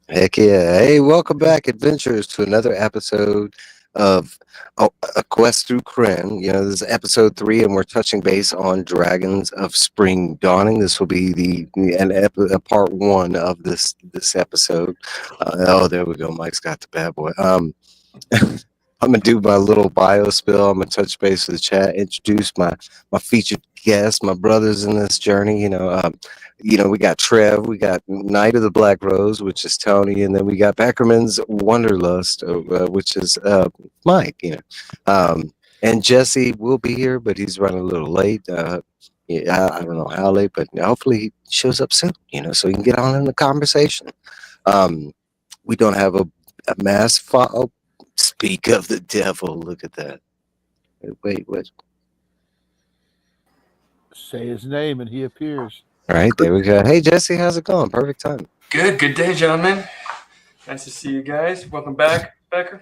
Heck yeah. Hey, welcome back, adventurers, to another episode of A Quest Through Krynn. This is episode 3, and we're touching base on Dragons of Spring Dawning. This will be a part 1 of this episode. There we go. Mike's got the bad boy. I'm gonna do my little bio spill. I'm gonna touch base with the chat, introduce my featured guests, my brothers in this journey. We got Trev, we got Knight of the Black Rose, which is Tony, and then we got Beckermin's Wanderlust, which is Mike. And Jesse will be here, but he's running a little late. Yeah, I don't know how late, but hopefully he shows up soon. So he can get on in the conversation. Um, we don't have a mass follow. Speak of the devil. Look at that. Wait, what? Say his name and he appears. All right, there we go. Hey, Jesse, how's it going? Perfect time. Good day, gentlemen. Nice to see you guys. Welcome back, Becker.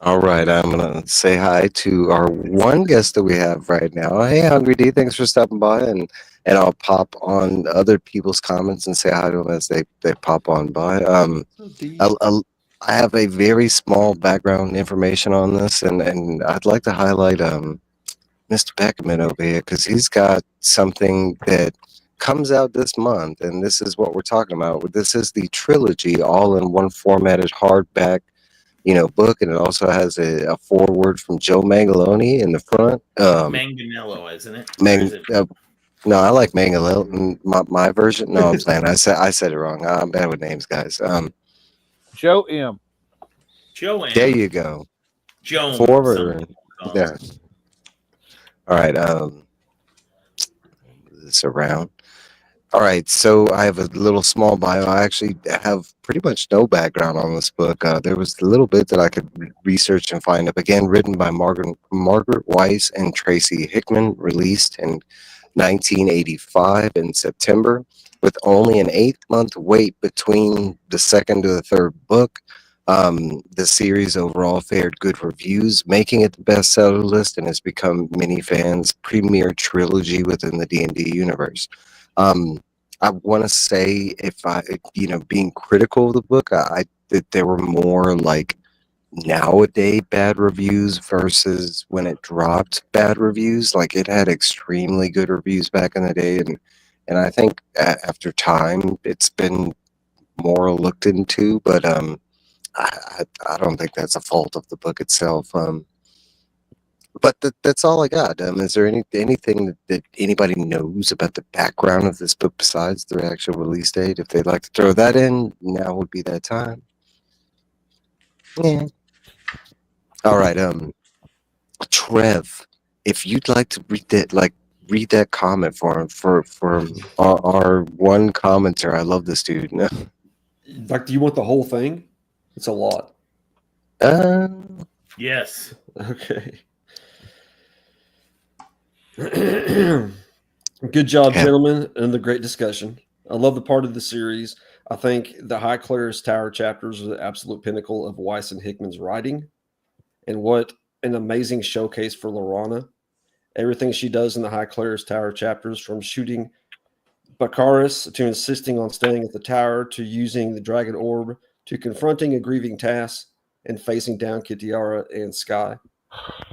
All right, I'm going to say hi to our one guest that we have right now. Hey, Hungry D, thanks for stopping by, and I'll pop on other people's comments and say hi to them as they pop on by. I have a very small background information on this, and I'd like to highlight Mr. Beckermin over here because he's got something that comes out this month, and this is what we're talking about. This is the trilogy, all in one formatted hardback, book, and it also has a foreword from Joe Mangaloni in the front. Manganello, isn't it? No, I like Mangaloni. My version. No, I'm playing. I said it wrong. I'm bad with names, guys. Joe M. There you go. Jones. Forward. Yeah. All right. This around. All right. So I have a little small bio. I actually have pretty much no background on this book. There was a little bit that I could research and find up. Again, written by Margaret Weis and Tracy Hickman, released in 1985 in September, with only an 8-month wait between the second to the third book. The series overall fared good reviews, making it the bestseller list, and has become many fans' premier trilogy within the D&D universe. I want to say, if I, being critical of the book, I that there were more like nowadays bad reviews versus when it dropped bad reviews. Like, it had extremely good reviews back in the day, and I think after time it's been more looked into, but I don't think that's a fault of the book itself. But that's all I got. Is there anything that anybody knows about the background of this book besides the actual release date? If they'd like to throw that in, now would be that time. Yeah. All right. Trev, if you'd like to read that comment for our one commenter. I love this dude. Like, do you want the whole thing? It's a lot. Yes. Okay. Good job, gentlemen, and the great discussion. I love the part of the series. I think the High Clares Tower chapters are the absolute pinnacle of Weis and Hickman's writing. And what an amazing showcase for Lorana. Everything she does in the High Clares Tower chapters, from shooting Baccharis to insisting on staying at the tower, to using the dragon orb, to confronting a grieving Tass and facing down Kitiara and Sky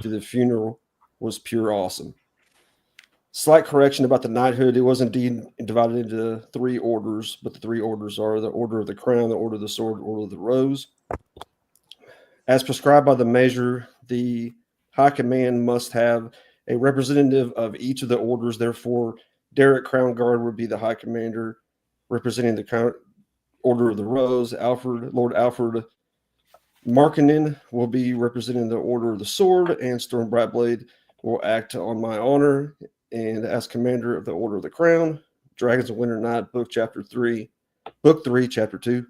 to the funeral, was pure awesome. Slight correction about the knighthood. It was indeed divided into 3 orders, but the 3 orders are the Order of the Crown, the Order of the Sword, the Order of the Rose. As prescribed by the measure, the High Command must have a representative of each of the orders. Therefore, Derek Crown Guard would be the High Commander representing the Order of the Rose. Lord Alfred Markinen will be representing the Order of the Sword, and Storm Brightblade will act on my honor and as commander of the Order of the Crown. Dragons of Winter Night, Book 3, Chapter 2.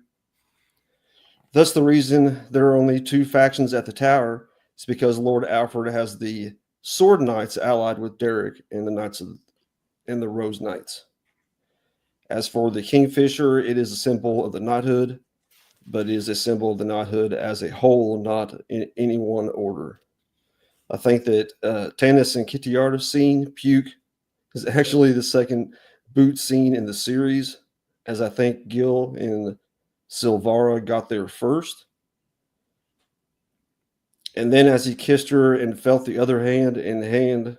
Thus, the reason there are only 2 factions at the tower is because Lord Alfred has the Sword Knights allied with Derek and the Rose Knights. As for the Kingfisher, it is a symbol of the knighthood, but it is a symbol of the knighthood as a whole, not in any one order. I think that Tanis and Kitiara's scene, Puke, is actually the second boot scene in the series, as I think Gil and Silvara got there first. And then as he kissed her and felt the other hand and hand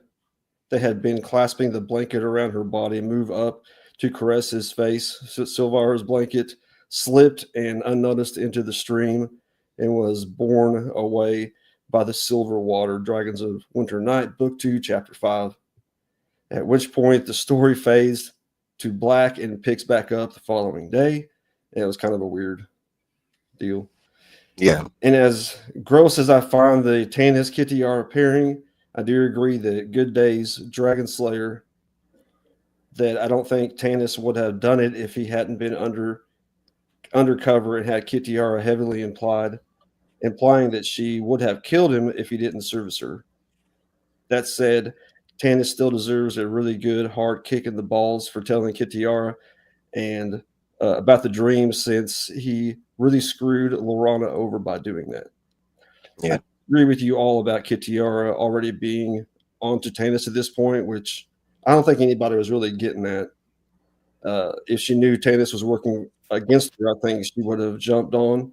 that had been clasping the blanket around her body move up to caress his face, Silvara's blanket slipped and unnoticed into the stream and was borne away by the silver water. Dragons of Winter Night, Book 2, Chapter 5. At which point the story fades to black and picks back up the following day. And it was kind of a weird deal. Yeah. And as gross as I find the Tanis Kitiara pairing, I do agree that Goodday's Dragon Slayer, that I don't think Tanis would have done it if he hadn't been undercover and had Kitiara heavily implying that she would have killed him if he didn't service her. That said, Tanis still deserves a really good hard kick in the balls for telling Kitiara and about the dream, since he really screwed Lorana over by doing that. Yeah. I agree with you all about Kitiara already being onto Tanis at this point, which I don't think anybody was really getting at. If she knew Tanis was working against her, I think she would have jumped on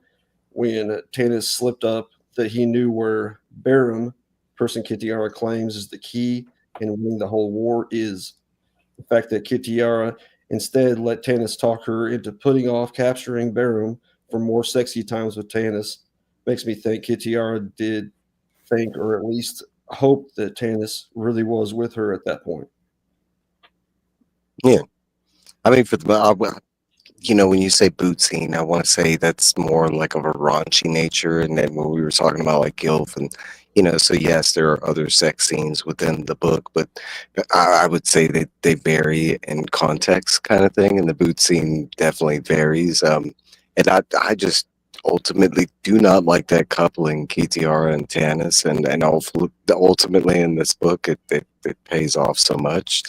when Tanis slipped up that he knew where Barum, person Kitiara claims is the key in winning the whole war, is. The fact that Kitiara instead let Tanis talk her into putting off capturing Barum for more sexy times with Tanis makes me think Kitiara did think, or at least hope, that Tanis really was with her at that point. Yeah. I mean, when you say boot scene, I want to say that's more like of a raunchy nature. And then when we were talking about like Gilf and, so yes, there are other sex scenes within the book, but I would say that they vary in context kind of thing. And the boot scene definitely varies. And I just ultimately do not like that coupling, Kitiara and Tanis. And ultimately in this book, it pays off so much.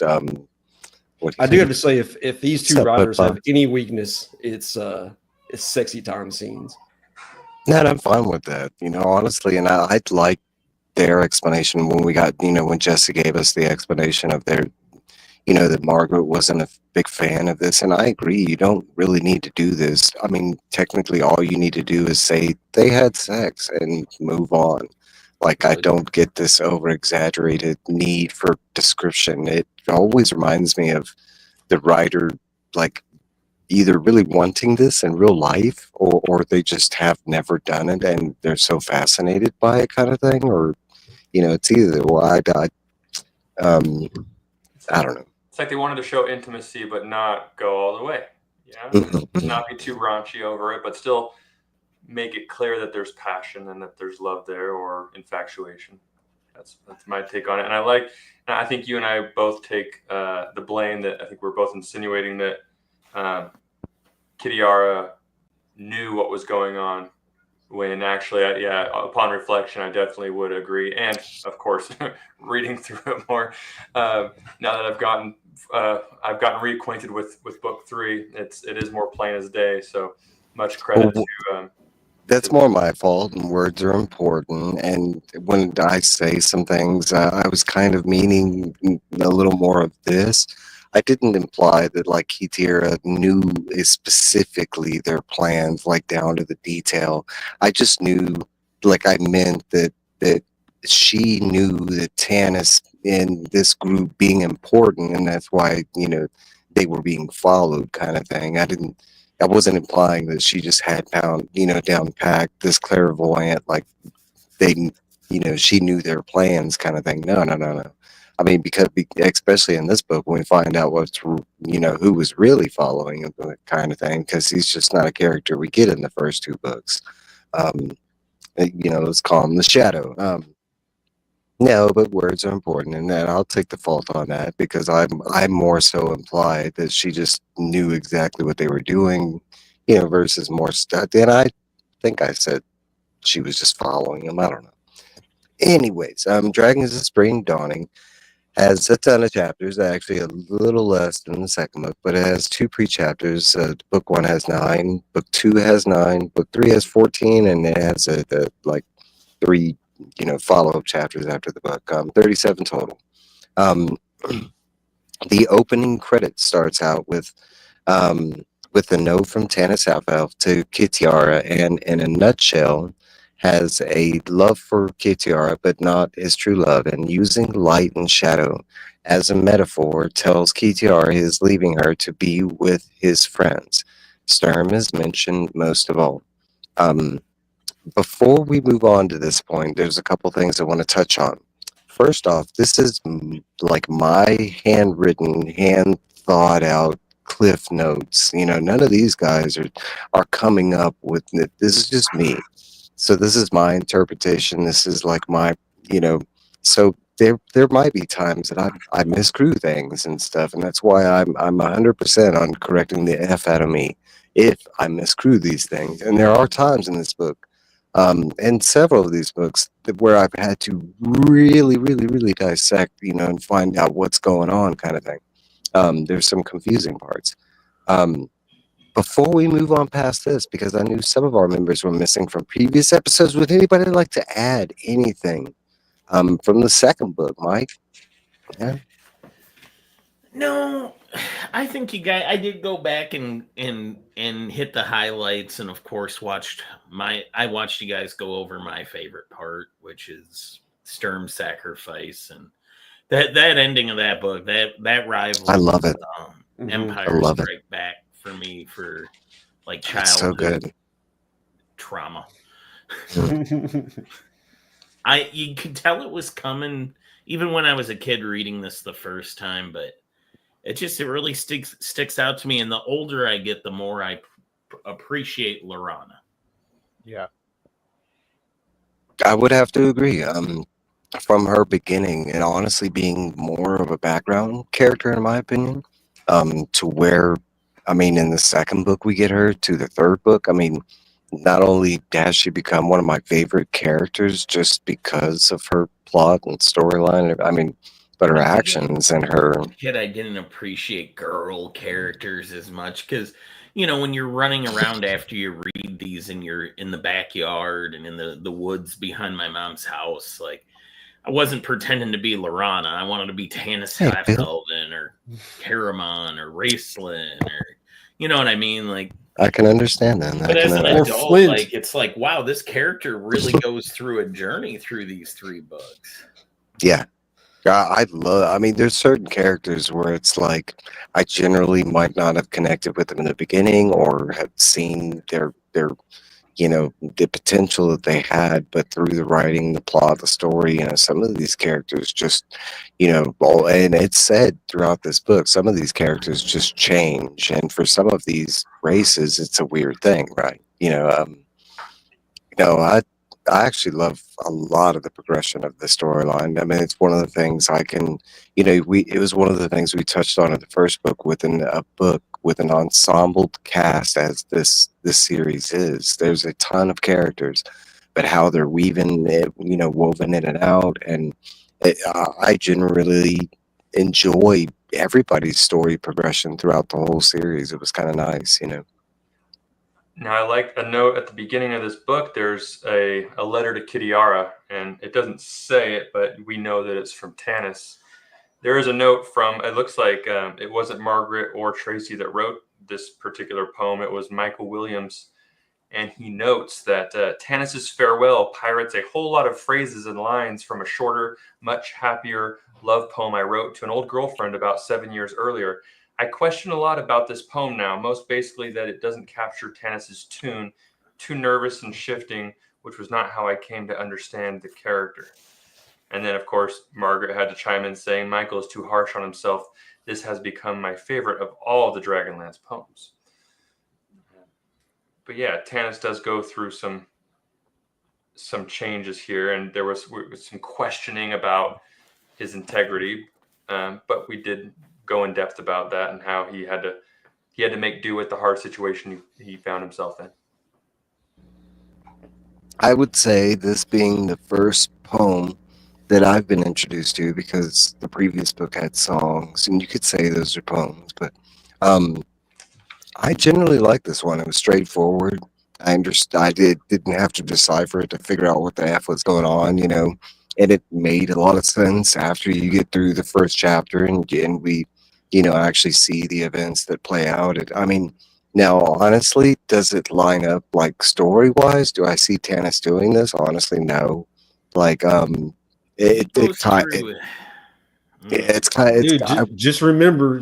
I do have to say, if these two What's up, writers bud? have any weakness, it's sexy time scenes. No, I'm fine with that, honestly. And I'd like their explanation when we got, when Jesse gave us the explanation of their, that Margaret wasn't a big fan of this. And I agree, you don't really need to do this. I mean, technically, all you need to do is say they had sex and move on. Like, I don't get this over exaggerated need for description. It always reminds me of the writer, like, either really wanting this in real life or they just have never done it and they're so fascinated by it kind of thing. Or, it's either, well, I don't know. It's like they wanted to show intimacy, but not go all the way. Not be too raunchy over it, but still make it clear that there's passion and that there's love there, or infatuation. That's my take on it. And I think you and I both take the blame that I think we're both insinuating that Kitiara knew what was going on, when actually, upon reflection, I definitely would agree. And of course, reading through it more, now that I've gotten reacquainted with book 3, it is more plain as day. So much credit to. That's more my fault, and words are important. And when I say some things, I was kind of meaning a little more of this. I didn't imply that like Kitiara knew specifically their plans, like down to the detail. I just knew, like I meant that she knew that Tanis in this group being important, and that's why they were being followed, kind of thing. I wasn't implying that she just had down packed, this clairvoyant, like they, she knew their plans, kind of thing. No. I mean, because especially in this book, when we find out who was really following him, kind of thing, because he's just not a character we get in the first 2 books. Let's call him the Shadow. No, but words are important, and I'll take the fault on that, because I more so implied that she just knew exactly what they were doing, versus more stuff. And I think I said she was just following him. I don't know. Anyways, Dragons of Spring Dawning has a ton of chapters, actually a little less than the second book, but it has 2 pre-chapters. Book 1 has 9, book 2 has 9, book 3 has 14, and it has like 3 follow-up chapters after the book, 37 total. The opening credits starts out with with a note from Tanis Half-Elf to Kitiara, and in a nutshell, has a love for Kitiara, but not his true love, and using light and shadow as a metaphor, tells Kitiara he is leaving her to be with his friends. Sturm is mentioned most of all. Um, Before we move on to this point, there's a couple things I want to touch on. First off, this is like my handwritten, hand thought out cliff notes. You know, none of these guys are coming up with it. This is just me. So this is my interpretation. This is like my, you know, so there might be times that I miscrew things and stuff, and that's why I'm 100% on correcting the F out of me if I miscrew these things. And there are times in this book, and several of these books where I've had to really, really, really dissect, you know, and find out what's going on, kind of thing. There's some confusing parts. Before we move on past this, because I knew some of our members were missing from previous episodes, would anybody like to add anything from the second book, Mike? Yeah. No, I think you guys. I did go back and hit the highlights, and of course I watched you guys go over my favorite part, which is Sturm's sacrifice, and that ending of that book, that rival. I love it. Empire love it. Strike Back for me for like It's childhood so good. trauma. You could tell it was coming even when I was a kid reading this the first time, but it really sticks out to me. And the older I get, the more I appreciate Lorana. Yeah. I would have to agree. From her beginning, and honestly being more of a background character, in my opinion, to where, I mean, in the second book we get her to the third book. I mean, not only has she become one of my favorite characters just because of her plot and storyline, I mean, but her actions and her. Kid, I didn't appreciate girl characters as much because, you know, when you're running around after you read these and you're in the backyard and in the woods behind my mom's house, like, I wasn't pretending to be Lorana. I wanted to be Tanis Half-Elven or Caramon or Raceland or, you know what I mean? Like, I can understand that. but as an Or adult, Flint. like, it's like, wow, this character really goes through a journey through these 3 books. Yeah. I mean, there's certain characters where it's like I generally might not have connected with them in the beginning or have seen their you know, the potential that they had, but through the writing, the plot, the story, you know, some of these characters just, you know, and it's said throughout this book, some of these characters just change, and for some of these races, it's a weird thing, right? I actually love a lot of the progression of the storyline. I mean, it's one of the things I can, you know, it was one of the things we touched on in the first book within a book with an ensemble cast as this series is. There's a ton of characters, but how they're weaving it, you know, woven in and out. And I generally enjoy everybody's story progression throughout the whole series. It was kind of nice, you know. Now, I like a note at the beginning of this book. There's a letter to Kitiara, and it doesn't say it, but we know that it's from Tanis. There is a note from, it looks like it wasn't Margaret or Tracy that wrote this particular poem. It was Michael Williams, and he notes that Tanis's farewell pirates a whole lot of phrases and lines from a shorter, much happier love poem I wrote to an old girlfriend about 7 years earlier. I question a lot about this poem now, most basically that it doesn't capture Tanis's tune, too nervous and shifting, which was not how I came to understand the character. And then, of course, Margaret had to chime in saying, Michael is too harsh on himself. This has become my favorite of all of the Dragonlance poems. But yeah, Tanis does go through some changes here, and there was some questioning about his integrity, but we did go in depth about that and how he had to make do with the hard situation he found himself in. I would say this being the first poem that I've been introduced to, because the previous book had songs, and you could say those are poems, but I generally like this one. It was straightforward. I understood. I didn't have to decipher it to figure out what the F was going on, you know, and it made a lot of sense after you get through the first chapter and we, you know, actually see the events that play out. I mean, Now, honestly, does it line up like story wise? Do I see Tanis doing this? Honestly, no. Like, it Goes kind through. it's kind of Dude, just remember,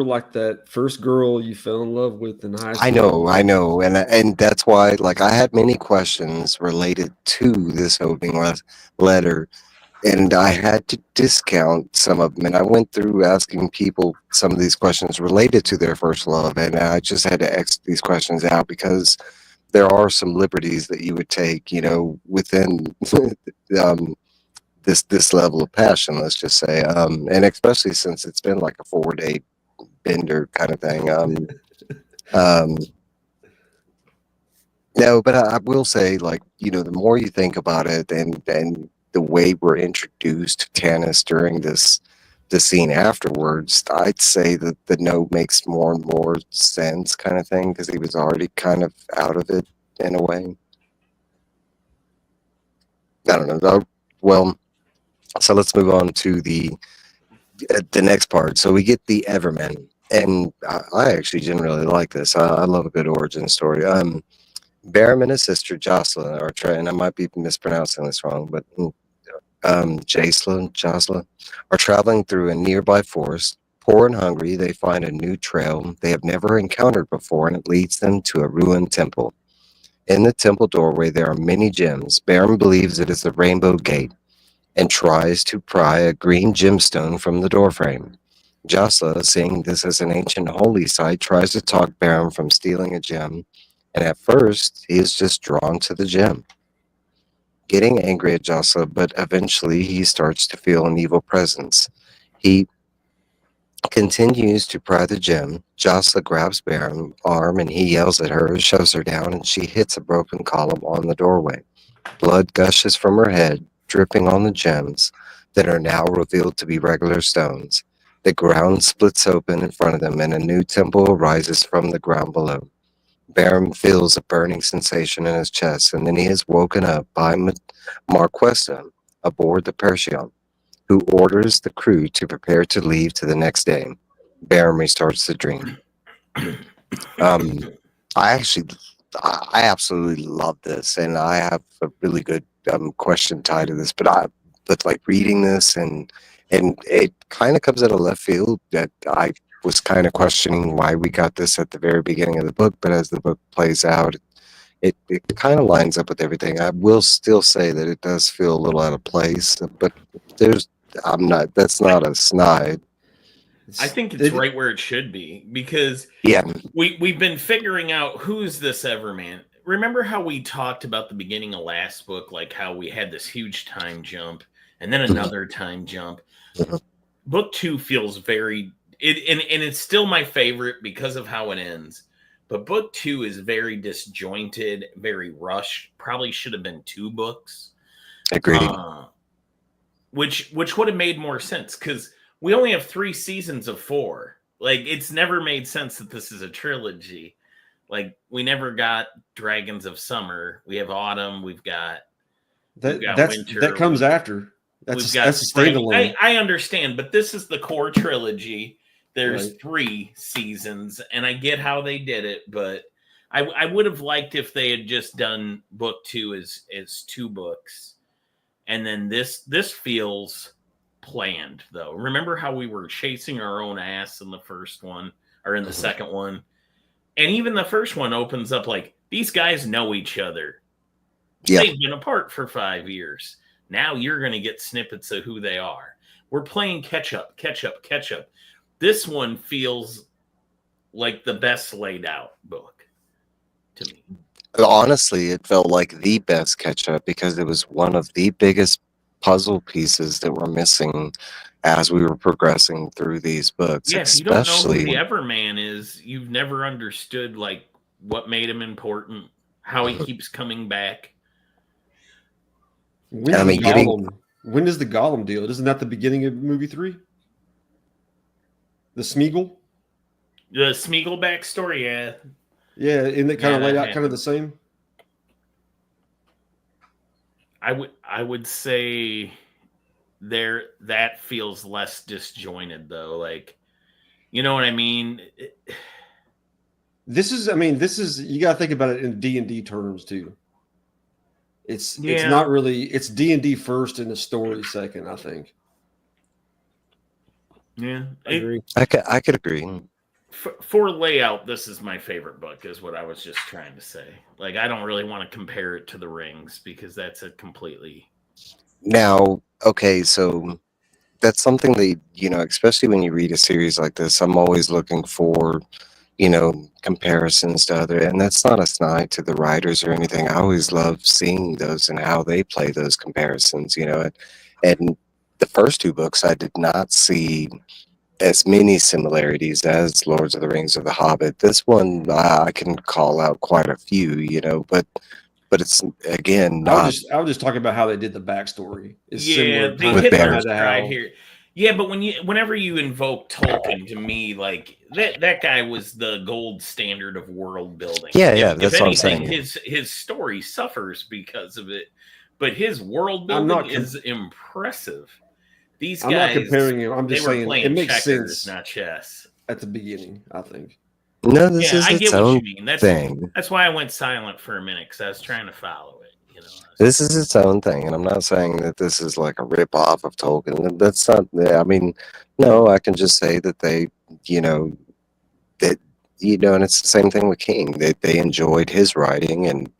like that first girl you fell in love with in high school. I know, and that's why, like, I had many questions related to this opening letter, and I had to discount some of them. And I went through asking people some of these questions related to their first love, and I just had to X these questions out because there are some liberties that you would take, within um, this level of passion. Let's just say, and especially since it's been like a 4-day bender kind of thing. Um, No, but I will say, like, the more you think about it, and the way we're introduced to Tanis during the scene afterwards, I'd say that the no makes more and more sense, kind of thing, because he was already kind of out of it in a way. I don't know. Well, so let's move on to the next part. So we get the Evermen, and I actually generally like this. I love a good origin story. Beckermin and his sister Jocelyn and I might be mispronouncing this wrong, but Jocelyn are traveling through a nearby forest. Poor and hungry, they find a new trail they have never encountered before, and it leads them to a ruined temple. In the temple doorway, there are many gems. Beckermin believes it is the Rainbow Gate and tries to pry a green gemstone from the doorframe. Jocelyn, seeing this as an ancient holy site, tries to talk Beckermin from stealing a gem, and at first, he is just drawn to the gem, getting angry at Jocelyn, but eventually he starts to feel an evil presence. He continues to pry the gem. Jocelyn grabs Beckermin's arm and he yells at her, shoves her down, and she hits a broken column on the doorway. Blood gushes from her head, dripping on the gems that are now revealed to be regular stones. The ground splits open in front of them, and a new temple arises from the ground below. Beckermin feels a burning sensation in his chest, and then he is woken up by Marquesta aboard the Percheon, who orders the crew to prepare to leave to the next day. Beckermin restarts the dream. Um, I absolutely love this, and I have a really good question tied to this. But like reading this, and it kind of comes out of left field that I was kind of questioning why we got this at the very beginning of the book. But as the book plays out, it kind of lines up with everything. I will still say that it does feel a little out of place, but there's that's not a snide. I think it's right where it should be, because Yeah. we've been figuring out who's this Everman. Remember how we talked about the beginning of last book, like how we had this huge time jump and then another time jump. Book 2 feels very and it's still my favorite because of how it ends. But book 2 is very disjointed, very rushed. Probably should have been 2 books. Agreed. Which would have made more sense, because we only have 3 seasons of 4. Like, it's never made sense that this is a trilogy. Like, we never got Dragons of Summer. We have Autumn. We've got Winter. That comes after. That's a standalone. I understand, but this is the core trilogy. There's 3 seasons, and I get how they did it, but I would have liked if they had just done book 2 as 2 books. And then this feels planned, though. Remember how we were chasing our own ass in the first one, or in the second one? And even the first one opens up like, these guys know each other. Yep. They've been apart for 5 years. Now you're going to get snippets of who they are. We're playing catch up. This one feels like the best laid out book to me. Honestly, it felt like the best catch up because it was one of the biggest puzzle pieces that were missing as we were progressing through these books. Yeah, if you don't know who the Everman is, you've never understood like what made him important, how he keeps coming back. When is the Gollum deal? Isn't that the beginning of movie 3? The Smeagol? The Smeagol backstory, yeah. Yeah, isn't it kind of laid out kind of the same? I would say that feels less disjointed, though. Like, you know what I mean? This is you got to think about it in D&D terms too. It's not really, it's D&D first and the story second, I think. Yeah, I agree. I could agree. For layout, this is my favorite book, is what I was just trying to say. Like, I don't really want to compare it to the Rings because that's a completely. Now, okay, so that's something that, especially when you read a series like this, I'm always looking for, comparisons to other, and that's not a snide to the writers or anything. I always love seeing those and how they play those comparisons, and the first two books, I did not see as many similarities as Lords of the Rings or The Hobbit. This one, I can call out quite a few, but it's, again, I not. was just talking about how they did the backstory. It's Yeah, similar they With hit Bear. their stride here. Yeah, but whenever you invoke Tolkien, to me, like that guy was the gold standard of world building. Yeah, If that's what I'm anything, saying. his story suffers because of it, but his world I'm building not is impressive. These I'm guys, not comparing him. I'm they just were saying playing it makes checkers, sense not chess. at the beginning, I think. No, this Yeah, is I its get what you own mean. thing. That's why I went silent for a minute, because I was trying to follow it. This is its own thing, and I'm not saying that this is like a rip-off of Tolkien. That's not. I mean, no, I can just say that they, that and it's the same thing with King. They enjoyed his writing, and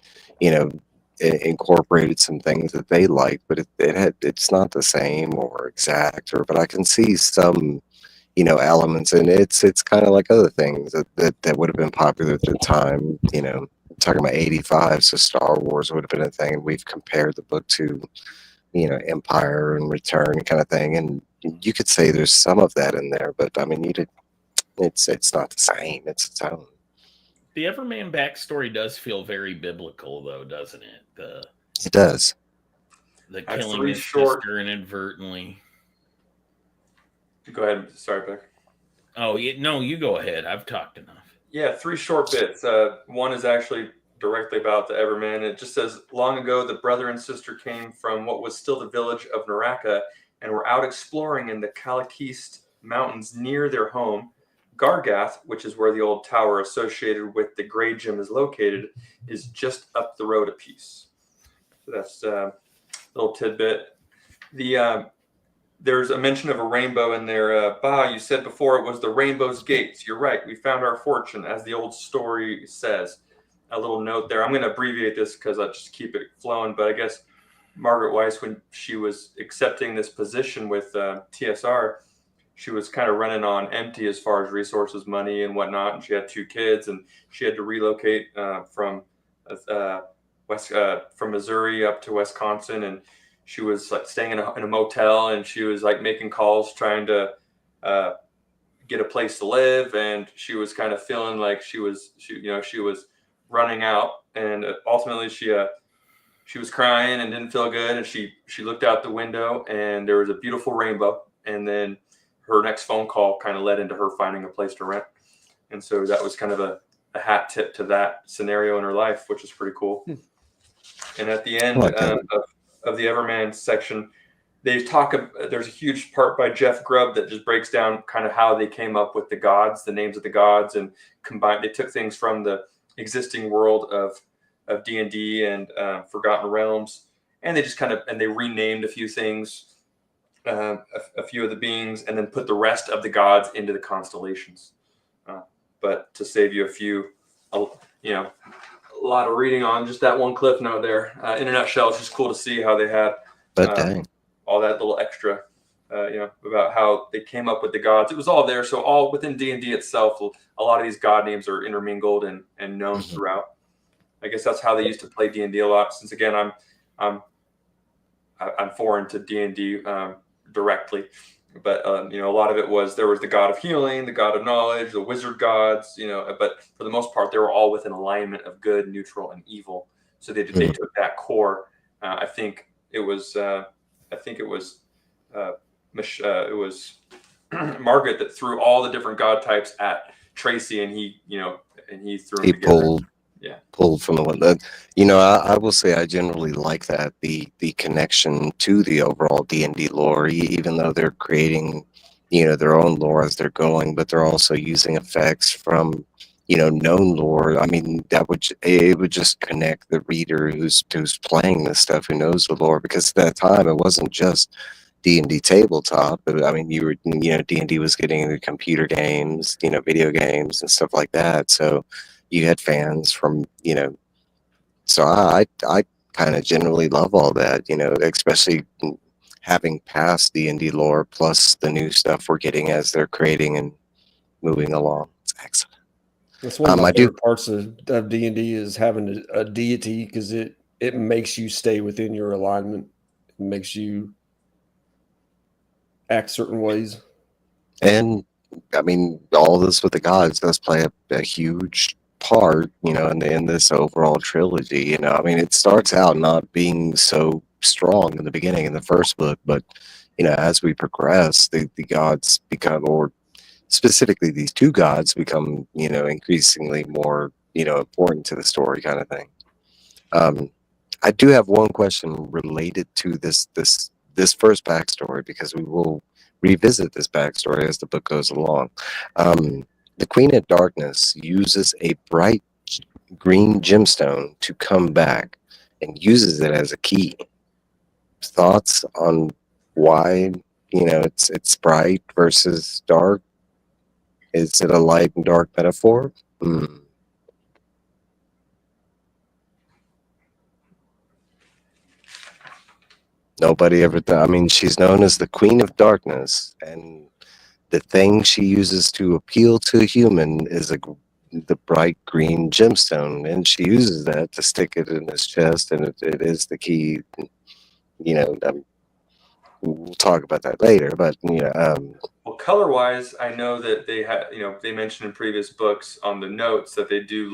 incorporated some things that they liked, but it's not the same or exact. But I can see some, elements, and it's kind of like other things that would have been popular at the time. Talking about 85, so Star Wars would have been a thing, and we've compared the book to, Empire and Return kind of thing, and you could say there's some of that in there, but I mean, it's not the same. It's its own. The Everman backstory does feel very biblical, though, doesn't it? It does. The I have killing three his short- sister inadvertently. Go ahead. Sorry, Beck. Oh, no, you go ahead. I've talked enough. Yeah, three short bits. One is actually directly about the Everman. It just says, long ago, the brother and sister came from what was still the village of Naraka and were out exploring in the Kalakist mountains near their home. Gargath, which is where the old tower associated with the Grey Gym is located, is just up the road a piece. So that's a little tidbit. There's a mention of a rainbow in there. Bah, you said before it was the rainbow's gates. You're right. We found our fortune, as the old story says. A little note there. I'm going to abbreviate this because I just keep it flowing. But I guess Margaret Weis, when she was accepting this position with TSR, she was kind of running on empty as far as resources, money, and whatnot. And she had 2 kids, and she had to relocate from Missouri up to Wisconsin, and she was like staying in a motel, and she was like making calls trying to get a place to live, and she was kind of feeling like she was running out, and ultimately she was crying and didn't feel good, and she looked out the window, and there was a beautiful rainbow, and then her next phone call kind of led into her finding a place to rent, and so that was kind of a hat tip to that scenario in her life, which is pretty cool. And at the end of the Everman section, they talk. There's a huge part by Jeff Grubb that just breaks down kind of how they came up with the gods, the names of the gods, and combined. They took things from the existing world of D&D and Forgotten Realms, and they just they renamed a few things, a few of the beings, and then put the rest of the gods into the constellations. But to save you a lot of reading on just that one cliff note there. In a nutshell, it's just cool to see how they had all that little extra, about how they came up with the gods. It was all there. So all within D&D itself, a lot of these god names are intermingled and known throughout. I guess that's how they used to play D&D a lot. Since again, I'm foreign to D&D directly, but a lot of it was there was the god of healing, the god of knowledge, the wizard gods, but for the most part they were all within alignment of good, neutral, and evil. So they took that core. I think it was Margaret that threw all the different god types at Tracy, and he threw them together. Pulled from the one that I will say I generally like that the connection to the overall D&D lore, even though they're creating their own lore as they're going, but they're also using effects from known lore. I mean, it would just connect the reader who's playing this stuff, who knows the lore, because at that time it wasn't just D&D tabletop. But I mean, D&D was getting into computer games, video games and stuff like that. So you had fans from, so I kind of generally love all that, especially having passed D&D lore plus the new stuff we're getting as they're creating and moving along. It's excellent. That's one of my I do- favorite parts of D&D is having a deity, because it makes you stay within your alignment. It makes you act certain ways. And I mean, all this with the gods does play a huge part, in this overall trilogy. I mean, it starts out not being so strong in the beginning in the first book, but as we progress, the gods become, or specifically these two gods become, increasingly more, important to the story, kind of thing. I do have one question related to this first backstory, because we will revisit this backstory as the book goes along. The Queen of Darkness uses a bright green gemstone to come back and uses it as a key. Thoughts on why, it's bright versus dark? Is it a light and dark metaphor? Nobody ever thought. I mean, she's known as the Queen of Darkness, and the thing she uses to appeal to a human is the bright green gemstone, and she uses that to stick it in his chest, and it is the key. We'll talk about that later, but well, color wise, I know that they had, they mentioned in previous books on the notes that they do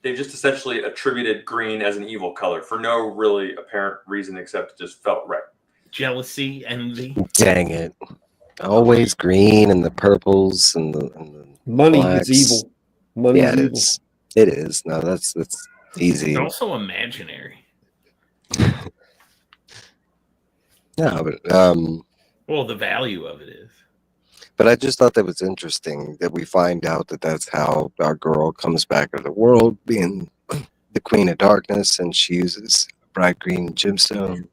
they just essentially attributed green as an evil color for no really apparent reason, except it just felt right. Jealousy, envy. Dang it! Always green and the purples and the Money blacks. is evil. Money Yeah, is it is. No, that's easy. It's also imaginary. No, but Well, the value of it is. But I just thought that was interesting that we find out that that's how our girl comes back to the world, being the Queen of Darkness, and she uses bright green gemstone.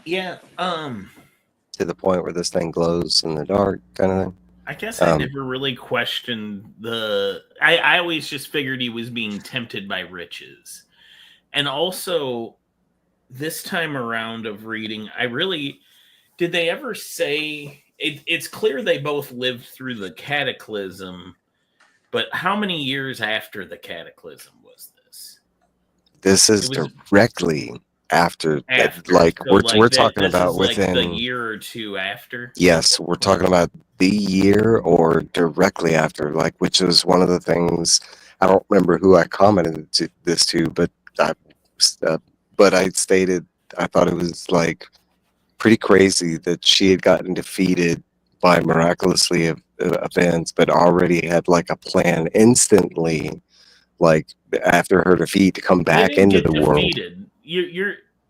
Yeah. To the point where this thing glows in the dark, kind of thing. I guess I never really questioned I always just figured he was being tempted by riches. And also, this time around of reading, did they ever say, it's clear they both lived through the cataclysm, but how many years after the cataclysm was this? This is directly after like, so we're talking about within like the year or two after. Yes, we're talking about the year or directly after, like, which is one of the things. I don't remember who I commented this to, but I stated I thought it was like pretty crazy that she had gotten defeated by miraculously events, but already had like a plan instantly, like after her defeat, to come back into the world.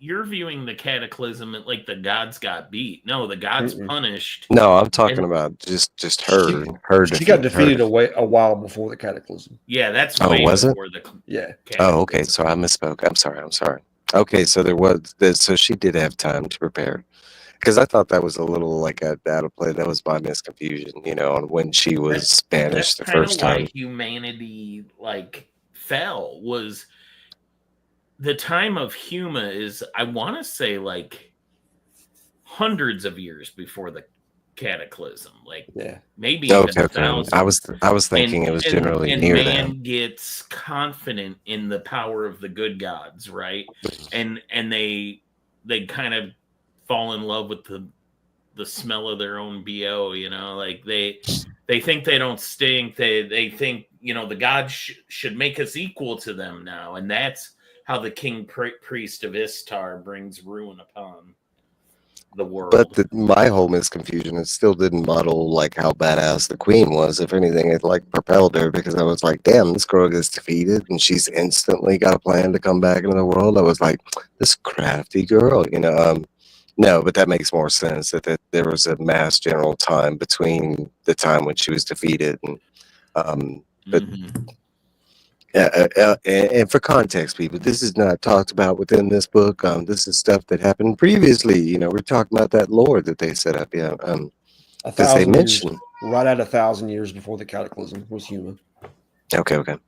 You're viewing the cataclysm like the gods got beat. No, the gods punished. No, I'm talking about just her. She got defeated a while before the cataclysm. Yeah, that's way before it? Yeah. Oh, okay. So I misspoke. I'm sorry. Okay, so there was this. So she did have time to prepare, because I thought that was a little like out of play. That was my misconfusion, on when she was banished the first time. Why humanity fell was. The time of Huma is, I want to say, like hundreds of years before the cataclysm. Maybe even thousands. I was thinking it was generally near that. And man gets confident in the power of the good gods, right? And they kind of fall in love with the smell of their own BO. They think they don't stink. They think the gods should make us equal to them now, and that's how the king priest of Istar brings ruin upon the world. But my whole misconfusion, it still didn't muddle like how badass the queen was. If anything, it like propelled her, because I was like, damn, this girl gets defeated and she's instantly got a plan to come back into the world. I was like, this crafty girl, No, but that makes more sense that there was a mass general time between the time when she was defeated and but Mhm. and for context, people, this is not talked about within this book. This is stuff that happened previously. We're talking about that lore that they set up. Yeah, because they 1,000 years, mentioned. right at 1,000 years before the cataclysm was human. Okay.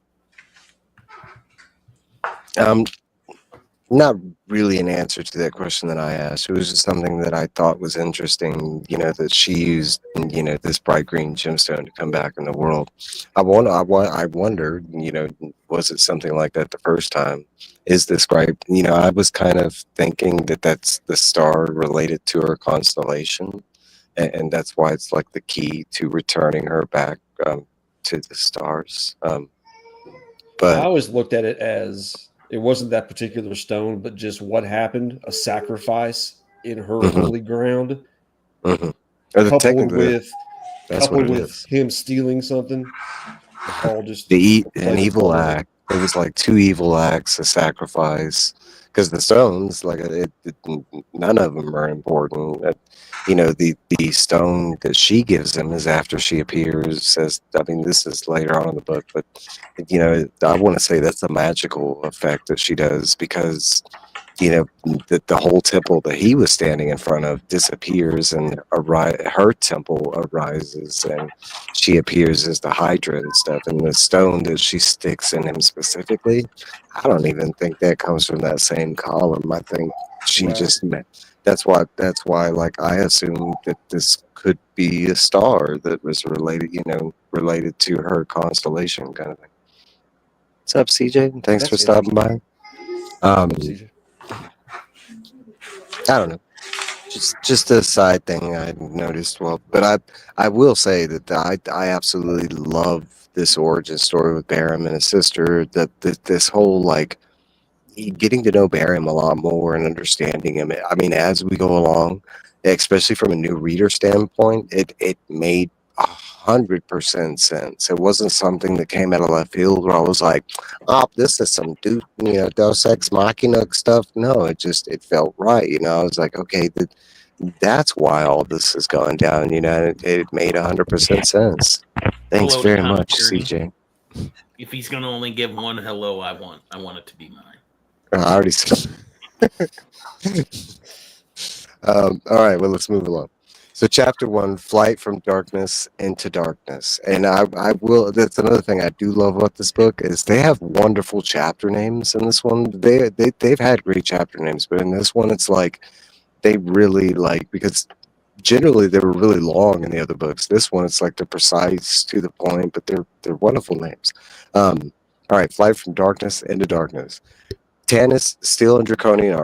Not really an answer to that question that I asked. It was just something that I thought was interesting. That she used, this bright green gemstone to come back in the world. I wondered, was it something like that the first time? Is this right? I was kind of thinking that that's the star related to her constellation, and that's why it's like the key to returning her back to the stars. I But always looked at it as it wasn't that particular stone, but just what happened, a sacrifice in her Mhm. holy ground, coupled coupled with that's what it is. him stealing something. All just An played a evil part of it. act. It was like two evil acts, a sacrifice. Because the stones, like none of them are important. The stone that she gives him is after she appears. This is later on in the book, but I want to say that's a magical effect that she does because the whole temple that he was standing in front of disappears and her temple arises and she appears as the Hydra and stuff. And the stone that she sticks in him specifically, I don't even think that comes from that same column. I think she Right. just met. That's why like I assumed that this could be a star that was related to her constellation kind of thing. What's up, CJ? Thanks for That's stopping by. CJ. I don't know. Just a side thing I noticed. Well, but I will say that I absolutely love this origin story with Barham and his sister. That this whole like getting to know Barham a lot more and understanding him. I mean, as we go along, especially from a new reader standpoint, it made 100% sense. It wasn't something that came out of left field where I was like, "Oh, this is some Deus Ex Machina stuff." No, it felt right. I was like, okay, that's why all this has gone down. It made 100% sense. Thanks Hello, very Tom much, Kearney. CJ. If he's gonna only give one hello, I want it to be mine. I already said. All right, well, let's move along. So, chapter 1, Flight from Darkness into Darkness. And I will, that's another thing I do love about this book is they have wonderful chapter names in this one. They've had great chapter names, but in this one, it's like they really because generally they were really long in the other books. This one, it's like they're precise to the point, but they're wonderful names. All right, Flight from Darkness into Darkness. Tanis, still in draconian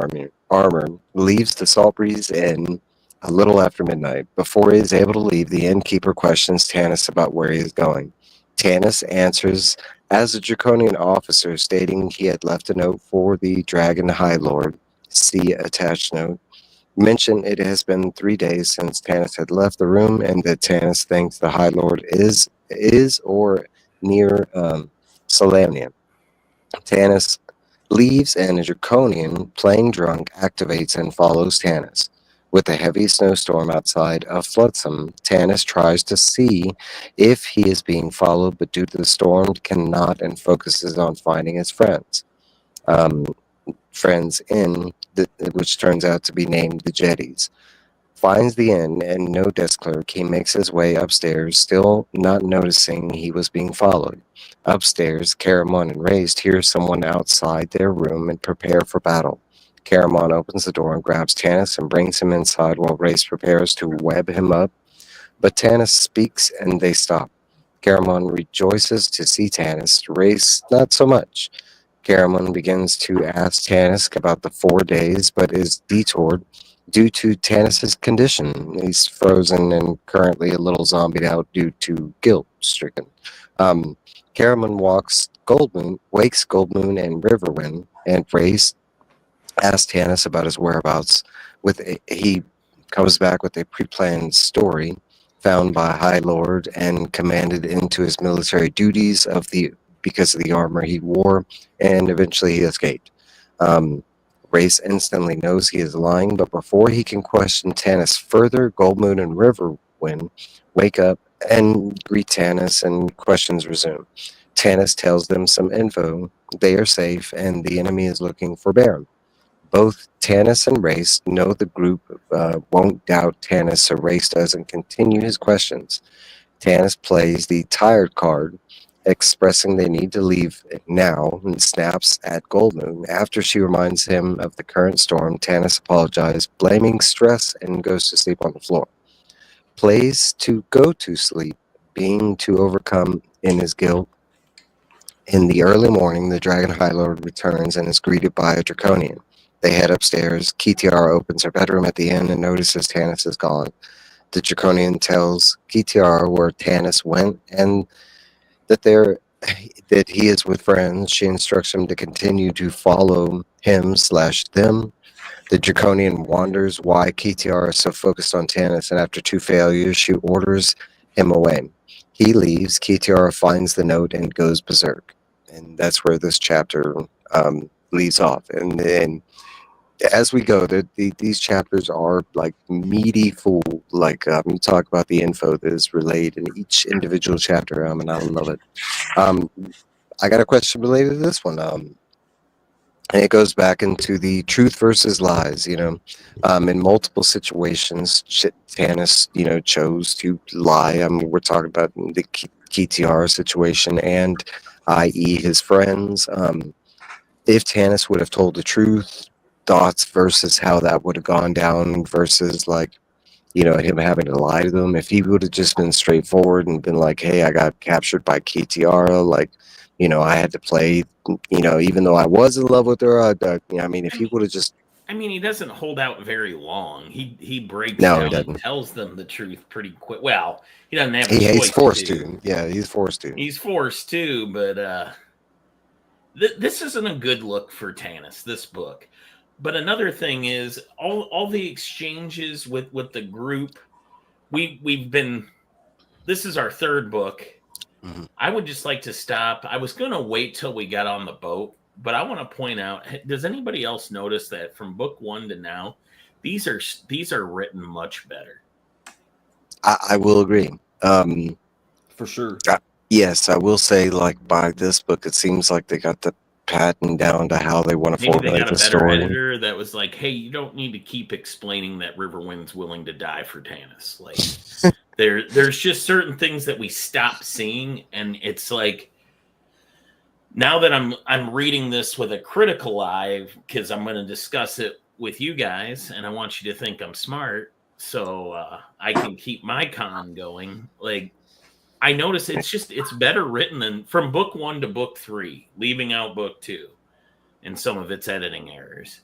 armor, leaves the Saltbreeze Inn a little after midnight. Before he is able to leave, the innkeeper questions Tanis about where he is going. Tanis answers as a draconian officer, stating he had left a note for the Dragon High Lord. See attached note. Mention it has been 3 days since Tanis had left the room, and that Tanis thinks the High Lord is or near Salamnia. Tanis leaves, and a draconian, playing drunk, activates and follows Tanis. With a heavy snowstorm outside of Flotsam, Tanis tries to see if he is being followed, but due to the storm, cannot and focuses on finding his friends. Friends in, which turns out to be named the Jetties. Finds the inn and no desk clerk, he makes his way upstairs, still not noticing he was being followed. Upstairs, Caramon and Raist hear someone outside their room and prepare for battle. Caramon opens the door and grabs Tanis and brings him inside while Raist prepares to web him up. But Tanis speaks and they stop. Caramon rejoices to see Tanis, Raist not so much. Caramon begins to ask Tanis about the 4 days, but is detoured due to Tanis's condition. He's frozen and currently a little zombied out due to guilt-stricken. Caramon wakes Goldmoon and Riverwind, and Race asks Tanis about his whereabouts. He comes back with a pre-planned story found by High Lord and commanded into his military duties because of the armor he wore, and eventually he escaped. Race instantly knows he is lying, but before he can question Tanis further, Goldmoon and Riverwind wake up and greet Tanis, and questions resume. Tanis tells them some info. They are safe, and the enemy is looking for Baron. Both Tanis and Race know the group won't doubt Tanis, so Race doesn't continue his questions. Tanis plays the tired card, expressing they need to leave now, and snaps at Goldmoon. After she reminds him of the current storm, Tanis apologizes, blaming stress, and goes to sleep on the floor. Plays to go to sleep, being to overcome in his guilt. In the early morning, the Dragon High Lord returns and is greeted by a Draconian. They head upstairs. Kitiara opens her bedroom at the inn and notices Tanis is gone. The Draconian tells Kitiara where Tanis went and that he is with friends. She instructs him to continue to follow him/them. The Draconian wonders why Kitiara is so focused on Tanis, and after 2 failures, she orders him away. He leaves. Kitiara finds the note and goes berserk, and that's where this chapter leaves off. And as we go, these chapters are like meaty full. Like you talk about the info that is relayed in each individual chapter, and I love it. I got a question related to this one. And it goes back into the truth versus lies. In multiple situations, Tanis, chose to lie. I mean, we're talking about the Kitiara situation, and i.e., his friends. If Tanis would have told the truth, thoughts versus how that would have gone down versus him having to lie to them. If he would have just been straightforward and been like, hey, I got captured by Kitiara, I had to play, even though I was in love with her, if he would have just... he doesn't hold out very long. He breaks No, down he doesn't. and tells them the truth pretty quick. Well, he doesn't have a He's choice forced to. Yeah, he's forced to. He's forced to, but this isn't a good look for Tanis, this book. But another thing is all the exchanges with the group. We've been. This is our 3rd book. Mm-hmm. I would just like to stop. I was going to wait till we got on the boat, but I want to point out: does anybody else notice that from book 1 to now, these are written much better? I will agree. For sure. Yes, I will say, by this book, it seems like they got the pattern down to how they want to Maybe they formulate got a the better story. editor that was like, hey, you don't need to keep explaining that Riverwind's willing to die for Tanis. There's just certain things that we stop seeing, and it's like, now that I'm reading this with a critical eye, because I'm going to discuss it with you guys, and I want you to think I'm smart, so I can keep my con going. I notice it's better written than from book 1 to book 3, leaving out book 2 and some of its editing errors.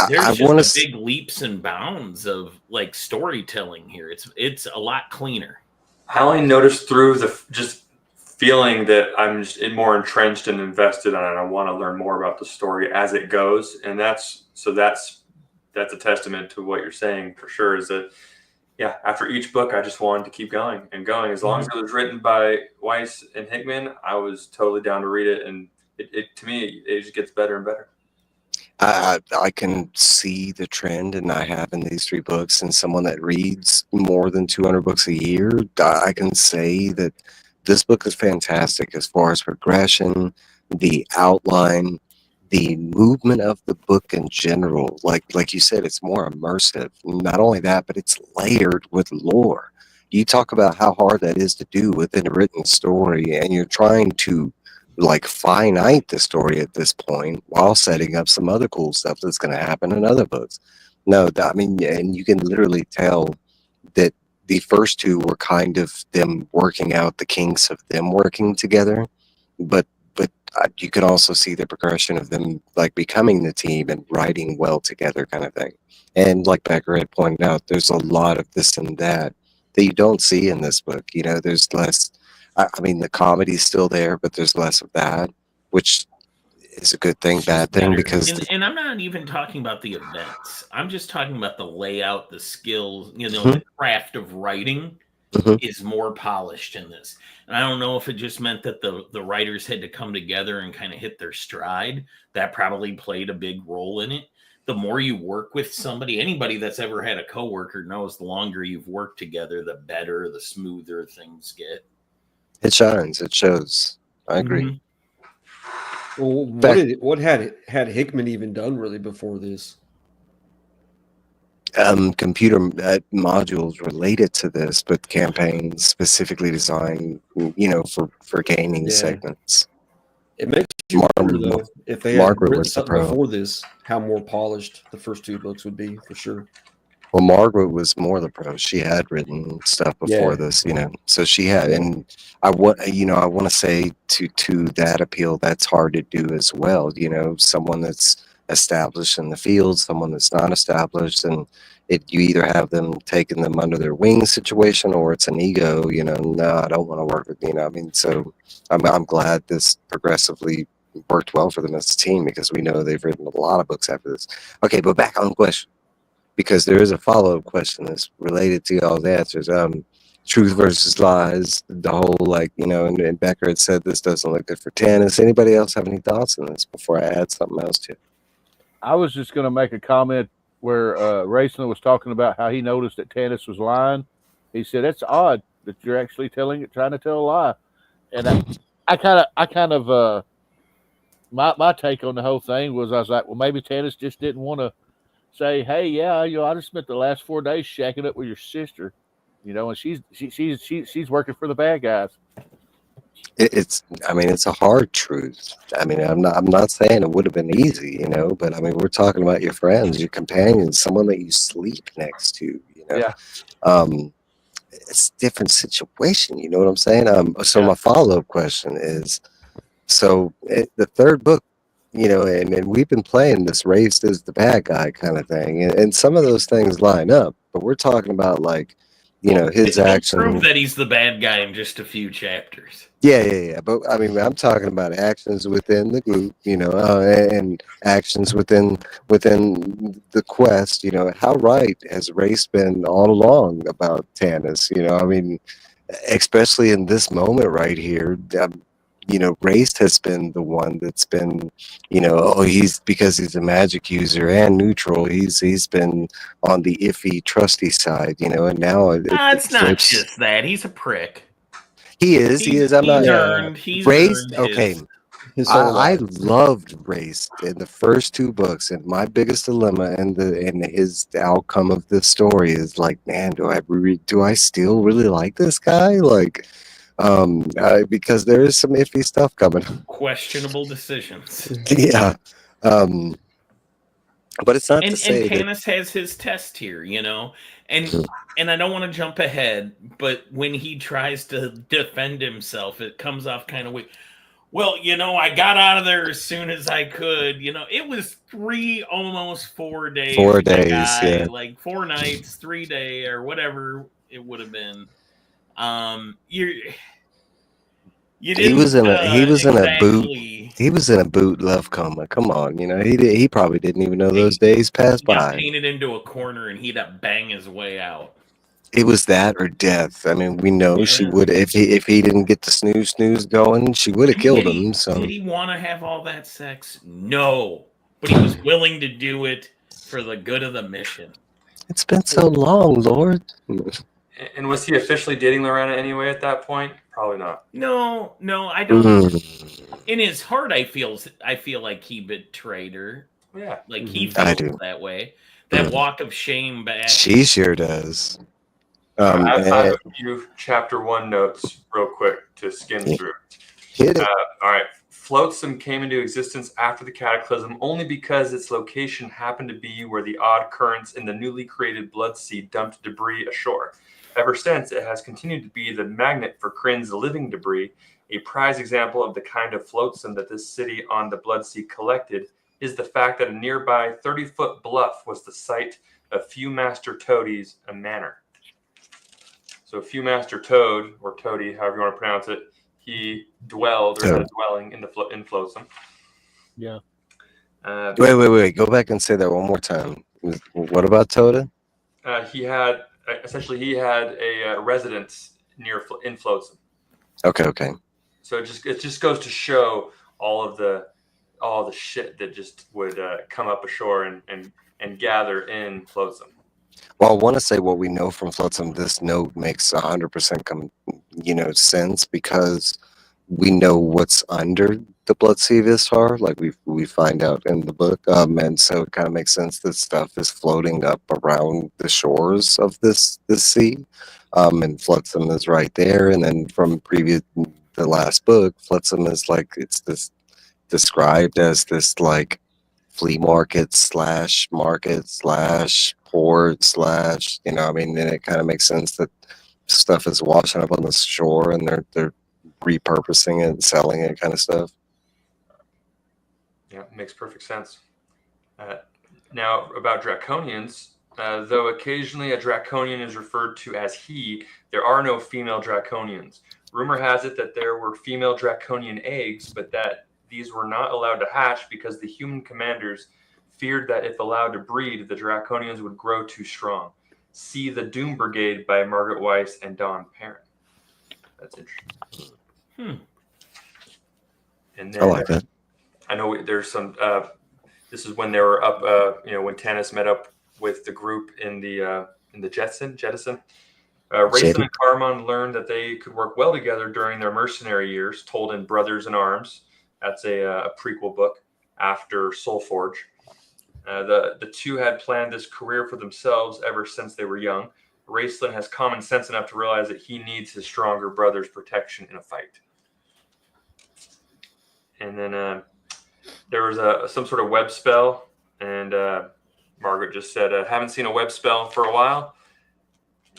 There's just big leaps and bounds of storytelling here. It's a lot cleaner. I only noticed through the just feeling that I'm just more entrenched and invested on it. I want to learn more about the story as it goes, and that's a testament to what you're saying for sure. Is that after each book, I just wanted to keep going and going. As long as it was written by Weis and Hickman, I was totally down to read it, and it to me it just gets better and better. I can see the trend, and I have in these 3 books, and someone that reads more than 200 books a year, I can say that this book is fantastic as far as progression, the outline, the movement of the book in general. Like you said, it's more immersive. Not only that, but it's layered with lore. You talk about how hard that is to do within a written story, and you're trying to finite the story at this point while setting up some other cool stuff that's going to happen in other books. No, and you can literally tell that the first 2 were kind of them working out the kinks of them working together, but you can also see the progression of them becoming the team and writing well together, kind of thing. And like Becker had pointed out, there's a lot of this and that you don't see in this book. There's less. The comedy's still there, but there's less of that, which is a good thing, bad thing, because... And I'm not even talking about the events. I'm just talking about the layout, the skills, the craft of writing. is more polished in this. And I don't know if it just meant that the writers had to come together and kind of hit their stride. That probably played a big role in it. The more you work with somebody, anybody that's ever had a coworker knows the longer you've worked together, the better, the smoother things get. It shines. It shows. I agree. Well, what had Hickman even done really before this? Computer modules related to this, but campaigns specifically designed, for gaming segments. It makes you wonder, though, if they had Margaret written was the something pro. before this, how more polished the first two books would be, for sure. Well, Margaret was more the pro. She had written stuff before this, so she had, and I want to say to that appeal, that's hard to do as well. Someone that's established in the field, someone that's not established, and you either have them taking them under their wing situation, or it's an ego. No, I don't want to work with. So I'm glad this progressively worked well for them as a team, because we know they've written a lot of books after this. Okay, but back on the question, because there is a follow-up question that's related to y'all's answers. Truth versus lies, the whole and Becker had said this doesn't look good for Tannis. Anybody else have any thoughts on this before I add something else to it? I was just going to make a comment where Racing was talking about how he noticed that Tannis was lying. He said, "It's odd that you're actually trying to tell a lie." And I kind of my take on the whole thing was, I was like, well, maybe Tannis just didn't want to say, "Hey, yeah, I just spent the last 4 days shacking up with your sister, and she's working for the bad guys." It's a hard truth. I'm not saying it would have been easy, but we're talking about your friends, your companions, someone that you sleep next to, Yeah. It's a different situation. You know what I'm saying? So my follow-up question is, the third book, and we've been playing this race as the bad guy kind of thing, and some of those things line up, but we're talking about his action. Prove that he's the bad guy in just a few chapters. Yeah. But I'm talking about actions within the group, and actions within the quest. How right has Race been all along about Tannis? Especially in this moment right here. Race has been the one that's been, because he's a magic user and neutral. He's been on the iffy, trusty side, and now it's not just that. He's a prick. He is. I'm not. Race. Okay. I loved Race in the first two books, and my biggest dilemma and his outcome of this story is man, do I still really like this guy? Because there is some iffy stuff coming. Questionable decisions. Yeah. But it's not to say and Tannis has his test here, and I don't want to jump ahead, but when he tries to defend himself, it comes off kind of weak. Well, I got out of there as soon as I could. It was almost 4 days. 4 days, yeah. 4 nights, 3 days, or whatever it would have been. He was in a boot love coma. Come on, he probably didn't even know those days passed by. Got painted into a corner and he'd bang his way out. It was that or death. We know she would, if he didn't get the snooze going, she would have killed him. So did he want to have all that sex? No, but he was willing to do it for the good of the mission. It's been so long, Lord. And was he officially dating Lorena anyway at that point? Probably not. No, I don't. In his heart, I feel like he betrayed her. Yeah, he feels that way. That walk of shame back. She sure does. I have a few chapter 1 notes real quick to skim through. Hit it. All right. Flotsam came into existence after the cataclysm only because its location happened to be where the odd currents in the newly created Blood Sea dumped debris ashore. Ever since, it has continued to be the magnet for Krynn's living debris. A prize example of the kind of flotsam that this city on the Blood Sea collected is the fact that a nearby 30-foot bluff was the site of Viewmaster Toady's manor. So Viewmaster Toad, or Toady, however you want to pronounce it, he dwelled or had a dwelling in Flotsam. Yeah. Wait. Go back and say that one more time. What about Toda? He had essentially he had a residence in Flotsam. Okay. So it just goes to show all the shit that just would come up ashore and gather in Flotsam. Well, I want to say what we know from Flotsam. This note makes 100% sense, because we know what's under the Blood Sea of Istar, like we find out in the book, and so it kind of makes sense that stuff is floating up around the shores of this sea, and Flotsam is right there. And then from the last book, Flotsam is like, it's this described as this like flea market / port / and it kind of makes sense that stuff is washing up on the shore and they're repurposing it and selling it, kind of stuff. Yeah, makes perfect sense. Now, about draconians, though occasionally a draconian is referred to as he, there are no female draconians. Rumor has it that there were female draconian eggs, but that these were not allowed to hatch because the human commanders feared that if allowed to breed, the draconians would grow too strong. See The Doom Brigade by Margaret Weis and Don Perrin. That's interesting. And then, I like that. I know there's some. This is when they were up. When Tanis met up with the group in the Jettison. Raistlin and Carmon learned that they could work well together during their mercenary years, told in Brothers in Arms. That's a prequel book after Soulforge. The two had planned this career for themselves ever since they were young. Raistlin has common sense enough to realize that he needs his stronger brother's protection in a fight. And then there was some sort of web spell, and Margaret just said, haven't seen a web spell for a while.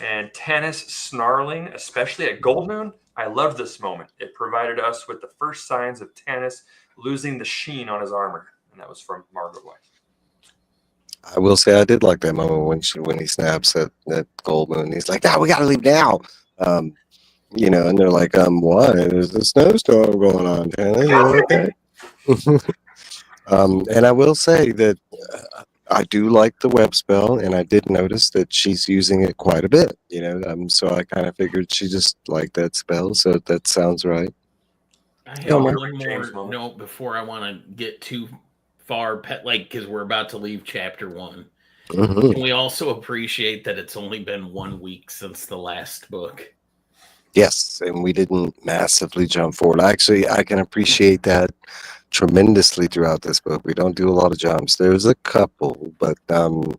And Tanis snarling, especially at Gold Moon, I loved this moment. It provided us with the first signs of Tanis losing the sheen on his armor. And that was from Margaret Weis. I will say I did like that moment when he snaps at Gold Moon. He's like, "No, we got to leave now." And they're like, "Why? There's a snowstorm going on, Tanis. You okay?" And I will say that I do like the web spell, and I did notice that she's using it quite a bit. So I kind of figured she just liked that spell. So that sounds right. I have one more note before I want to get too far, because we're about to leave chapter 1. Mm-hmm. Can we also appreciate that it's only been 1 week since the last book? Yes, and we didn't massively jump forward. Actually, I can appreciate that tremendously throughout this book. We don't do a lot of jumps. There's a couple, but for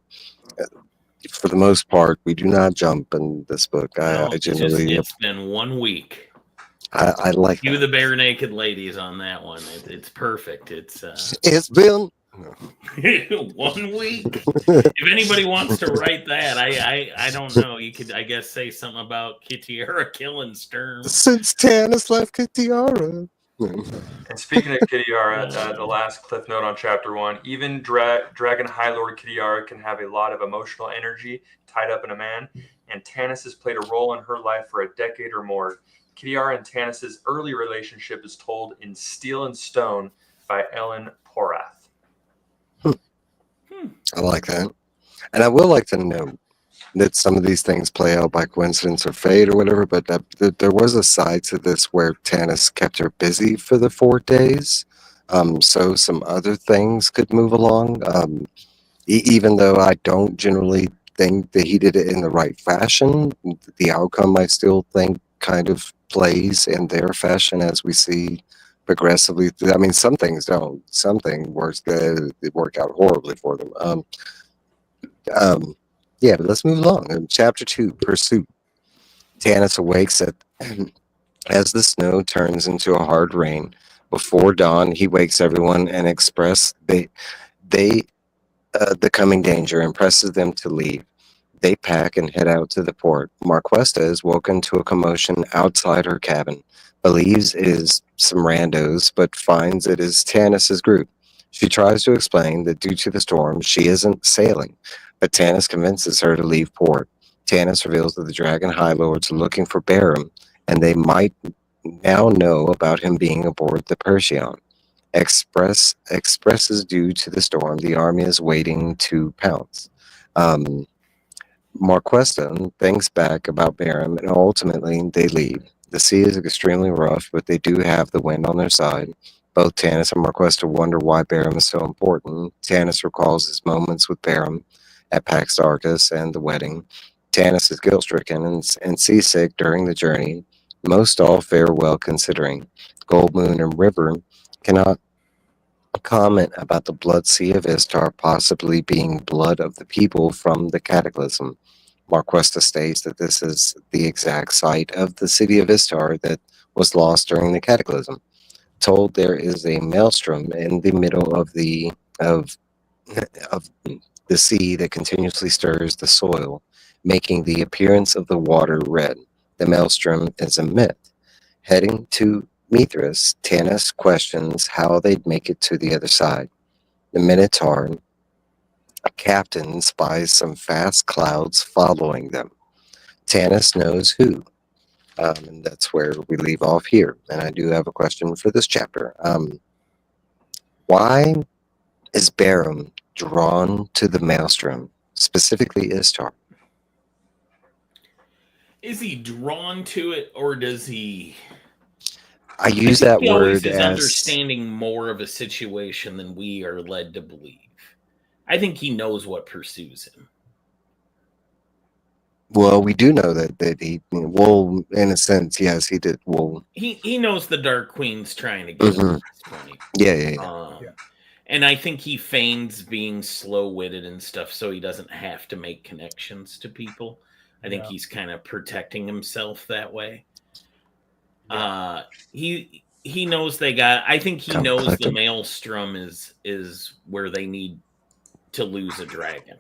the most part, we do not jump in this book. I generally... It's been 1 week. I like you, the bare naked ladies, on that one. It's perfect. It's been 1 week. If anybody wants to write that, I don't know. You could, I guess, say something about Kitiara killing Sturm since Tanis left Kitiara. And speaking of Kitiara, the last cliff note on chapter 1, even Dragon High Lord Kitiara can have a lot of emotional energy tied up in a man, and Tanis has played a role in her life for a decade or more. Kitiara and Tanis's early relationship is told in Steel and Stone by Ellen Porath. I like that. And I will like to note that some of these things play out by coincidence or fate or whatever, but that there was a side to this where Tanis kept her busy for the 4 days, so some other things could move along, even though I don't generally think that he did it in the right fashion. The outcome, I still think, kind of plays in their fashion as we see progressively. I mean, some things don't. Some things work out horribly for them. Yeah, but let's move along. In chapter 2, Pursuit. Tanis awakes as the snow turns into a hard rain. Before dawn, he wakes everyone and express the coming danger and presses them to leave. They pack and head out to the port. Marquesta is woken to a commotion outside her cabin. Believes it is some randos, but finds it is Tanis's group. She tries to explain that due to the storm, she isn't sailing, but Tanis convinces her to leave port. Tanis reveals that the Dragon High Lords are looking for Beckermin, and they might now know about him being aboard the Perseon. Expresses due to the storm, the army is waiting to pounce. Marquesta thinks back about Barum, and ultimately they leave. The sea is extremely rough, but they do have the wind on their side. Both Tanis and Marquesta wonder why Barum is so important. Tanis recalls his moments with Barum at Pax Arcus and the wedding. Tanis is guilt-stricken and seasick during the journey. Most all fare well considering. Goldmoon and River cannot comment about the blood sea of Istar possibly being blood of the people from the cataclysm. Marquesta states that this is the exact site of the city of Istar that was lost during the cataclysm. Told there is a maelstrom in the middle of of the sea that continuously stirs the soil, making the appearance of the water red. The maelstrom is a myth. Heading to Mithras, Tanis questions how they'd make it to the other side. The Minotaur captain spies some fast clouds following them. Tanis knows who. And that's where we leave off here. And I do have a question for this chapter. Why is Barum drawn to the maelstrom, specifically Istar? Is he drawn to it, or does he? I use that he always word is as understanding more of a situation than we are led to believe. I think he knows what pursues him. well, we do know that he, well, in a sense, yes, he did. Well, He knows the Dark Queen's trying to get him at this point. yeah. And I think he feigns being slow-witted and stuff so he doesn't have to make connections to people. I think he's kind of protecting himself that way. He knows they got. I think he knows the maelstrom is where they need to lose a dragon.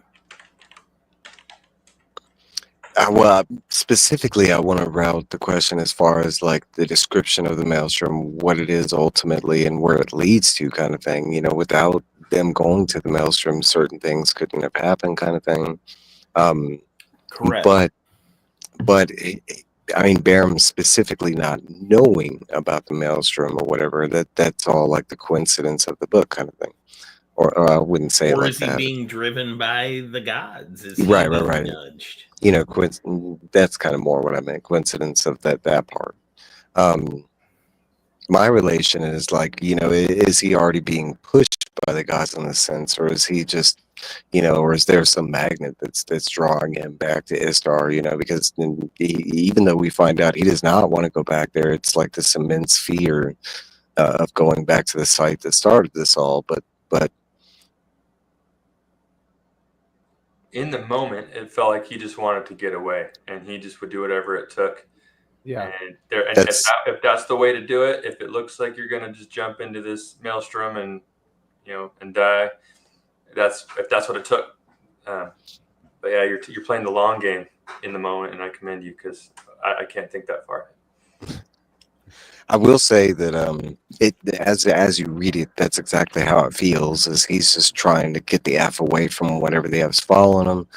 Well, specifically, I want to route the question as far as like the description of the maelstrom, what it is ultimately, and where it leads to, kind of thing. You know, without them going to the maelstrom, certain things couldn't have happened, kind of thing. Correct. But I mean, Barum specifically not knowing about the maelstrom or whatever. That's all like the coincidence of the book, kind of thing. Or I wouldn't say it like that. Or is he being driven by the gods? Is right. Nudged? You know, that's kind of more what I meant. Coincidence of that part. My relation is like, you know, is he already being pushed by the gods in a sense, or is he just, you know, or is there some magnet that's drawing him back to Istar? You know, because even though we find out he does not want to go back there, it's like this immense fear of going back to the site that started this all. But in the moment, it felt like he just wanted to get away, and he just would do whatever it took. Yeah. And if that's the way to do it, if it looks like you're gonna just jump into this maelstrom and die, if that's what it took. But yeah, you're playing the long game in the moment, and I commend you because I can't think that far. I will say that as you read it, that's exactly how it feels. Is he's just trying to get the F away from whatever they have following him.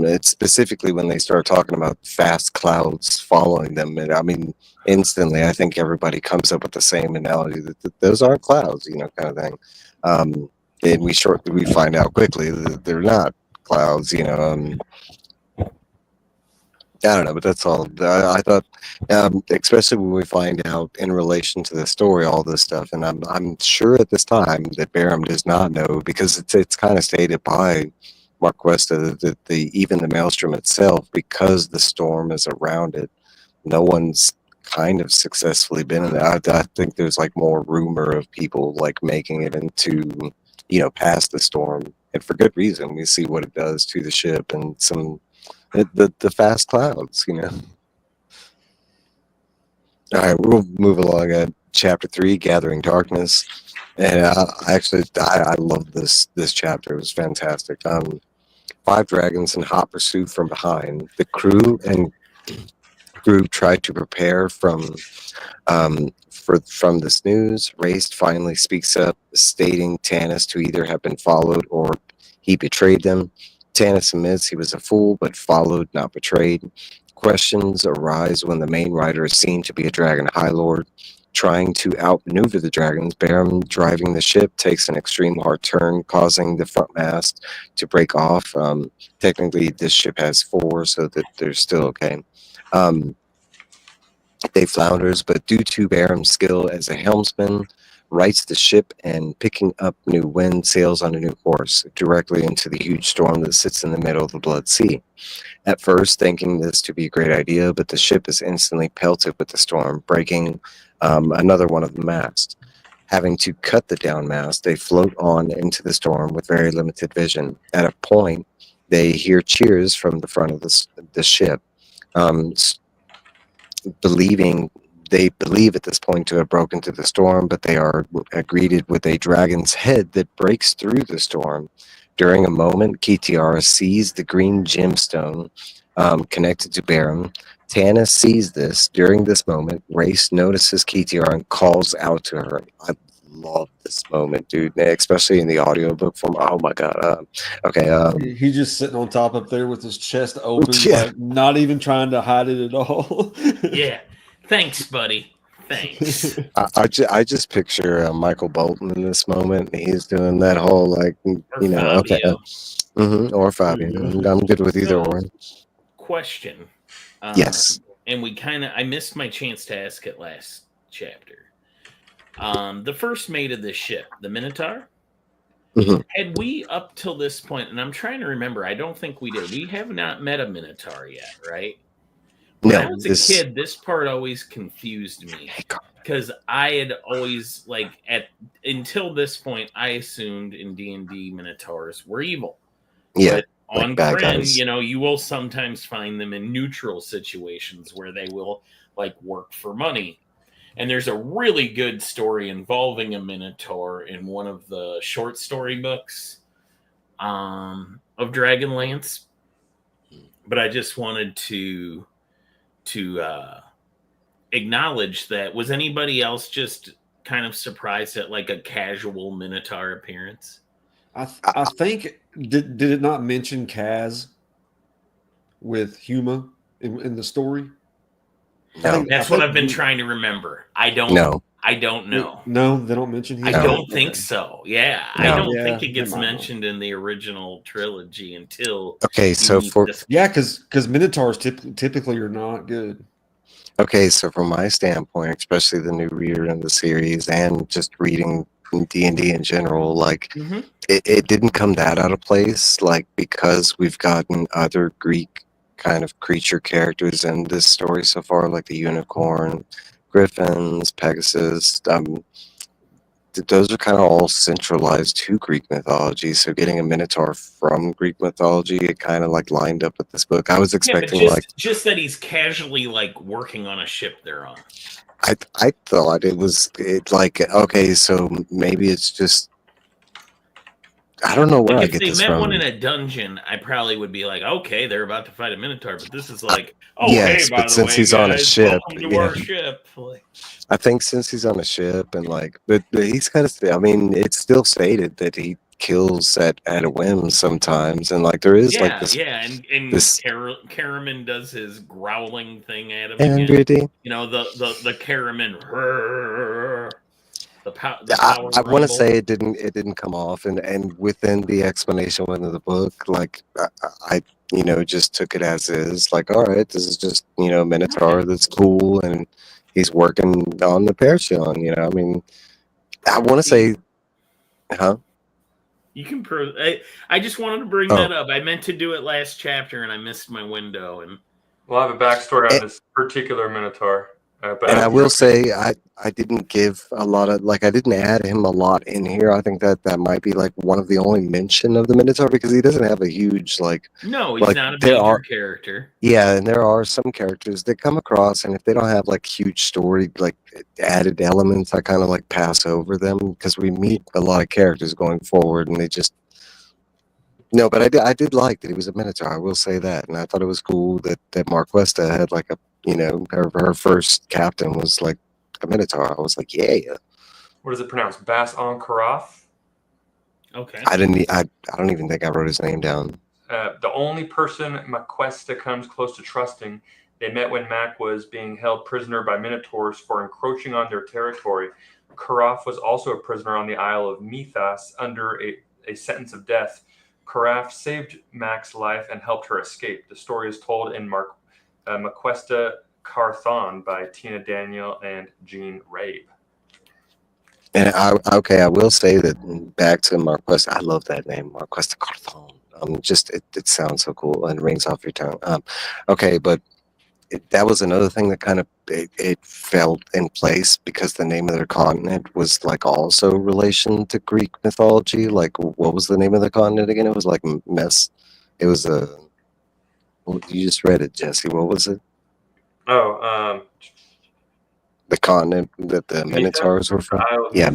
It's specifically when they start talking about fast clouds following them. And I mean, instantly, I think everybody comes up with the same analogy that those aren't clouds, you know, kind of thing. And we find out quickly that they're not clouds, you know. I don't know, but that's all. I thought, especially when we find out in relation to the story, all this stuff, and I'm sure at this time that Barum does not know because it's kind of stated by Marquesta that even the maelstrom itself, because the storm is around it, no one's kind of successfully been in it. I think there's like more rumor of people like making it into, you know, past the storm, and for good reason. We see what it does to the ship and the fast clouds, you know. All right, we'll move along at chapter 3, Gathering Darkness, and I love this chapter. It was fantastic. 5 dragons in hot pursuit from behind. The crew and group tried to prepare from this news. Race finally speaks up, stating Tanis to either have been followed or he betrayed them. Tanis admits he was a fool, but followed, not betrayed. Questions arise when the main rider is seen to be a dragon high lord. trying to outmaneuver the dragons. Beckermin, driving the ship, takes an extreme hard turn, causing the front mast to break off. Technically, this ship has 4, so that they're still okay. They flounders, but due to Beckermin's skill as a helmsman, rights the ship and picking up new wind, sails on a new course directly into the huge storm that sits in the middle of the Blood Sea. At first, thinking this to be a great idea, but the ship is instantly pelted with the storm, breaking another one of the masts. Having to cut the down mast, they float on into the storm with very limited vision. At a point, they hear cheers from the front of the ship, they believe at this point to have broken through the storm, but they are greeted with a dragon's head that breaks through the storm. During a moment, Kitiara sees the green gemstone connected to Beckermin. Tanis sees this. During this moment, Race notices Kitiara and calls out to her. I love this moment, dude, especially in the audiobook form. Oh my god. Okay. He's just sitting on top up there with his chest open, Yeah. like not even trying to hide it at all. Yeah. Thanks, buddy. Thanks. I just picture Michael Bolton in this moment. He's doing that whole like, Or you know, okay, Fabio. or Fabio. I'm good with either or. Question. Yes. And I missed my chance to ask it last chapter. The first mate of this ship, the Minotaur, had we up till this point, and I'm trying to remember, I don't think we did. We have not met a Minotaur yet, right? When I was a kid, this part always confused me because I had always until this point, I assumed in D&D Minotaurs were evil. Yeah. But on Krynn, you will sometimes find them in neutral situations where they will work for money. And there's a really good story involving a Minotaur in one of the short story books of Dragonlance. But I just wanted to acknowledge that. Was anybody else just kind of surprised at a casual Minotaur appearance? I think did it not mention Kaz with Huma in the story? No. That's what I've been trying to remember. I don't know. No, they don't mention him. I don't think so. Yeah, No. I don't think it gets mentioned in the original trilogy until. Okay, so because Minotaurs typically are not good. Okay, so from my standpoint, especially the new reader in the series and just reading D&D in general, it didn't come that out of place, because we've gotten other Greek kind of creature characters in this story so far, like the unicorn, griffins, Pegasus. Those are kind of all centralized to Greek mythology. So getting a Minotaur from Greek mythology, it kind of lined up with this book. I was expecting just that he's casually working on a ship they're on. I thought okay, so maybe it's just, I don't know where I get this from. If they met one in a dungeon, I probably would be okay, they're about to fight a Minotaur. But this is yes, hey, by but the since way, he's guys, on a ship, welcome to our ship. I think since he's on a ship and but he's kind of, it's still stated that he kills at a whim sometimes, and there is this. Yeah, and Beckermin does his growling thing at him again. The Beckermin. The power I want to say it didn't come off, and within the explanation within the book, I just took it as is. All right, this is just Minotaur that's cool, and he's working on the Percheon. I mean, I want to say, huh? You can prove. I just wanted to bring that up. I meant to do it last chapter, and I missed my window. And we'll have a backstory on this particular Minotaur. But I will say I didn't give a lot of I didn't add him a lot in here. I think that might be one of the only mention of the Minotaur, because he doesn't have a huge No, he's not a major character. Yeah, and there are some characters that come across, and if they don't have huge story added elements, I kind of pass over them, because we meet a lot of characters going forward, and they just. No, but I did like that he was a Minotaur. I will say that, and I thought it was cool that Marquesta had her first captain was a Minotaur. I was yeah. What is it pronounced? Bas on Karath? Okay. I don't even think I wrote his name down. The only person Marquesta comes close to trusting They met when Mac was being held prisoner by Minotaurs for encroaching on their territory. Karaf was also a prisoner on the Isle of Methas under a sentence of death. Karaf saved Mac's life and helped her escape. The story is told in Maquesta Carthon by Tina Daniel and Jean Rabe. And I will say that back to Marquesta, I love that name, Marquesta Carthon. Just it sounds so cool and rings off your tongue. Okay, but that was another thing that kind of it fell in place because the name of their continent was like also relation to Greek mythology. Like, what was the name of the continent again? It was like Mess. It was a. You just read it, Jesse. What was it? Oh, the continent that the Minotaurs were from. Yeah,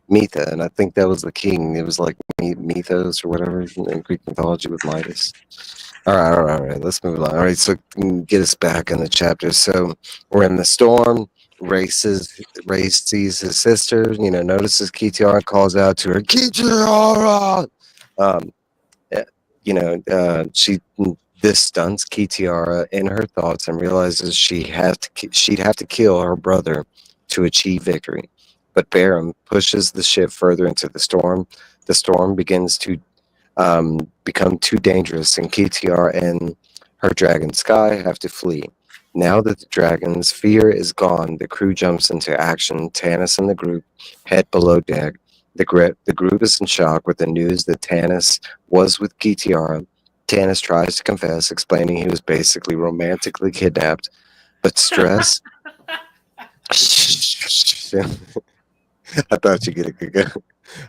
Metha, and I think that was the king. It was like Methos or whatever in Greek mythology with Midas. All right. Let's move along. All right, so get us back in the chapter. So we're in the storm. Race sees his sister. Notices Kitiara, calls out to her, Kitiara. This stuns Kitiara in her thoughts and realizes she'd have to kill her brother to achieve victory. But Beckermin pushes the ship further into the storm. The storm begins to become too dangerous, and Kitiara and her dragon Sky have to flee. Now that the dragon's fear is gone, the crew jumps into action. Tanis and the group head below deck. The group is in shock with the news that Tanis was with Kitiara. Tanis tries to confess, explaining he was basically romantically kidnapped, but stress. I thought you get a good go.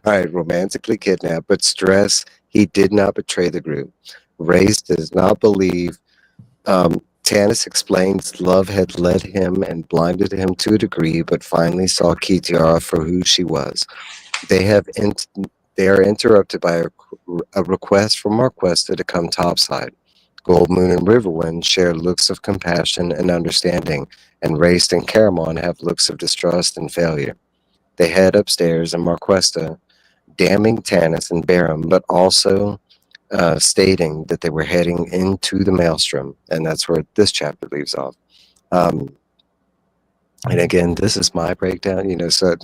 All right, romantically kidnapped, but stress. He did not betray the group. Race does not believe. Tanis explains love had led him and blinded him to a degree, but finally saw Kitiara for who she was. They are interrupted by a request from Marquesta to come topside. Goldmoon and Riverwind share looks of compassion and understanding, and Race and Caramon have looks of distrust and failure. They head upstairs, and Marquesta, damning Tanis and Beckermin, but also stating that they were heading into the Maelstrom, and that's where this chapter leaves off. And again, this is my breakdown, so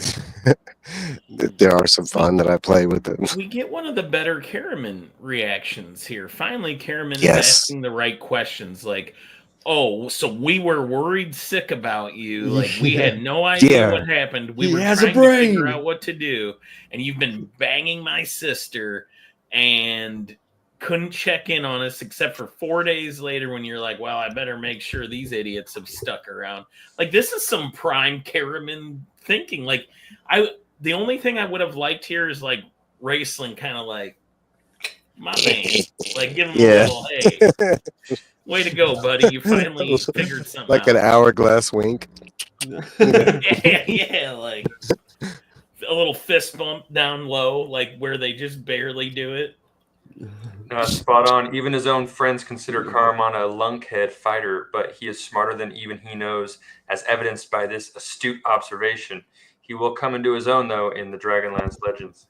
there are some fun that I play with it. We get one of the better Beckermin reactions here. Finally, Beckermin is asking the right questions, like, oh, so we were worried sick about you. Like, we had no idea what happened. We were trying to figure out what to do. And you've been banging my sister and couldn't check in on us except for 4 days later when you're like, well, I better make sure these idiots have stuck around. Like, this is some prime Beckermin thinking. Like, the only thing I would have liked here is, like, Raceland kind of like, my man. Like, give him a little, hey. Way to go, buddy. You finally figured something out. Like an hourglass wink. yeah, like a little fist bump down low, like where they just barely do it. Spot on. Even his own friends consider Caramon a lunkhead fighter, but he is smarter than even he knows, as evidenced by this astute observation. He will come into his own, though, in the Dragonlance Legends.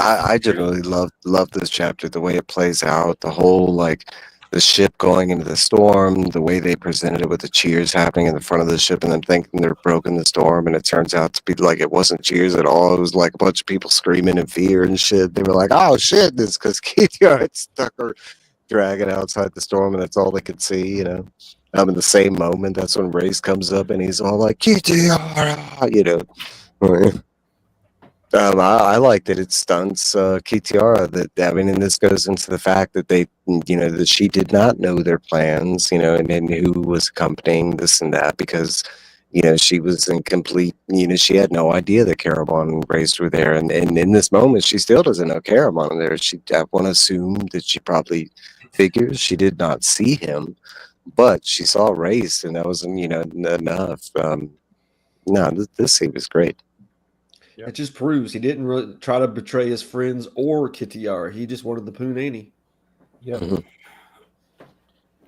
I generally love this chapter, the way it plays out, the whole, like, the ship going into the storm, the way they presented it with the cheers happening in the front of the ship and then thinking they're broken the storm, and it turns out to be like it wasn't cheers at all. It was like a bunch of people screaming in fear and shit. They were like, oh shit, this because Kitiara had stuck her dragon outside the storm and that's all they could see, in the same moment, that's when Race comes up and he's all like, Kitiara, I like that it stunts Kitiara. And this goes into the fact that they, that she did not know their plans, and who was accompanying this and that, because, she was in complete, she had no idea that Caramon and Race were there. And in this moment, she still doesn't know Caramon there. I want to assume that she probably figures she did not see him, but she saw Race, and that wasn't, enough. This scene was great. It just proves he didn't really try to betray his friends or Kitiara. He just wanted the Poonani. Yeah. Mm-hmm.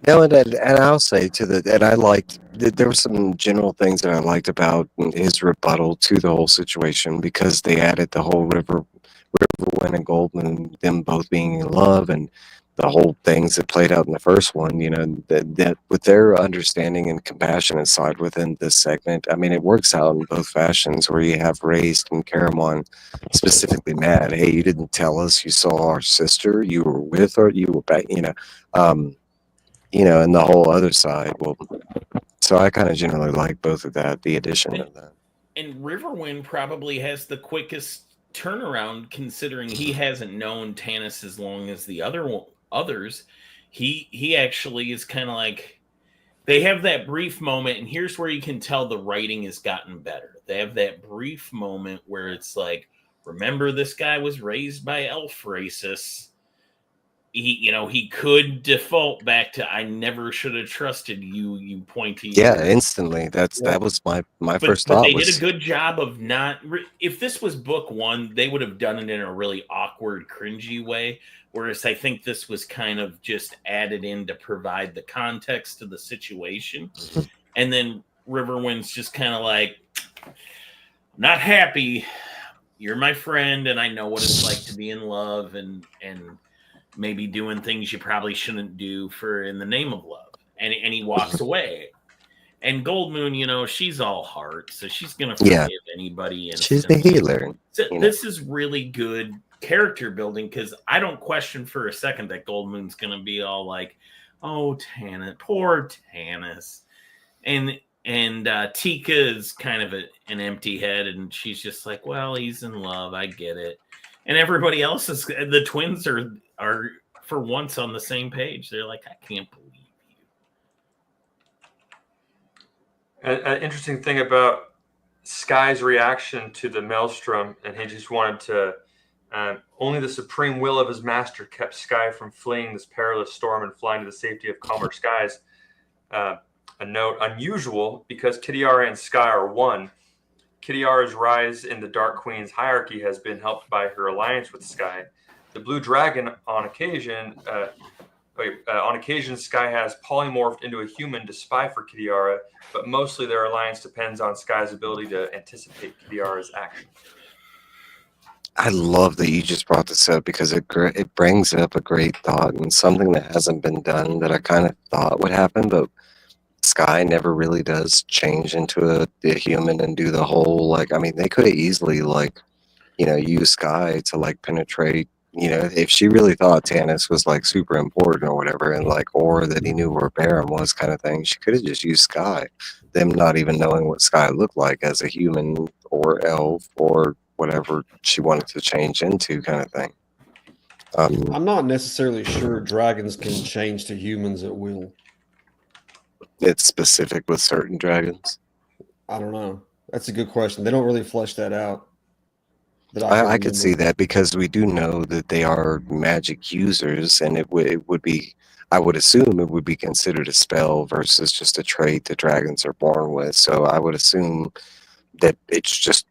No, and I'll say and I liked there were some general things that I liked about his rebuttal to the whole situation, because they added the whole Riverwind and Goldman, them both being in love, and the whole things that played out in the first one, you know, that with their understanding and compassionate side within this segment, I mean, it works out in both fashions where you have Raised and Caramon specifically mad. Hey, you didn't tell us you saw our sister, you were with her, you were back, and the whole other side. Well, so I kind of generally like both of that, the addition of that. And Riverwind probably has the quickest turnaround, considering he hasn't known Tanis as long as the others. He actually is kind of like, they have that brief moment, and here's where you can tell the writing has gotten better. They have that brief moment where it's like, remember, this guy was raised by elf racists. He could default back to, I never should have trusted you, you pointy. Yeah, instantly. That was my first thought. They did a good job of not. If this was book one, they would have done it in a really awkward, cringy way. Whereas I think this was kind of just added in to provide the context to the situation. And then Riverwind's just kind of like, not happy. You're my friend, and I know what it's like to be in love and maybe doing things you probably shouldn't do in the name of love. And he walks away. And Gold Moon, she's all heart, so she's gonna forgive anybody. She's the healer. So this is really good character building, because I don't question for a second that Gold Moon's gonna be all like, "Oh, Tanis, poor Tanis," and Tika is kind of an empty head, and she's just like, "Well, he's in love, I get it." And everybody else the twins are for once on the same page. They're like, "I can't believe." An interesting thing about Sky's reaction to the maelstrom, and he just wanted to, only the supreme will of his master kept Sky from fleeing this perilous storm and flying to the safety of calmer skies. A note, unusual, because Kitiara and Sky are one. Kitiara's rise in the Dark Queen's hierarchy has been helped by her alliance with Sky. The Blue Dragon, on occasion, Sky has polymorphed into a human to spy for Kitiara, but mostly their alliance depends on Sky's ability to anticipate Kitiara's action. I love that you just brought this up, because it brings up a great thought and something that hasn't been done that I kind of thought would happen, but Sky never really does change into a human and do the whole, they could have easily use Sky to penetrate. If she really thought Tanis was super important or whatever, and or that he knew where Baron was, kind of thing, she could have just used Sky. Them not even knowing what Sky looked like as a human or elf or whatever she wanted to change into, kind of thing. I'm not necessarily sure dragons can change to humans at will. It's specific with certain dragons. I don't know. That's a good question. They don't really flesh that out. I could see that, because we do know that they are magic users, and it would be, I would assume it would be considered a spell versus just a trait that dragons are born with. So I would assume that it's just,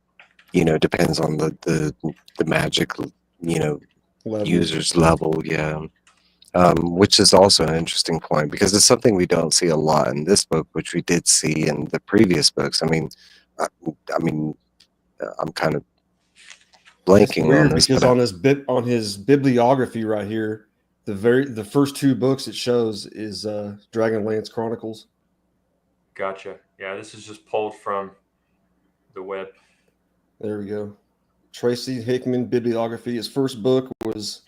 depends on the magic, user's level. Yeah. Which is also an interesting point, because it's something we don't see a lot in this book, which we did see in the previous books. I'm kind of blanking on this, because on his bibliography right here, the first two books it shows is Dragonlance Chronicles. Gotcha. Yeah, this is just pulled from the web. There we go. Tracy Hickman bibliography. His first book was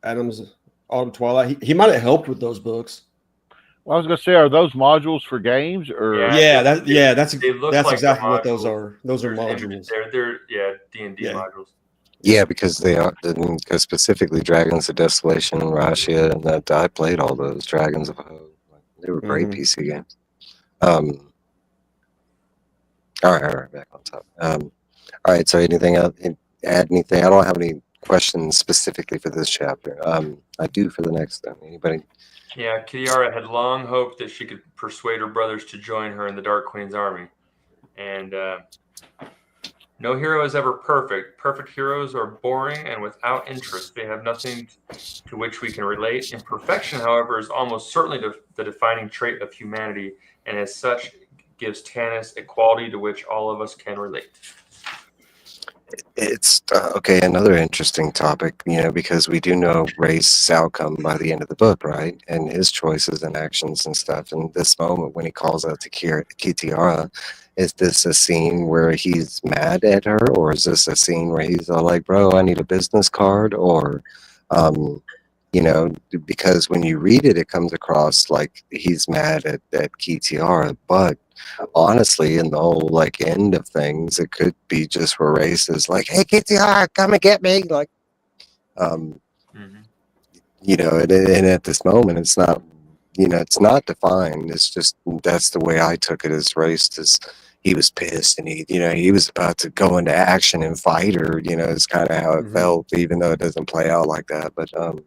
Adam's Autumn Twilight. He might have helped with those books. Well, I was going to say, are those modules for games or? That's like exactly what those are. Those are modules. They're D&D modules. Yeah, because they are, because specifically Dragons of Desolation and Rashia, and that I played all those Dragons of Hope. They were great PC games. All right, back on top. All right, so anything else? Add anything? I don't have any questions specifically for this chapter. I do for the next one. Anybody? Yeah, Kitiara had long hoped that she could persuade her brothers to join her in the Dark Queen's army. And no hero is ever perfect. Perfect heroes are boring and without interest. They have nothing to which we can relate. Imperfection, however, is almost certainly the defining trait of humanity, and as such gives Tanis a quality to which all of us can relate. It's okay. Another interesting topic, because we do know Ray's outcome by the end of the book, right? And his choices and actions and stuff. And this moment when he calls out to Kitiara, is this a scene where he's mad at her, or is this a scene where he's all like, "Bro, I need a business card," or, um, because when you read it, it comes across like he's mad at Kitiara, but honestly, in the whole like end of things, it could be just where Race is like, "Hey, KTR, come and get me!" Like, um, Mhm. and at this moment, it's not, it's not defined. It's just that's the way I took it as Race. Is he was pissed and he was about to go into action and fight her. It's kind of how it Mhm. felt, even though it doesn't play out like that. But all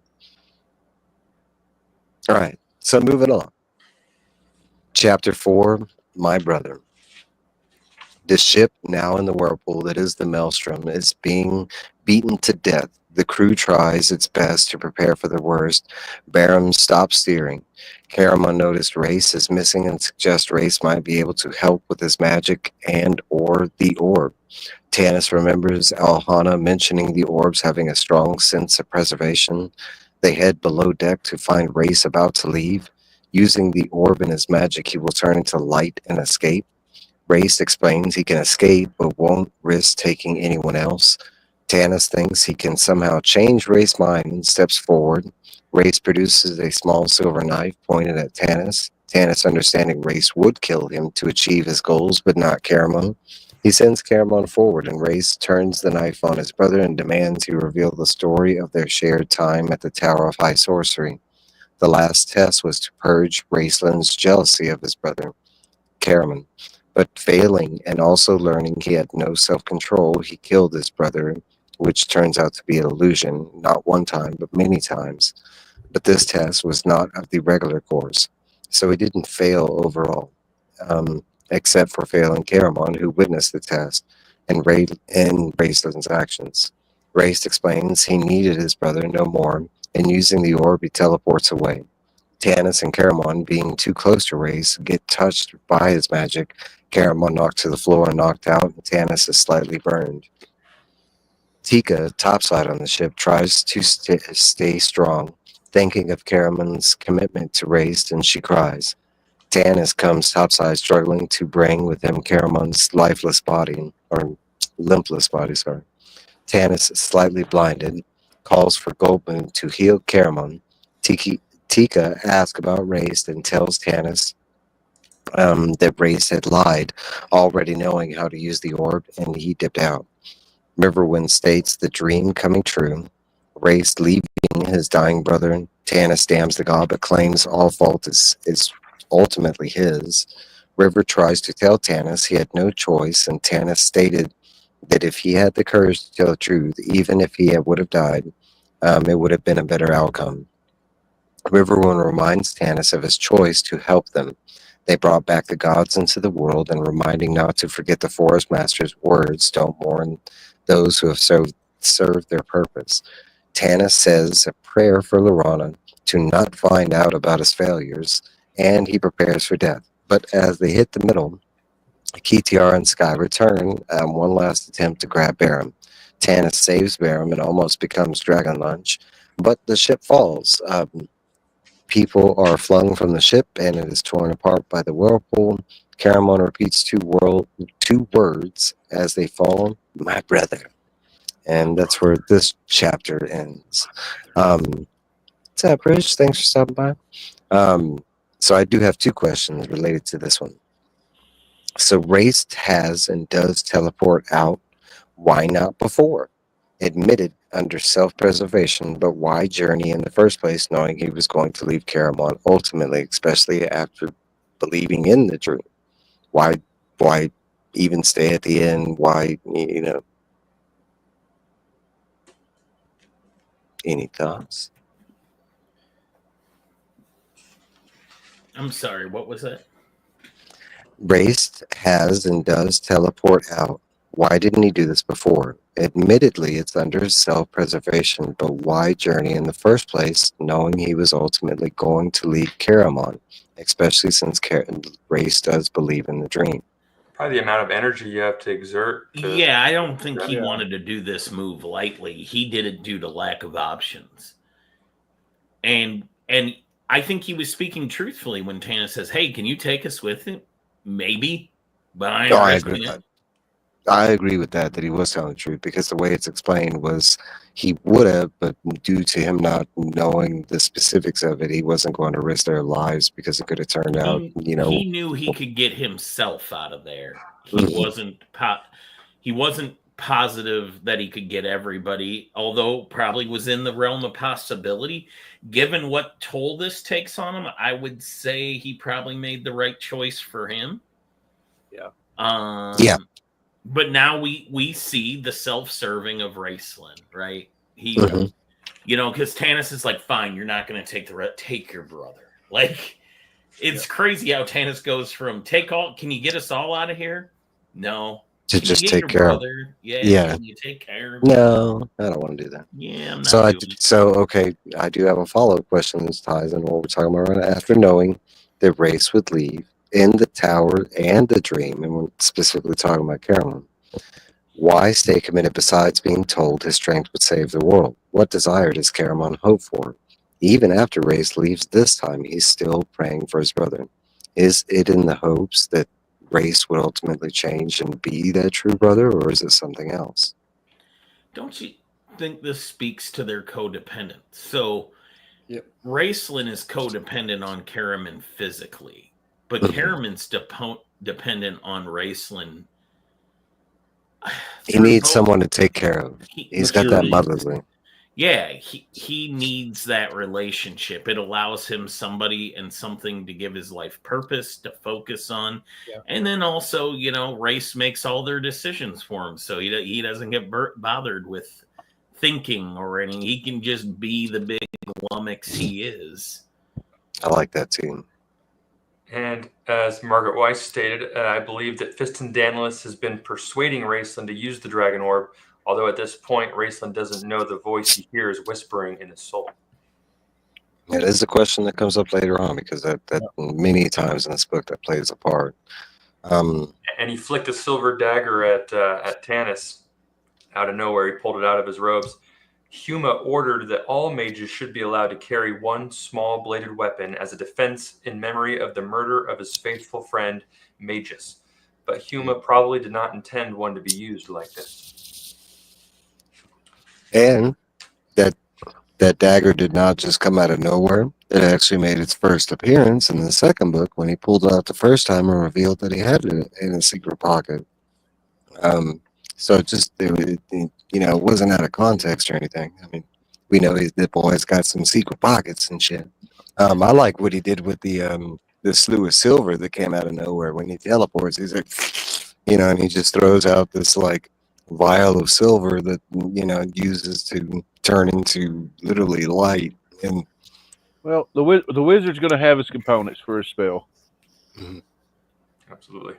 right. So moving on. Chapter 4, My Brother. The ship, now in the whirlpool that is the Maelstrom, is being beaten to death. The crew tries its best to prepare for the worst. Barham stops steering. Caramon noticed Race is missing and suggests Race might be able to help with his magic and or the orb. Tanis remembers Alhana mentioning the orbs having a strong sense of preservation. They head below deck to find Race about to leave. Using the orb and his magic, he will turn into light and escape. Race explains he can escape but won't risk taking anyone else. Tanis thinks he can somehow change Race's mind and steps forward. Race produces a small silver knife pointed at Tanis. Tanis, understanding Race would kill him to achieve his goals, but not Caramon. He sends Caramon forward, and Race turns the knife on his brother and demands he reveal the story of their shared time at the Tower of High Sorcery. The last test was to purge Raceland's jealousy of his brother, Caramon. But failing and also learning he had no self-control, he killed his brother, which turns out to be an illusion, not one time, but many times. But this test was not of the regular course, so he didn't fail overall, except for failing Caramon, who witnessed the test and Raceland's actions. Race explains he needed his brother no more, and using the orb, he teleports away. Tanis and Caramon, being too close to Race, get touched by his magic. Caramon knocked to the floor and knocked out, and Tanis is slightly burned. Tika, topside on the ship, tries to stay strong, thinking of Caramon's commitment to Race, and she cries. Tanis comes topside, struggling to bring with him Caramon's lifeless body, or limpless body, sorry. Tanis, slightly blinded, calls for Goldmoon to heal Caramon. Tika asks about Race and tells Tanis that Race had lied, already knowing how to use the orb, and he dipped out. Riverwind states the dream coming true. Race leaving his dying brother. Tanis damns the god, but claims all fault is ultimately his. River tries to tell Tanis he had no choice, and Tanis stated that if he had the courage to tell the truth, even if he would have died, it would have been a better outcome. Riverwind reminds Tanis of his choice to help them. They brought back the gods into the world, and reminding not to forget the Forest Master's words, don't mourn those who have served their purpose. Tanis says a prayer for Lorana to not find out about his failures, and he prepares for death. But as they hit the middle, Kitiara and Sky return, one last attempt to grab Barham. Tanis saves Barham and almost becomes Dragon Lunch, but the ship falls. People are flung from the ship, and it is torn apart by the whirlpool. Caramon repeats two words as they fall, "My brother." And that's where this chapter ends. What's up, Rich? Thanks for stopping by. So I do have two questions related to this one. So Race has and does teleport out. Why not before? Admitted under self-preservation, but why journey in the first place knowing he was going to leave Caramon ultimately, especially after believing in the dream? Why even stay at the end? Why, any thoughts? I'm sorry, what was that? Race has and does teleport out. Why didn't he do this before? Admittedly, it's under self-preservation, but why journey in the first place, knowing he was ultimately going to leave Caramon, especially since Race does believe in the dream? Probably the amount of energy you have to exert. Yeah, I don't think he Yeah. wanted to do this move lightly. He did it due to lack of options. And I think he was speaking truthfully when Tana says, "Hey, can you take us with him? Maybe, but I ain't No, I risking agree. it." I agree with that he was telling the truth, because the way it's explained was he would have, but due to him not knowing the specifics of it, he wasn't going to risk their lives, because it could have turned out, He knew he could get himself out of there. He Mhm. wasn't positive that he could get everybody, although probably was in the realm of possibility. Given what toll this takes on him, I would say he probably made the right choice for him. Yeah. Yeah. But now we see the self-serving of Raceland, right? He, Mhm. because Tanis is like, "Fine, you're not going to take your brother." Like, it's crazy how Tanis goes from can you get us all out of here? No. To Can just you get take your care of. brother? Yeah. Can you take care of him? No, I don't want to do that. Yeah, I'm not So doing it. okay, I do have a follow-up question. This ties into what we're talking about right now. After knowing that Race would leave in the tower and the dream, and we're specifically talking about Carolyn, why stay committed besides being told his strength would save the world? What desire does Caramon hope for? Even after Race leaves this time, he's still praying for his brother. Is it in the hopes that Race would ultimately change and be that true brother, or is it something else? Don't you think this speaks to their codependence? So, Yep. Raceland is codependent on Caraman physically, but Mhm. Caraman's dependent on Raceland. He needs someone to take care of. He's got that Maturity. motherly. Yeah, he needs that relationship. It allows him somebody and something to give his life purpose, to focus on. Yeah. And then also, Race makes all their decisions for him. So he doesn't get bothered with thinking or anything. He can just be the big lummox he is. I like that too. And as Margaret Weis stated, I believe that Fiston Danielis has been persuading Raceland to use the Dragon Orb, although at this point, Raceland doesn't know the voice he hears whispering in his soul. It is a question that comes up later on, because that many times in this book that plays a part. And he flicked a silver dagger at Tanis out of nowhere. He pulled it out of his robes. Huma ordered that all mages should be allowed to carry one small bladed weapon as a defense in memory of the murder of his faithful friend, Magus. But Huma probably did not intend one to be used like this. And that dagger did not just come out of nowhere. It actually made its first appearance in the second book when he pulled it out the first time and revealed that he had it in a secret pocket. So it wasn't out of context or anything. I mean, we know the boy's got some secret pockets and shit. I like what he did with the slew of silver that came out of nowhere when he teleports. He's like, and he just throws out this like vial of silver that uses to turn into literally light. And Well, the wizard's going to have his components for his spell. Absolutely.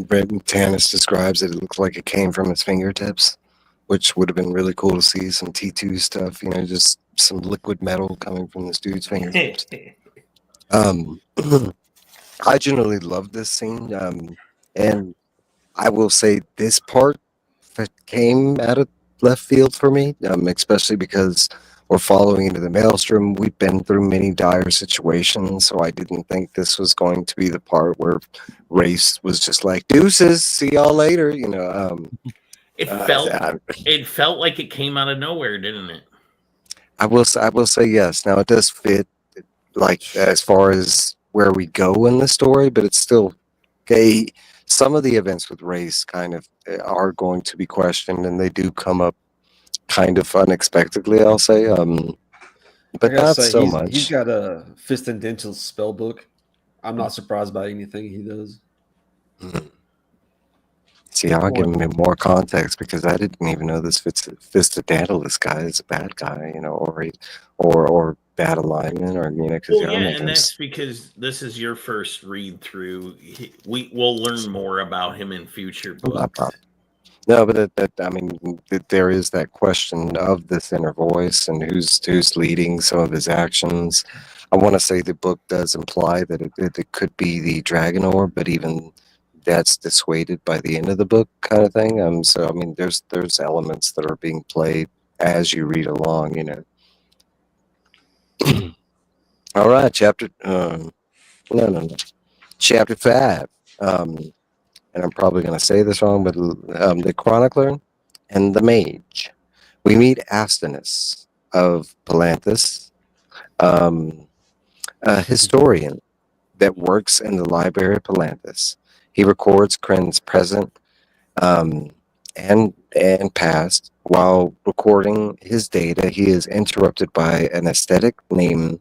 Brett Tanis describes it looks like it came from his fingertips, which would have been really cool to see. Some T2 stuff, just some liquid metal coming from this dude's fingertips. I generally love this scene, and I will say this part came out of left field for me, especially because we're following into the maelstrom. We've been through many dire situations, so I didn't think this was going to be the part where Race was just like, "Deuces, see y'all later." It felt like it came out of nowhere, didn't it? I will say yes. Now it does fit, like as far as where we go in the story, but it's still okay. Some of the events with Race kind of are going to be questioned, and they do come up kind of unexpectedly, I'll say. But not so much. He's got a Fist and Dental spell book. I'm not surprised by anything he does. See, I'll give him more context, because I didn't even know this Fistodantulus guy is a bad guy, or bad alignment, or because and that's because this is your first read through. We'll learn more about him in future books. No, but there is that question of this inner voice and who's leading some of his actions. I want to say the book does imply that it could be the Dragon Orb, but even that's dissuaded by the end of the book, kind of thing. So I mean, there's elements that are being played as you read along, you know. All right, no, chapter 5. And I'm probably going to say this wrong, but the chronicler and the mage. We meet Astinus of Palanthus, a historian that works in the library of Palanthus. He records Krynn's present um, and past. While recording his data, he is interrupted by an aesthetic named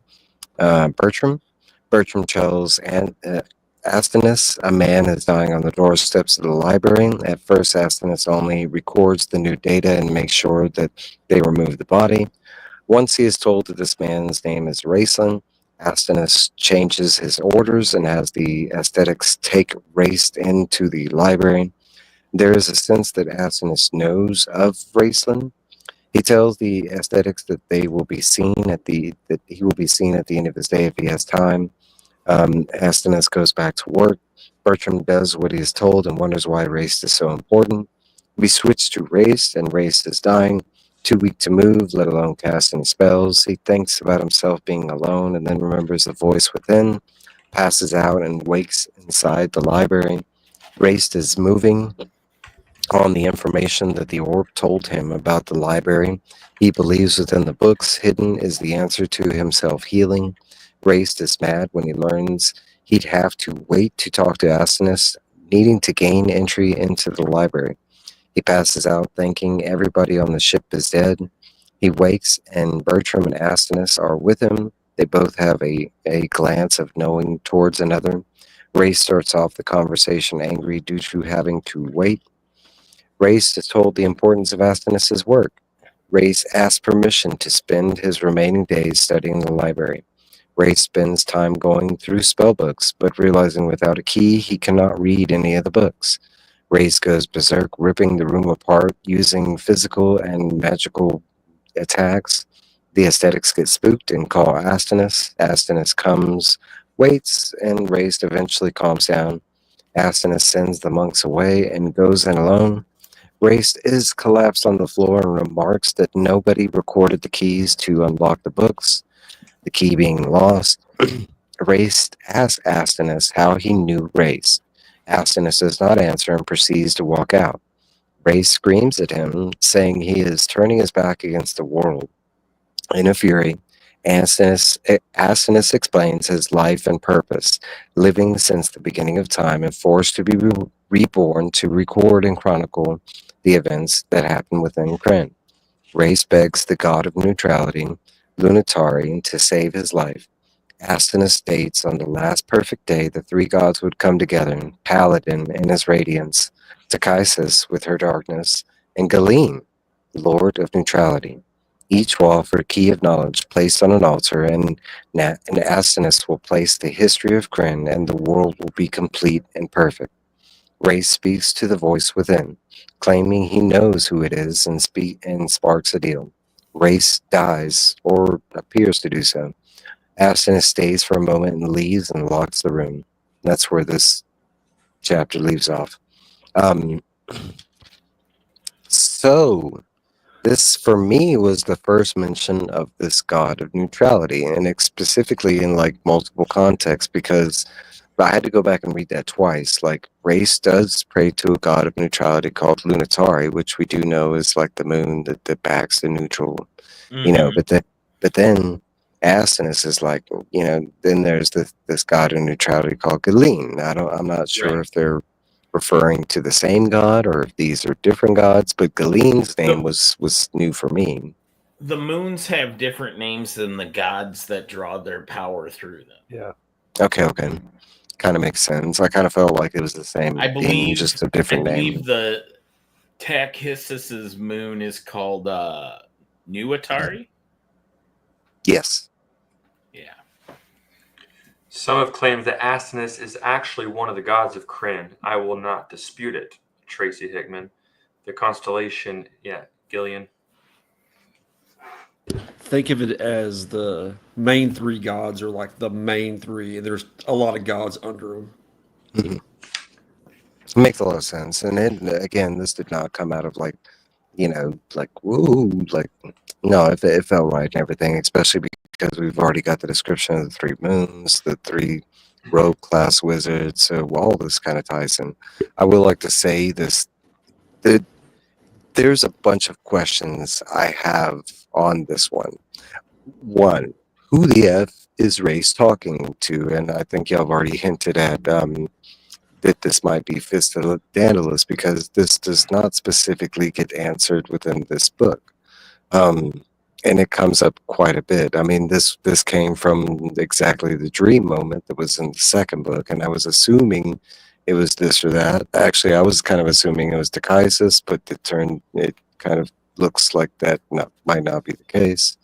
Bertram. Bertram tells Astinus a man is dying on the doorsteps of the library. At first, Astinus only records the new data and makes sure that they remove the body. Once he is told that this man's name is Raceland, Astinus changes his orders and has the aesthetics take Race into the library. There is a sense that Astinus knows of Raceland. He tells the aesthetics that he will be seen at the end of his day if he has time. Astinus goes back to work. Bertram does what he is told and wonders why Race is so important. We switch to Race, and Race is dying, too weak to move, let alone cast any spells. He thinks about himself being alone and then remembers the voice within, passes out, and wakes inside the library. Race is moving on the information that the orb told him about the library. He believes within the books hidden is the answer to himself healing. Race is mad when he learns he'd have to wait to talk to Astinus, needing to gain entry into the library. He passes out thinking everybody on the ship is dead. He wakes and Bertram and Astinus are with him. They both have a glance of knowing towards another. Race starts off the conversation angry due to having to wait. Race is told the importance of Astinus's work. Race asks permission to spend his remaining days studying the library. Race spends time going through spellbooks, but realizing without a key, he cannot read any of the books. Race goes berserk, ripping the room apart, using physical and magical attacks. The aesthetics get spooked and call Astinus. Astinus comes, waits, and Race eventually calms down. Astinus sends the monks away and goes in alone. Race is collapsed on the floor and remarks that nobody recorded the keys to unlock the books, the key being lost. Race asks Astinus how he knew Race. Astinus does not answer and proceeds to walk out. Race screams at him, saying he is turning his back against the world. In a fury, Astinus explains his life and purpose, living since the beginning of time and forced to be reborn to record and chronicle the events that happen within Krynn. Race begs the god of neutrality, Lunatari, to save his life. Astinus states on the last perfect day the three gods would come together, Paladin in his radiance, Takaisis with her darkness, and Galeen, lord of neutrality. Each will offer a key of knowledge placed on an altar, and Astinus will place the history of Krynn, and the world will be complete and perfect. Race speaks to the voice within, claiming he knows who it is, and sparks a deal. Race dies, or appears to do so. Astinus stays for a moment and leaves and locks the room. That's where this chapter leaves off. So, this for me was the first mention of this god of neutrality, and specifically in like multiple contexts, because I had to go back and read that twice. Like, Race does pray to a god of neutrality called Lunatari, which we do know is like the moon that backs the neutral, you know. But then Astinus is like, you know, then there's this god of neutrality called Galeen. I'm not sure if they're referring to the same god or if these are different gods, but Galeen's name was new for me. The moons have different names than the gods that draw their power through them. Yeah. Okay. Kind of makes sense. I kind of felt like it was the same. I believe just a different name. The Takhisis's moon is called Nuatari. Yes. Yeah. Some have claimed that Astinus is actually one of the gods of Krynn. I will not dispute it. Tracy Hickman. The constellation, Gillian. Think of it as the main three gods are like the main three, and there's a lot of gods under them. Mm-hmm. Makes a lot of sense. And then again, this did not come out of like, like woo, like no, it felt right and everything, especially because we've already got the description of the 3 moons, the 3 rogue class wizards, so all this kind of ties in. I will like to say this: that there's a bunch of questions I have on this one. One, who the F is Race talking to? And I think y'all have already hinted at that this might be Fistodandalus because this does not specifically get answered within this book. And it comes up quite a bit. I mean, this came from exactly the dream moment that was in the second book, and I was assuming it was this or that. Actually, I was kind of assuming it was Dechisis, but it kind of looks like that might not be the case.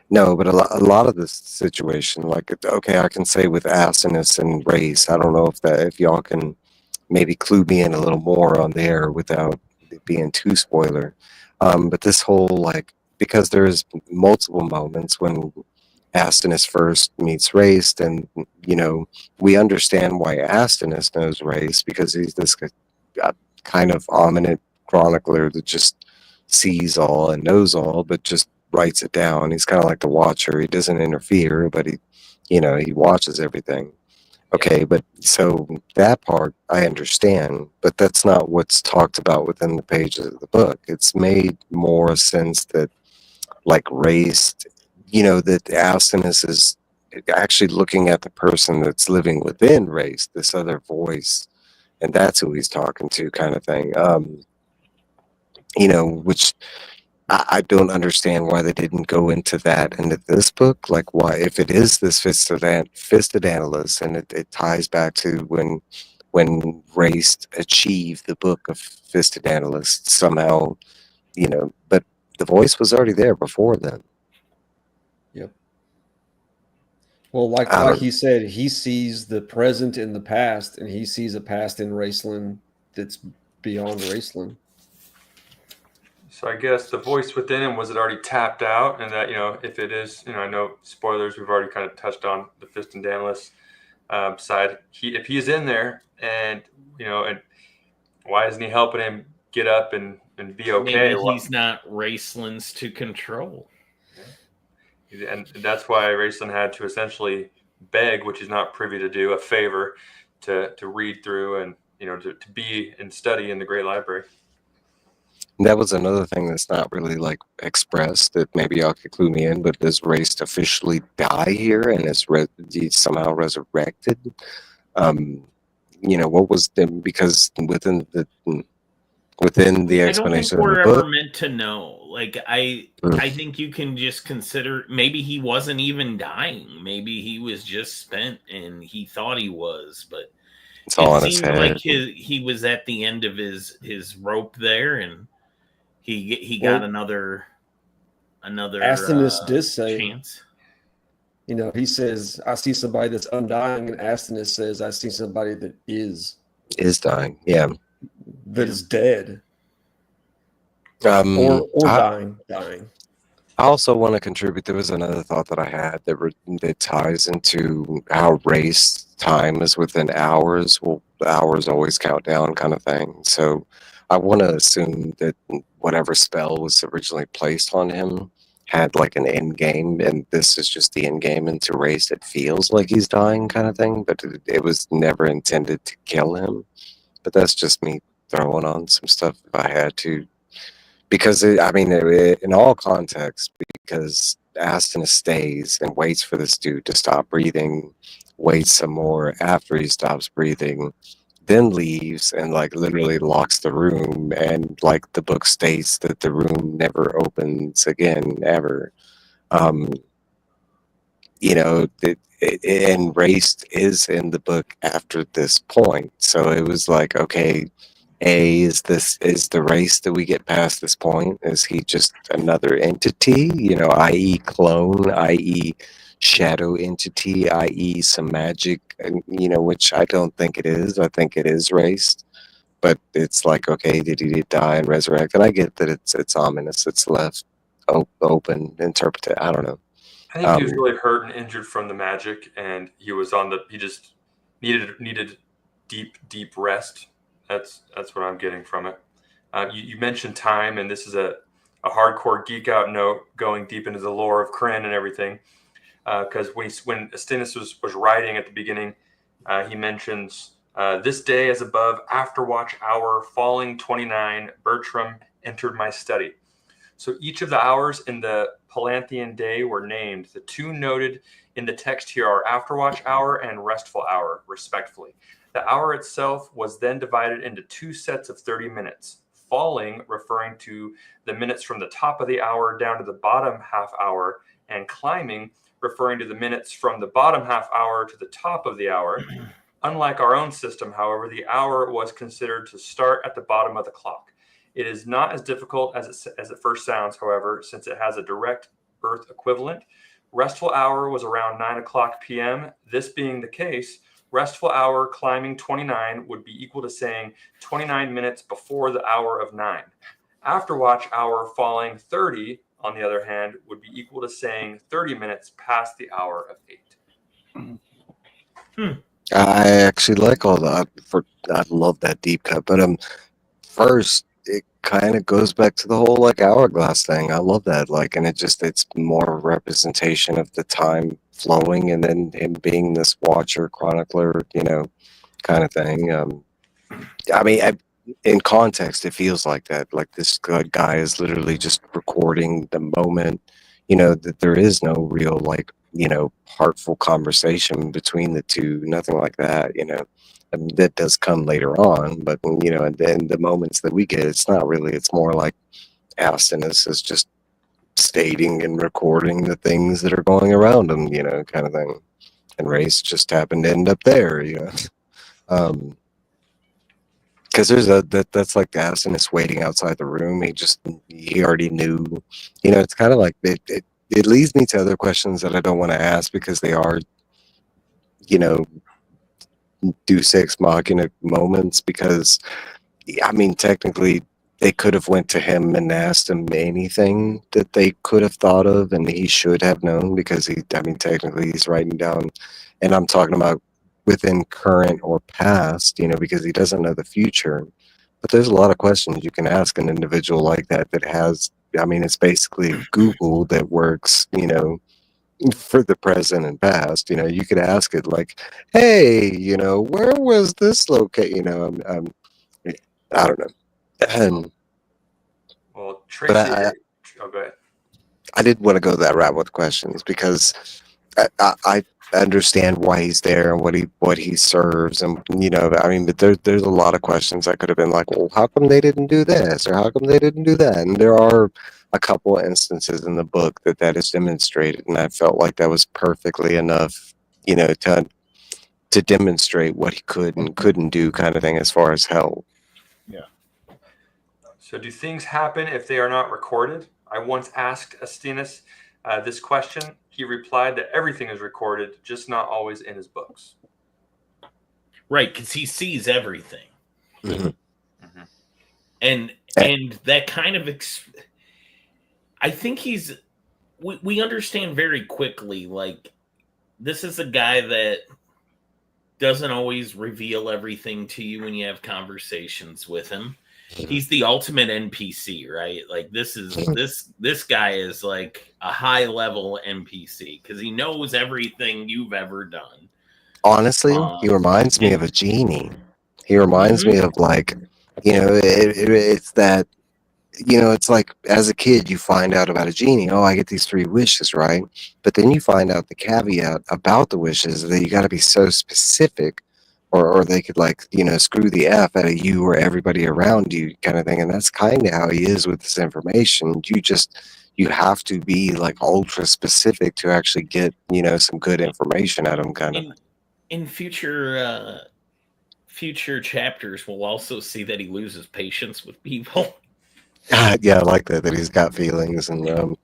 No, but a lot of this situation, like, okay, I can say with Asinus and Race, I don't know if y'all can maybe clue me in a little more on there without it being too spoiler. But this whole, like, because there's multiple moments when Asinus first meets Race, and, we understand why Asinus knows Race because he's this kind of ominous chronicler that just sees all and knows all, but just writes it down. He's kind of like the watcher. He doesn't interfere, but he watches everything. Okay, but so that part I understand, but that's not what's talked about within the pages of the book. It's made more sense that, like, Race, that Alcinous is actually looking at the person that's living within Race, this other voice, and that's who he's talking to, kind of thing. Which I don't understand why they didn't go into that into this book. Like, why, if it is this Fistodandalus, and it ties back to when Race achieved the book of Fistodandalus somehow, but the voice was already there before then. Yep. Well, like he said, he sees the present in the past, and he sees a past in Raceland that's beyond Raceland. So I guess the voice within him, was it already tapped out? And that, if it is, I know spoilers, we've already kind of touched on the Fistodandalus side. If he's in there, and and why isn't he helping him get up and be okay? Maybe he's not Raceland's to control. And that's why Raceland had to essentially beg, which he's not privy to do, a favor to read through and to be and study in the Great Library. That was another thing that's not really like expressed that maybe y'all could clue me in, but does Race officially die here and is somehow resurrected? What was because within the explanation I don't think we're of the book, ever meant to know. Like, I think you can just consider maybe he wasn't even dying. Maybe he was just spent and he thought he was, but it's all in it his seemed head. like he was at the end of his rope there, and he got another Astinus did say, chance. He says, I see somebody that's undying, and Astinus says, I see somebody that is dying. Yeah. That is dead. Or dying. I also want to contribute. There was another thought that I had that ties into how Race time is within hours. Well, the hours always count down, kind of thing. So I want to assume that whatever spell was originally placed on him had like an end game, and this is just the end game into Race. It feels like he's dying, kind of thing, but it was never intended to kill him. But that's just me throwing on some stuff if I had to. Because, in all contexts, because Aston stays and waits for this dude to stop breathing, waits some more after he stops breathing, then leaves and, like, literally locks the room. And, like, the book states that the room never opens again, ever. And Race is in the book after this point. So it was like, okay, is the Race that we get past this point? Is he just another entity, i.e. clone, i.e. shadow entity, i.e. some magic, which I don't think it is. I think it is Race. But it's like, okay, did he die and resurrect? And I get that it's ominous. It's left open, interpreted. I don't know. I think he was really hurt and injured from the magic, and he just needed deep rest. That's what I'm getting from it. You mentioned time, and this is a hardcore geek out note going deep into the lore of Krynn and everything. Because when Astinus was writing at the beginning, he mentions this day as above, after watch hour, falling 29, Bertram entered my study. So each of the hours in the Palanthian day were named. The two noted in the text here are afterwatch hour and restful hour, respectively. The hour itself was then divided into two sets of 30 minutes. Falling, referring to the minutes from the top of the hour down to the bottom half hour, and climbing, referring to the minutes from the bottom half hour to the top of the hour. Unlike our own system, however, the hour was considered to start at the bottom of the clock. It is not as difficult as it first sounds, however, since it has a direct Earth equivalent. Restful hour was around 9 o'clock p.m. This being the case, restful hour climbing 29 would be equal to saying 29 minutes before the hour of 9. Afterwatch hour falling 30, on the other hand, would be equal to saying 30 minutes past the hour of 8. I actually like all that. I love that deep cut, but first it kind of goes back to the whole like hourglass thing. I love that, like, and it's more representation of the time flowing, and then him being this watcher, chronicler, kind of thing. I mean, in context, it feels like that. Like this guy is literally just recording the moment. That there is no real heartful conversation between the two. Nothing like that. I mean, that does come later on, but and then the moments that we get, it's not really. It's more like Astinus is just stating and recording the things that are going around him, kind of thing. And Race just happened to end up there, because that's like Astinus waiting outside the room. He already knew, it's kind of like it leads me to other questions that I don't want to ask because they are, Deus Ex Machina moments, because I mean technically they could have went to him and asked him anything that they could have thought of, and he should have known, because technically he's writing down, and I'm talking about within current or past, because he doesn't know the future. But there's a lot of questions you can ask an individual like that has, it's basically Google that works, for the present and past. You could ask it like, hey, where was this located? I don't know. And, Well, Tracy, go ahead. I did want to go that route with questions because I understand why he's there and what he serves, and but there's a lot of questions that could have been like, well, how come they didn't do this, or how come they didn't do that? And there are a couple of instances in the book that is demonstrated, and I felt like that was perfectly enough, to demonstrate what he could and couldn't do, kind of thing, as far as help. Yeah. So do things happen if they are not recorded? I once asked Astinus this question. He replied that everything is recorded, just not always in his books. Right, because he sees everything. Mm-hmm. Mm-hmm. And that kind of... I think we understand very quickly, like, this is a guy that doesn't always reveal everything to you when you have conversations with him. He's the ultimate NPC, right? Like this guy is like a high level NPC because he knows everything you've ever done. Honestly, he reminds me of a genie. He reminds me of like, it's that, it's like as a kid you find out about a genie. Oh, I get these 3 wishes, right? But then you find out the caveat about the wishes that you got to be so specific. Or they could screw the F out of you or everybody around you, kind of thing. And that's kind of how he is with this information. You have to be like ultra specific to actually get, some good information out of him, kind of. In future chapters, we'll also see that he loses patience with people. Yeah, I like that he's got feelings, and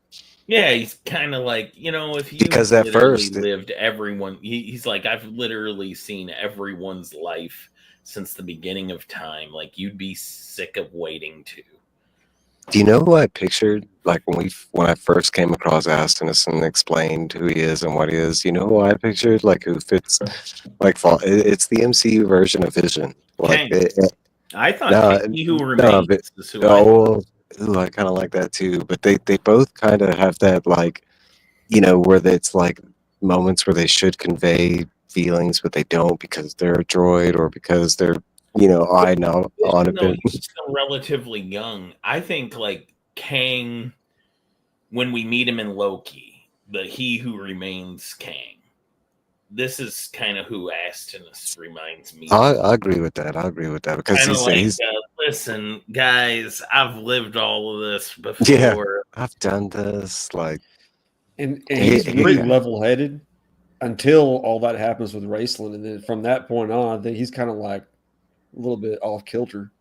yeah, he's kind of like, if you because at first lived everyone, he's like, I've literally seen everyone's life since the beginning of time. Like, you'd be sick of waiting to. Do you know who I pictured? Like when I first came across Astinus and explained who he is and what he is. You know who I pictured? Like who fits? Like it's the MCU version of Vision. Like Kang. I thought no, He Who no, Remains but is who I oh, ooh, I kind of like that too. But they both kind of have that like where it's like moments where they should convey feelings, but they don't because they're a droid or because they're I know on a Even though bit. he's still relatively young, I think like Kang, when we meet him in Loki, the He Who Remains Kang, this is kind of who Astinus reminds me of. I agree with that. I agree with that because Kind of like, he's listen, guys, I've lived all of this before. yeah, I've done this. Like, and he's really level-headed until all that happens with Raceland, and then from that point on, I think he's kind of like a little bit off kilter.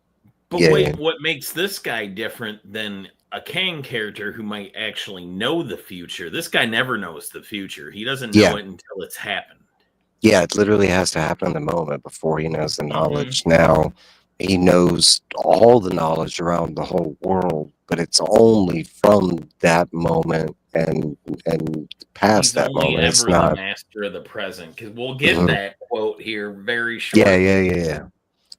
But wait, what makes this guy different than a Kang character who might actually know the future? This guy never knows the future. He doesn't know it until it's happened. Yeah, it literally has to happen in the moment before he knows the knowledge. Now, he knows all the knowledge around the whole world, but it's only from that moment and past that moment. It's not the master of the present, because we'll get that quote here very shortly. Yeah.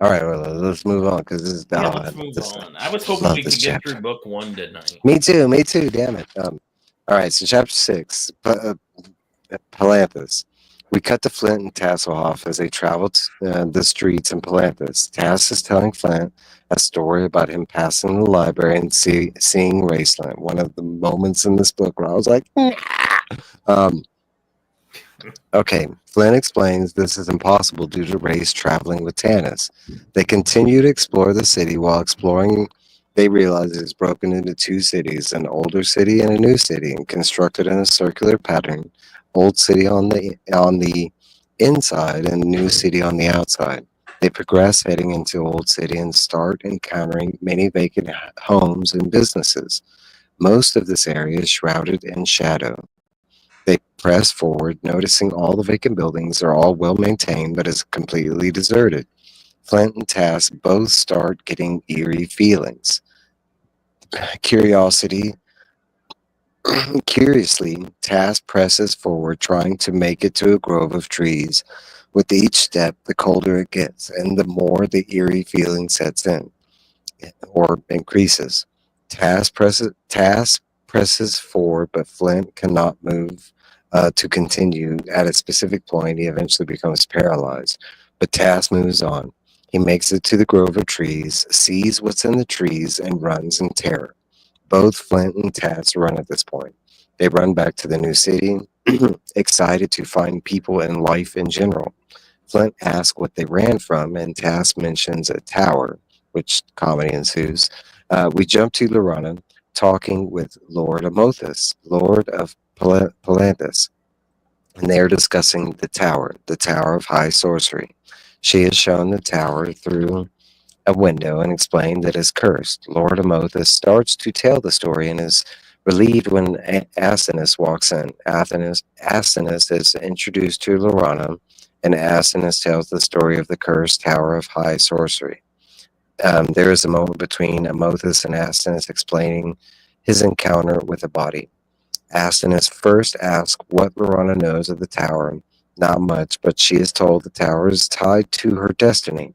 All right, well, let's move on because this is let's move on. I was hoping we could get through book 1 tonight. Me too. Damn it. All right, so chapter 6, Palanthus. We cut to Flint and Tasselhoff as they traveled the streets in Palanthus. Tass is telling Flint a story about him passing the library and seeing Raceland. One of the moments in this book where I was like, nah. Okay, Flynn explains this is impossible due to Race traveling with Tanis. They continue to explore the city. While exploring, they realize it is broken into 2 cities, an older city and a new city, and constructed in a circular pattern. Old city on the inside and new city on the outside. They progress heading into Old City and start encountering many vacant homes and businesses. Most of this area is shrouded in shadow. They press forward, noticing all the vacant buildings are all well maintained but is completely deserted. Flint and Tass both start getting eerie feelings. Curiously, Tass presses forward, trying to make it to a grove of trees. With each step, the colder it gets, and the more the eerie feeling sets in or increases. Tass presses forward, but Flint cannot move to continue. At a specific point, he eventually becomes paralyzed, but Tass moves on. He makes it to the grove of trees, sees what's in the trees, and runs in terror. Both Flint and Tass run at this point. They run back to the new city, excited to find people and life in general. Flint asks what they ran from, and Tass mentions a tower, which comedy ensues. We jump to Lorana, talking with Lord Amothus, Lord of Palanthus, and they are discussing the tower of high sorcery. She has shown the tower through a window and explained that it's cursed. Lord Amothus starts to tell the story and is relieved when Astinus walks in. Astinus is introduced to Lorana, and Astinus tells the story of the cursed tower of high sorcery. There is a moment between Amothus and Astinus explaining his encounter with a body. Astinus first asks what Lorana knows of the tower. Not much, but she is told the tower is tied to her destiny.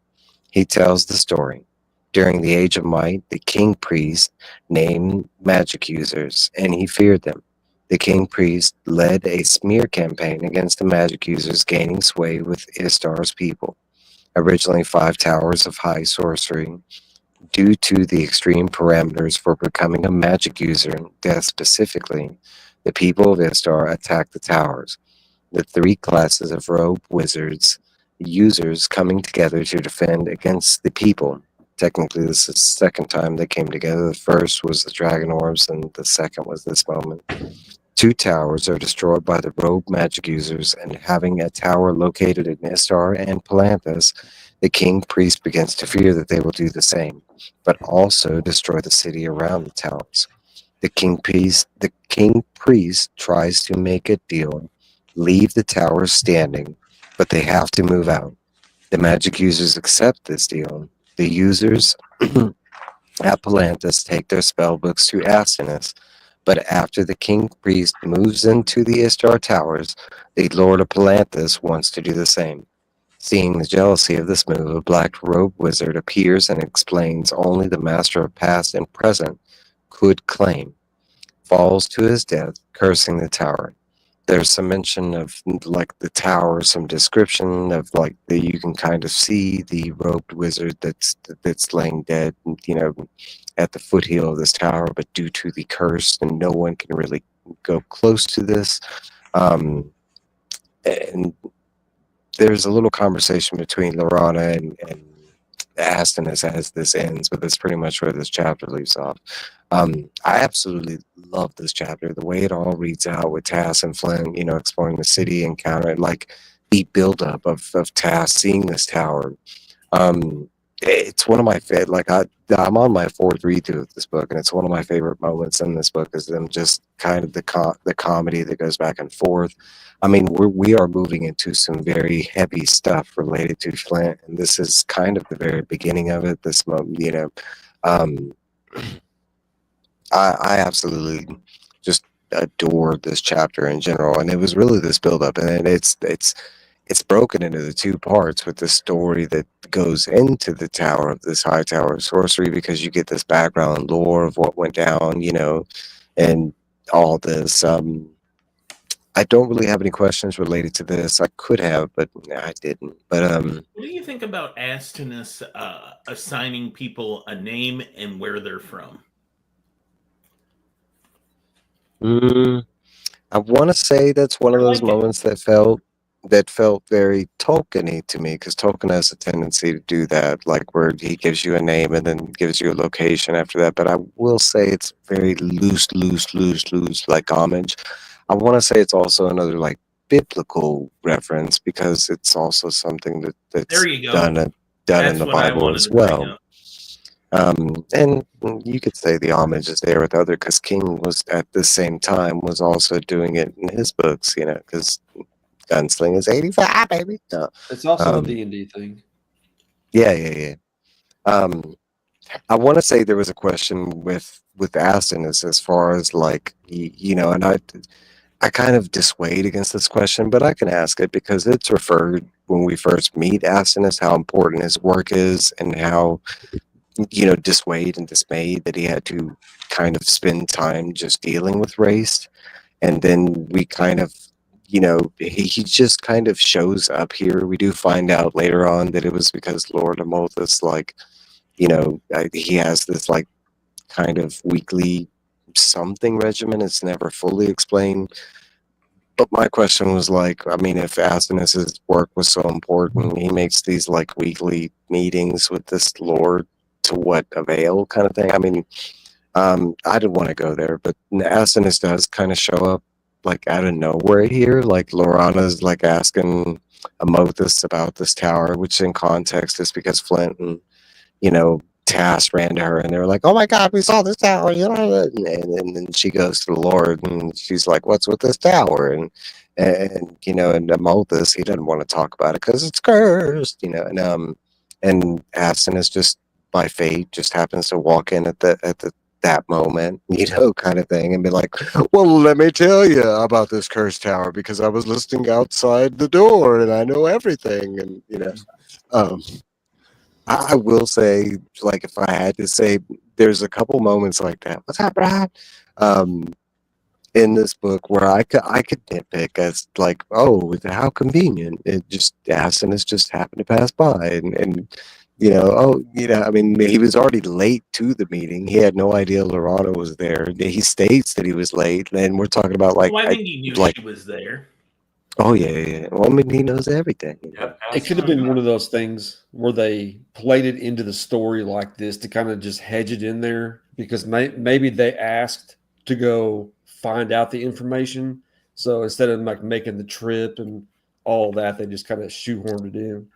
He tells the story. During the Age of Might, the king priest named magic users, and he feared them. The king priest led a smear campaign against the magic users, gaining sway with Istar's people. Originally 5 towers of high sorcery. Due to the extreme parameters for becoming a magic user, death specifically, the people of Istar attacked the towers. The 3 classes of rogue wizards users coming together to defend against the people. Technically, this is the second time they came together. The first was the Dragon Orbs, and the second was this moment. 2 towers are destroyed by the rogue magic users, and having a tower located in Istar and Palanthus, the king priest begins to fear that they will do the same, but also destroy the city around the towers. The king priest tries to make a deal, leave the towers standing, but they have to move out. The magic users accept this deal. The users at Palanthas take their spellbooks to Astinus. But after the king priest moves into the Ishtar Towers, the Lord of Palanthas wants to do the same. Seeing the jealousy of this move, a black-robed wizard appears and explains only the master of past and present could claim. Falls to his death, cursing the tower. There's some mention of like the tower, some description of like that you can kind of see the robed wizard that's laying dead, at the foothill of this tower, but due to the curse, and no one can really go close to this. And there's a little conversation between Lorana and Astinus as this ends, but that's pretty much where this chapter leaves off. I absolutely love this chapter, the way it all reads out with Tass and Flint, exploring the city, encountering like the buildup of Tass seeing this tower. It's one of my favorite. Like I'm on my fourth read through of this book, and it's one of my favorite moments in this book is them just kind of the comedy that goes back and forth. I mean, we are moving into some very heavy stuff related to Flint, and this is kind of the very beginning of it. This moment, I absolutely just adored this chapter in general, and it was really this buildup, and it's broken into the two parts with the story that goes into the tower of this high tower of sorcery, because you get this background lore of what went down, and all this. I don't really have any questions related to this. I could have, but I didn't. But what do you think about Astinus assigning people a name and where they're from? I want to say that's one of those moments that felt very Tolkien-y to me, because Tolkien has a tendency to do that, like where he gives you a name and then gives you a location after that. But I will say it's very loose, like homage. I want to say it's also another like biblical reference, because it's also something that's there you go. done in the Bible as well. And you could say the homage is there with other, because King was at the same time was also doing it in his books, because Gunsling is 85, baby. No. It's also a D&D thing. Yeah. I want to say there was a question with Astinus as far as like, and I kind of dissuade against this question, but I can ask it because it's referred when we first meet Astinus how important his work is, and how dissuade and dismayed that he had to kind of spend time just dealing with race. And then we kind of, he just kind of shows up here. We do find out later on that it was because Lord Amothus, like, he has this like kind of weekly something regimen. It's never fully explained. But my question was like, I mean, if Astinus's work was so important, he makes these like weekly meetings with this Lord, to what avail, kind of thing. I mean, I didn't want to go there, but Astinus does kind of show up like out of nowhere here. Like Lorana's like asking Amothus about this tower, which in context is because Flint and Tass ran to her and they were like, "Oh my God, we saw this tower!" And then she goes to the Lord and she's like, "What's with this tower?" And Amothus, he doesn't want to talk about it because it's cursed, and Astinus just by fate just happens to walk in at that moment, kind of thing, and be like, "Well, let me tell you about this cursed tower because I was listening outside the door and I know everything." And I will say, like, if I had to say, there's a couple moments like that. What's up, Brad? In this book where I could nitpick as like, oh, how convenient. It just Astinus just happened to pass by, and I mean, he was already late to the meeting. He had no idea Lorana was there. He states that he was late, and we're talking about like, I think he knew she was there. Oh yeah. Well, I mean, he knows everything. Yep, it could have been one of those things where they played it into the story like this to kind of just hedge it in there, because maybe they asked to go find out the information. So instead of like making the trip and all that, they just kind of shoehorned it in.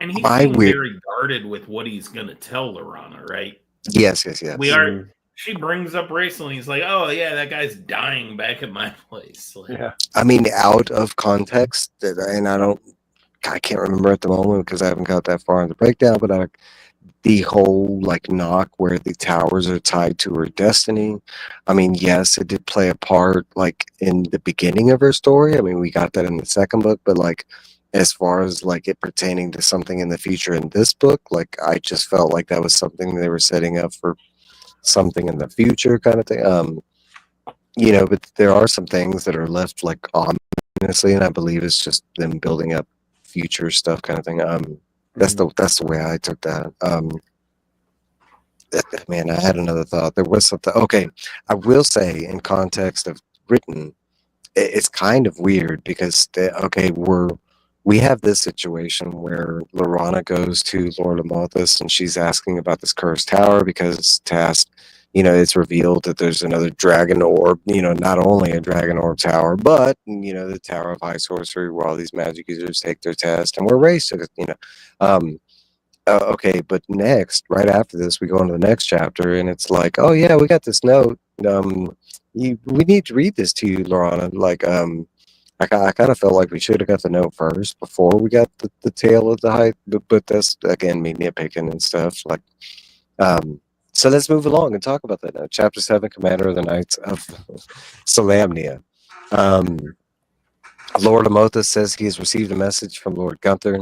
And he's being very guarded with what he's going to tell Lorana, right? Yes. She brings up race and he's like, "Oh yeah, that guy's dying back at my place." Like, Yeah. I mean, out of context, and I can't remember at the moment because I haven't got that far in the breakdown, but the whole like knock where the towers are tied to her destiny. I mean, yes, it did play a part like in the beginning of her story. I mean, we got that in the second book, but like as far as like it pertaining to something in the future in this book, like I just felt like that was something they were setting up for something in the future kind of thing. But there are some things that are left like ominously, and I believe it's just them building up future stuff kind of thing. That's the way I took that. Man, I had another thought. There was something. Okay, I will say in context of written, it's kind of weird because we have this situation where Lorana goes to Lord Amothus and she's asking about this cursed tower because Task, it's revealed that there's another dragon orb, not only a dragon orb tower, but the Tower of High Sorcery where all these magic users take their test and we're raised to it, okay, but next, right after this, we go into the next chapter, and it's like, oh yeah, we got this note. We need to read this to you, Lorana. Like, I kind of felt like we should have got the note first before we got the tale of the height. But that's again me nitpicking and stuff. Like, so let's move along and talk about that now. Chapter 7, Commander of the Knights of Solamnia. Lord Amothus says he has received a message from Lord Gunther.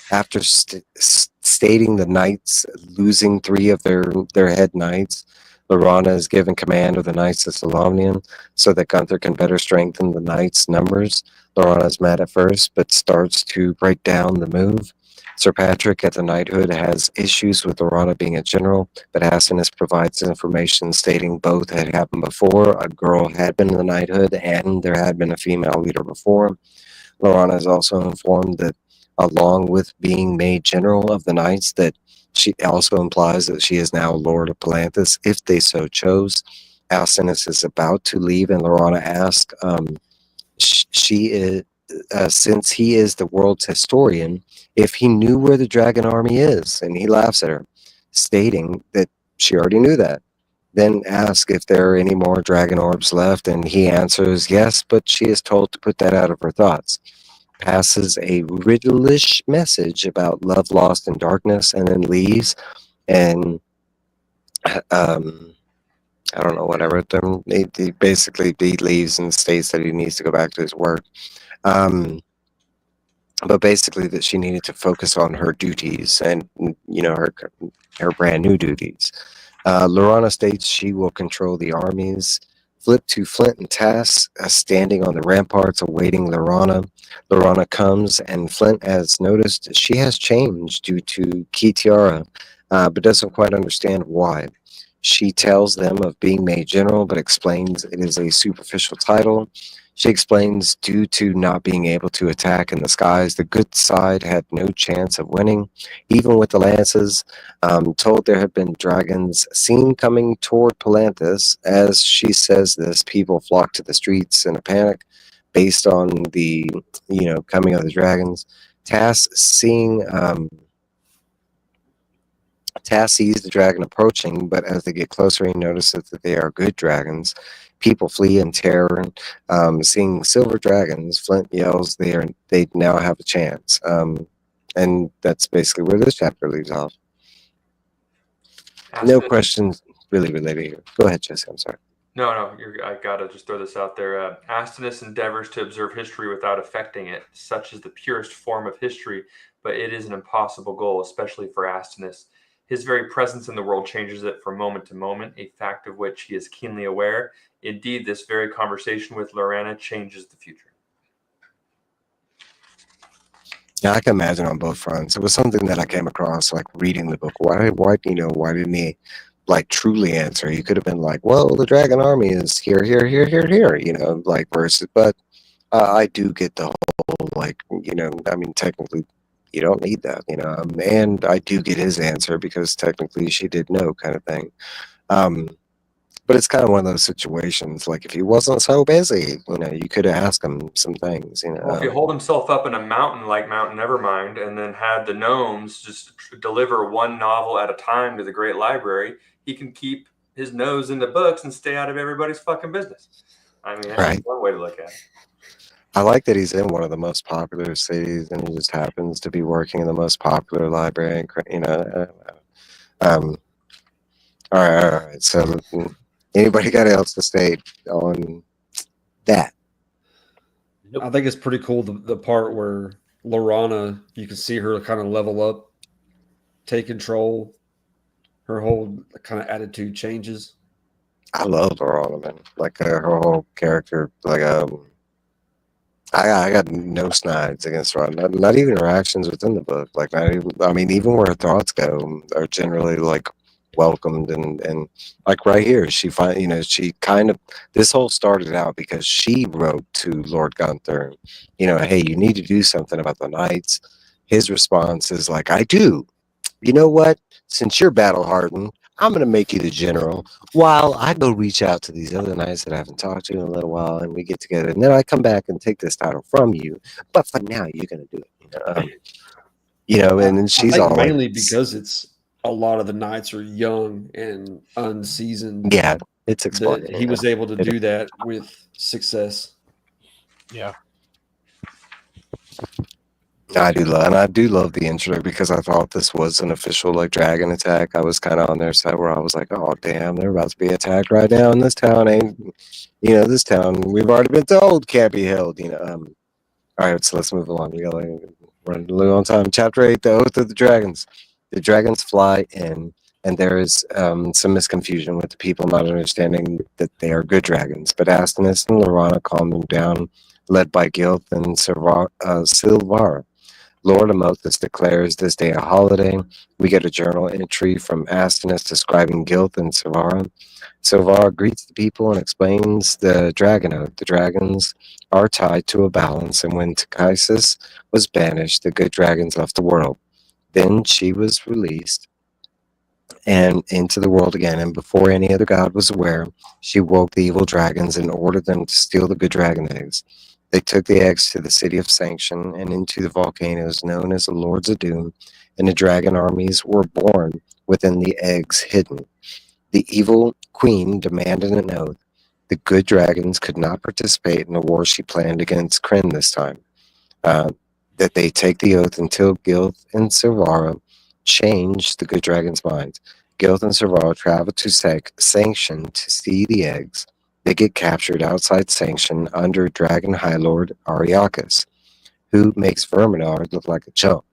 After stating the knights losing 3 of their head knights, Lorana is given command of the Knights of Solamnia so that Gunther can better strengthen the knights' numbers. Lorana is mad at first, but starts to break down the move. Sir Patrick at the knighthood has issues with Lorana being a general, but Asinus provides information stating both had happened before. A girl had been in the knighthood, and there had been a female leader before. Lorana is also informed that along with being made general of the knights, that she also implies that she is now Lord of Palanthas, if they so chose. Alcinous is about to leave, and Lorana asks, since he is the world's historian, if he knew where the dragon army is, and he laughs at her, stating that she already knew that. Then asks if there are any more dragon orbs left, and he answers yes, but she is told to put that out of her thoughts. Passes a riddle-ish message about love lost in darkness, and then leaves. And I don't know what I wrote them. He leaves and states that he needs to go back to his work. But basically that she needed to focus on her duties and her brand new duties. Lorana states she will control the armies. Flip to Flint and Tass standing on the ramparts awaiting Lorana. Lorana comes, and Flint has noticed she has changed due to Kitiara, but doesn't quite understand why. She tells them of being made general, but explains it is a superficial title. She explains due to not being able to attack in the skies, the good side had no chance of winning, even with the lances. Told there have been dragons seen coming toward Palanthas. As she says this, people flock to the streets in a panic based on the coming of the dragons. Tass sees the dragon approaching, but as they get closer, he notices that they are good dragons. People flee in terror. Seeing silver dragons, Flint yells they now have a chance. And that's basically where this chapter leaves off. No questions really related here. Go ahead, Jesse. I'm sorry. No, I gotta just throw this out there. Astinus endeavors to observe history without affecting it. Such is the purest form of history, but it is an impossible goal, especially for Astinus. His very presence in the world changes it from moment to moment, a fact of which he is keenly aware. Indeed, this very conversation with Lorana changes the future. Yeah, I can imagine on both fronts. It was something that I came across, like reading the book. Why didn't he like truly answer? He could have been like, well, the dragon army is here, like versus, but I do get the whole, like, I mean, technically, you don't need that, and I do get his answer because technically she did know kind of thing. But it's kind of one of those situations, like if he wasn't so busy, you could have asked him some things, Well, if he hold himself up in a mountain like Mount Nevermind and then had the gnomes just deliver one novel at a time to the Great Library, he can keep his nose in the books and stay out of everybody's fucking business. I mean, that's Right. one way to look at it. I like that he's in one of the most popular cities, and he just happens to be working in the most popular library. All right. So, anybody got else to state on that? I think it's pretty cool the part where Lorana, you can see her kind of level up, take control. Her whole kind of attitude changes. I love her ornament, like her whole character. Like I got no snides against her. Not even her actions within the book. Like not even. I mean, even where her thoughts go are generally like welcomed and like right here, she she kind of this whole started out because she wrote to Lord Gunther, hey, you need to do something about the knights. His response is like, I do. You know what? Since you're battle hardened, I'm going to make you the general while I go reach out to these other knights that I haven't talked to in a little while and we get together. And then I come back and take this title from you. But for now, you're going to do it. And then she's I think all mainly like, because it's a lot of the knights are young and unseasoned. yeah, it's explained. That he was able to do that with success. Yeah. I do love the intro because I thought this was an official like dragon attack. I was kind of on their side where I was like, oh damn, they're about to be attacked right now, and this town ain't, this town we've already been told can't be held. All right, so let's move along. We gotta run a little on time. Chapter 8: The Oath of the Dragons. The dragons fly in, and there is some misconfusion with the people not understanding that they are good dragons. But Astonis and Lorana calm them down, led by Gilth and Silvara. Lord Amothus declares this day a holiday. We get a journal entry from Astonis describing Gilth and Silvara. Silvara greets the people and explains the dragon oath. The dragons are tied to a balance, and when Tychisus was banished, the good dragons left the world. Then she was released and into the world again, and before any other god was aware, she woke the evil dragons and ordered them to steal the good dragon eggs. They took the eggs to the city of Sanction and into the volcanoes known as the Lords of Doom, and the dragon armies were born within the eggs hidden. The evil queen demanded an oath. The good dragons could not participate in the war she planned against Krynn this time. That they take the oath until Gilth and Silvara change the good dragon's minds. Gilth and Silvara travel to Sanction to see the eggs. They get captured outside Sanction under Dragon High Lord Ariakas, who makes Verminard look like a chump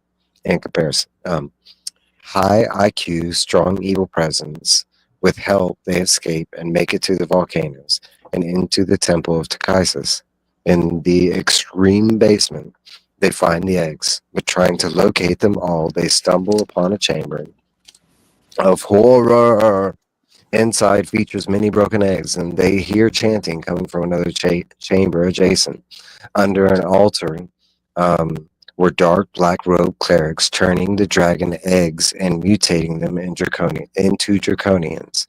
in comparison. High IQ, strong evil presence. With help, they escape and make it to the volcanoes and into the temple of Tychisus. In the extreme basement, they find the eggs, but trying to locate them all, they stumble upon a chamber of horror. Inside features many broken eggs, and they hear chanting coming from another chamber adjacent. Under an altar were dark black-robed clerics turning the dragon eggs and mutating them into draconians.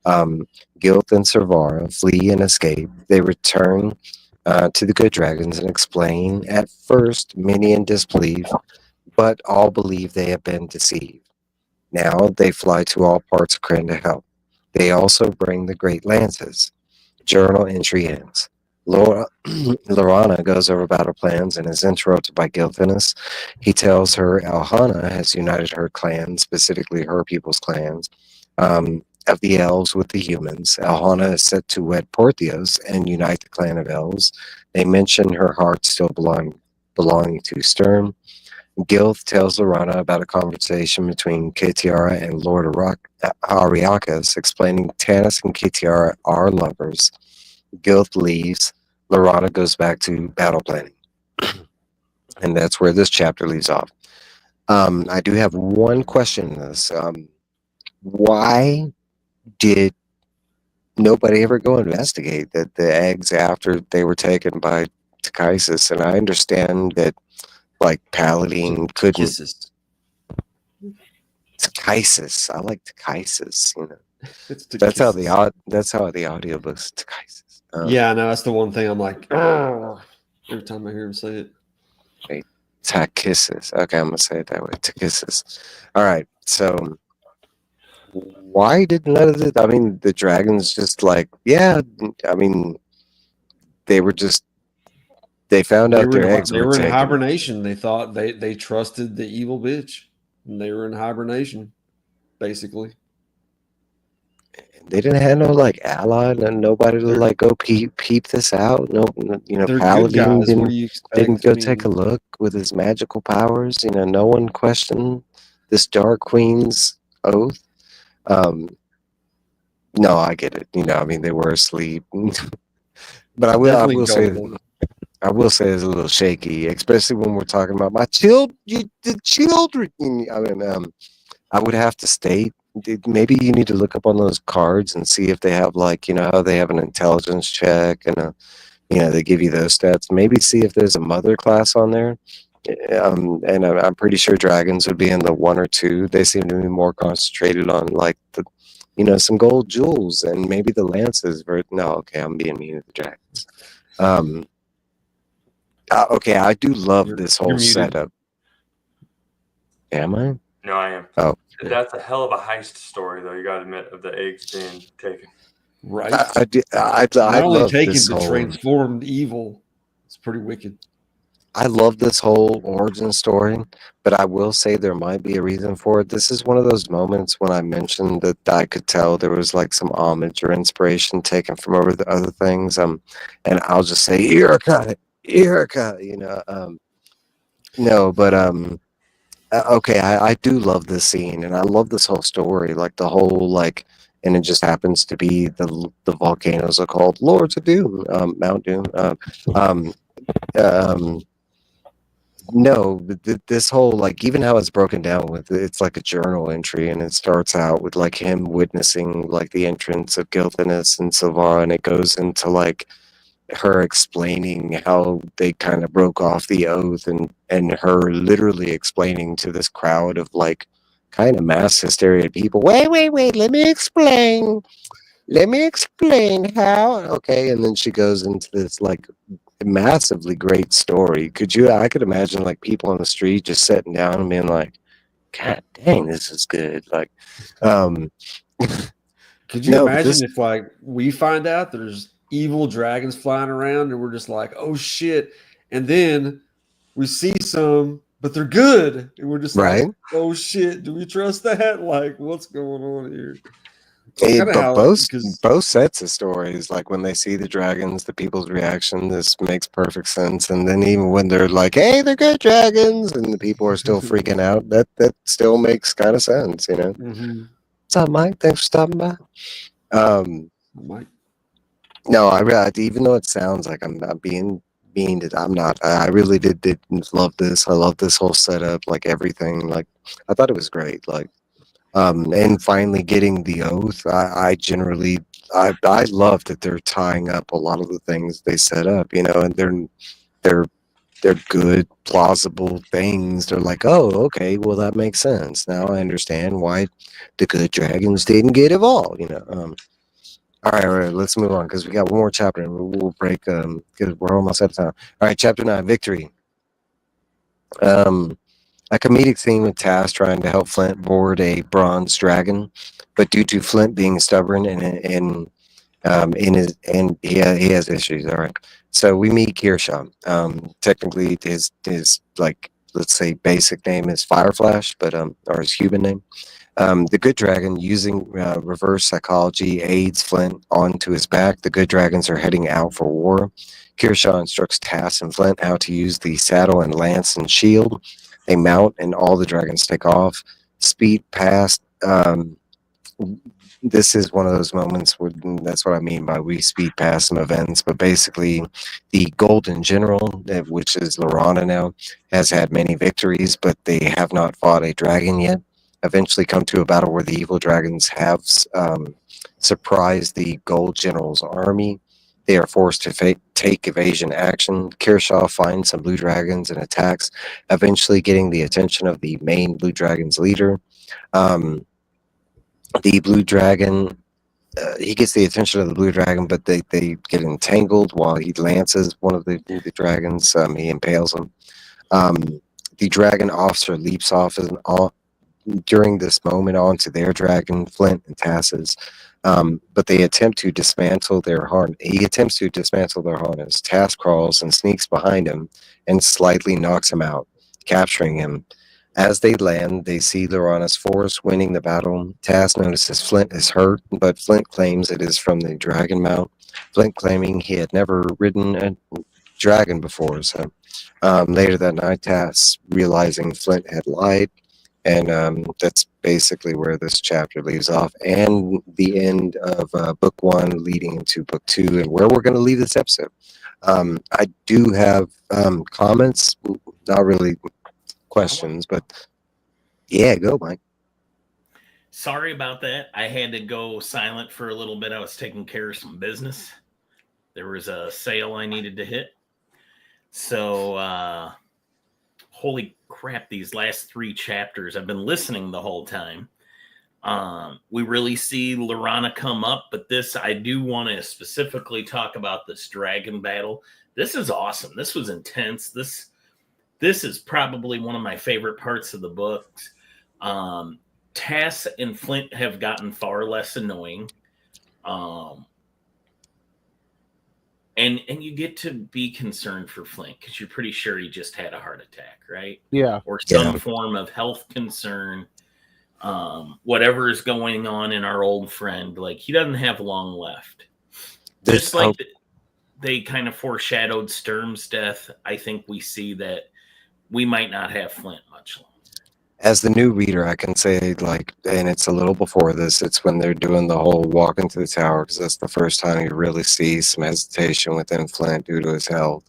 Gilth and Silvara flee and escape. They return to the good dragons and explain, at first many in disbelief, but all believe they have been deceived. Now they fly to all parts of Krynn to help. They also bring the great lances. Journal entry ends. Lorana goes over battle plans and is interrupted by Gilthinus. He tells her Elhana has united her clan, specifically her people's clans, of the elves with the humans. Elhana is set to wed Portheos and unite the clan of elves. They mention her heart still belonging to Sturm. Gilth tells Lorana about a conversation between Kitiara and Lord Ariakas, explaining Tanis and Kitiara are lovers. Gilth leaves. Lorana goes back to battle planning. And that's where this chapter leaves off. I do have one question in this. Why did nobody ever go investigate that the eggs after they were taken by Tychisus? And I understand that like Paladin couldn't. Tychisus. I like Tychisus. That's how the audiobooks Tychisus. Yeah, I know. That's the one thing I'm like, every time I hear him say it. Wait, Tychisus. Okay, I'm gonna say it that way. Tychisus. All right. So why did none of it? I mean, the dragons just like, yeah. I mean, they were just. They found out their eggs They were were in taken. hibernation. They thought they trusted the evil bitch, and they were in hibernation. basically. They didn't have no like ally and nobody to like go peep this out. No, They're good Paladin guys. What do you expect? didn't go I take a mean, look with his magical powers. No one questioned this Dark Queen's oath. No, I get it. I mean, they were asleep, but I definitely will say, gullible. it's a little shaky, especially when we're talking about my children, the children. I mean, I would have to state maybe you need to look up on those cards and see if they have like how they have an intelligence check and they give you those stats. Maybe see if there's a mother class on there. And I'm pretty sure dragons would be in the 1 or 2. They seem to be more concentrated on like the some gold jewels and maybe the lances. No, okay, I'm being mean to the dragons. Okay, I do love this whole muted. setup. Am I? No, I am. Oh. That's a hell of a heist story, though. You got to admit, of the eggs being taken. Right. I Not only love taken this but whole, transformed evil. It's pretty wicked. I love this whole origin story, but I will say there might be a reason for it. This is one of those moments when I mentioned that I could tell there was like some homage or inspiration taken from over the other things. And I'll just say Erica. No, but okay, I do love this scene, and I love this whole story, like the whole like, and it just happens to be the volcanoes are called Lords of Doom, Mount Doom. No, this whole like even how it's broken down with it's like a journal entry, and it starts out with like him witnessing like the entrance of Gilthanas and Silvara, and it goes into like her explaining how they kind of broke off the oath and her literally explaining to this crowd of like kind of mass hysteria people, wait, let me explain how. Okay, and then she goes into this like massively great story. I could imagine like people on the street just sitting down and being like, God dang, this is good. Like could you imagine if like we find out there's evil dragons flying around and we're just like, oh shit, and then we see some but they're good and we're just right, like, oh shit, do we trust that? Like, what's going on here? But both sets of stories, like when they see the dragons, the people's reaction, this makes perfect sense. And then even when they're like, hey, they're good dragons, and the people are still freaking out, that still makes kind of sense, Mm-hmm. What's up, Mike? Thanks for stopping by. Mike. No, I even though it sounds like I'm not being mean, I'm not. I really did love this. I love this whole setup, like everything. Like I thought it was great. Like, and finally getting the oath. I generally, I love that they're tying up a lot of the things they set up. And they're good, plausible things. They're like, oh, okay, well that makes sense. Now I understand why the good dragons didn't get evolved. All right, let's move on because we got one more chapter and we'll break because we're almost out of time. All right, chapter 9, victory. A comedic theme with Tass trying to help Flint board a bronze dragon, but due to Flint being stubborn and he has issues. All right, so we meet Kearshaw. Technically, his like let's say basic name is Fireflash, but or his human name. The good dragon, using reverse psychology, aids Flint onto his back. The good dragons are heading out for war. Kearshaw instructs Tass and Flint how to use the saddle and lance and shield. They mount, and all the dragons take off. Speed past. This is one of those moments where that's what I mean by we speed past some events. But basically, the Golden General, which is Lorana now, has had many victories, but they have not fought a dragon yet. Eventually come to a battle where the evil dragons have surprised the Gold General's army. They are forced to take evasion action. Kearshaw finds some blue dragons and attacks, eventually getting the attention of the main blue dragon's leader. The blue dragon, he gets the attention of the blue dragon, but they get entangled while he lances one of the dragons. He impales him. The dragon officer leaps off during this moment onto their dragon, Flint and Tass's, but they attempt to dismantle their harness. He attempts to dismantle their harness. Tass crawls and sneaks behind him and slightly knocks him out, capturing him. As they land, they see Lorana's force winning the battle. Taz notices Flint is hurt, but Flint claims it is from the dragon mount. Flint claiming he had never ridden a dragon before. So later that night, Taz realizing Flint had lied, and that's basically where this chapter leaves off, and the end of book 1 leading into book 2, and where we're going to leave this episode. I do have comments, not really questions, but yeah, go, Mike. Sorry about that. I had to go silent for a little bit. I was taking care of some business. There was a sale I needed to hit. So, holy crap, these last 3 chapters, I've been listening the whole time. We really see Lorana come up, but this, I do want to specifically talk about this dragon battle. This is awesome. This was intense. This is probably one of my favorite parts of the books. Taz and Flint have gotten far less annoying. And you get to be concerned for Flint because you're pretty sure he just had a heart attack, right? Yeah. Or some form of health concern. Whatever is going on in our old friend, like he doesn't have long left. Just like they kind of foreshadowed Sturm's death, I think we see that we might not have Flint much longer. As the new reader, I can say, like, and it's a little before this, it's when they're doing the whole walk into the tower, because that's the first time you really see some hesitation within Flint due to his health.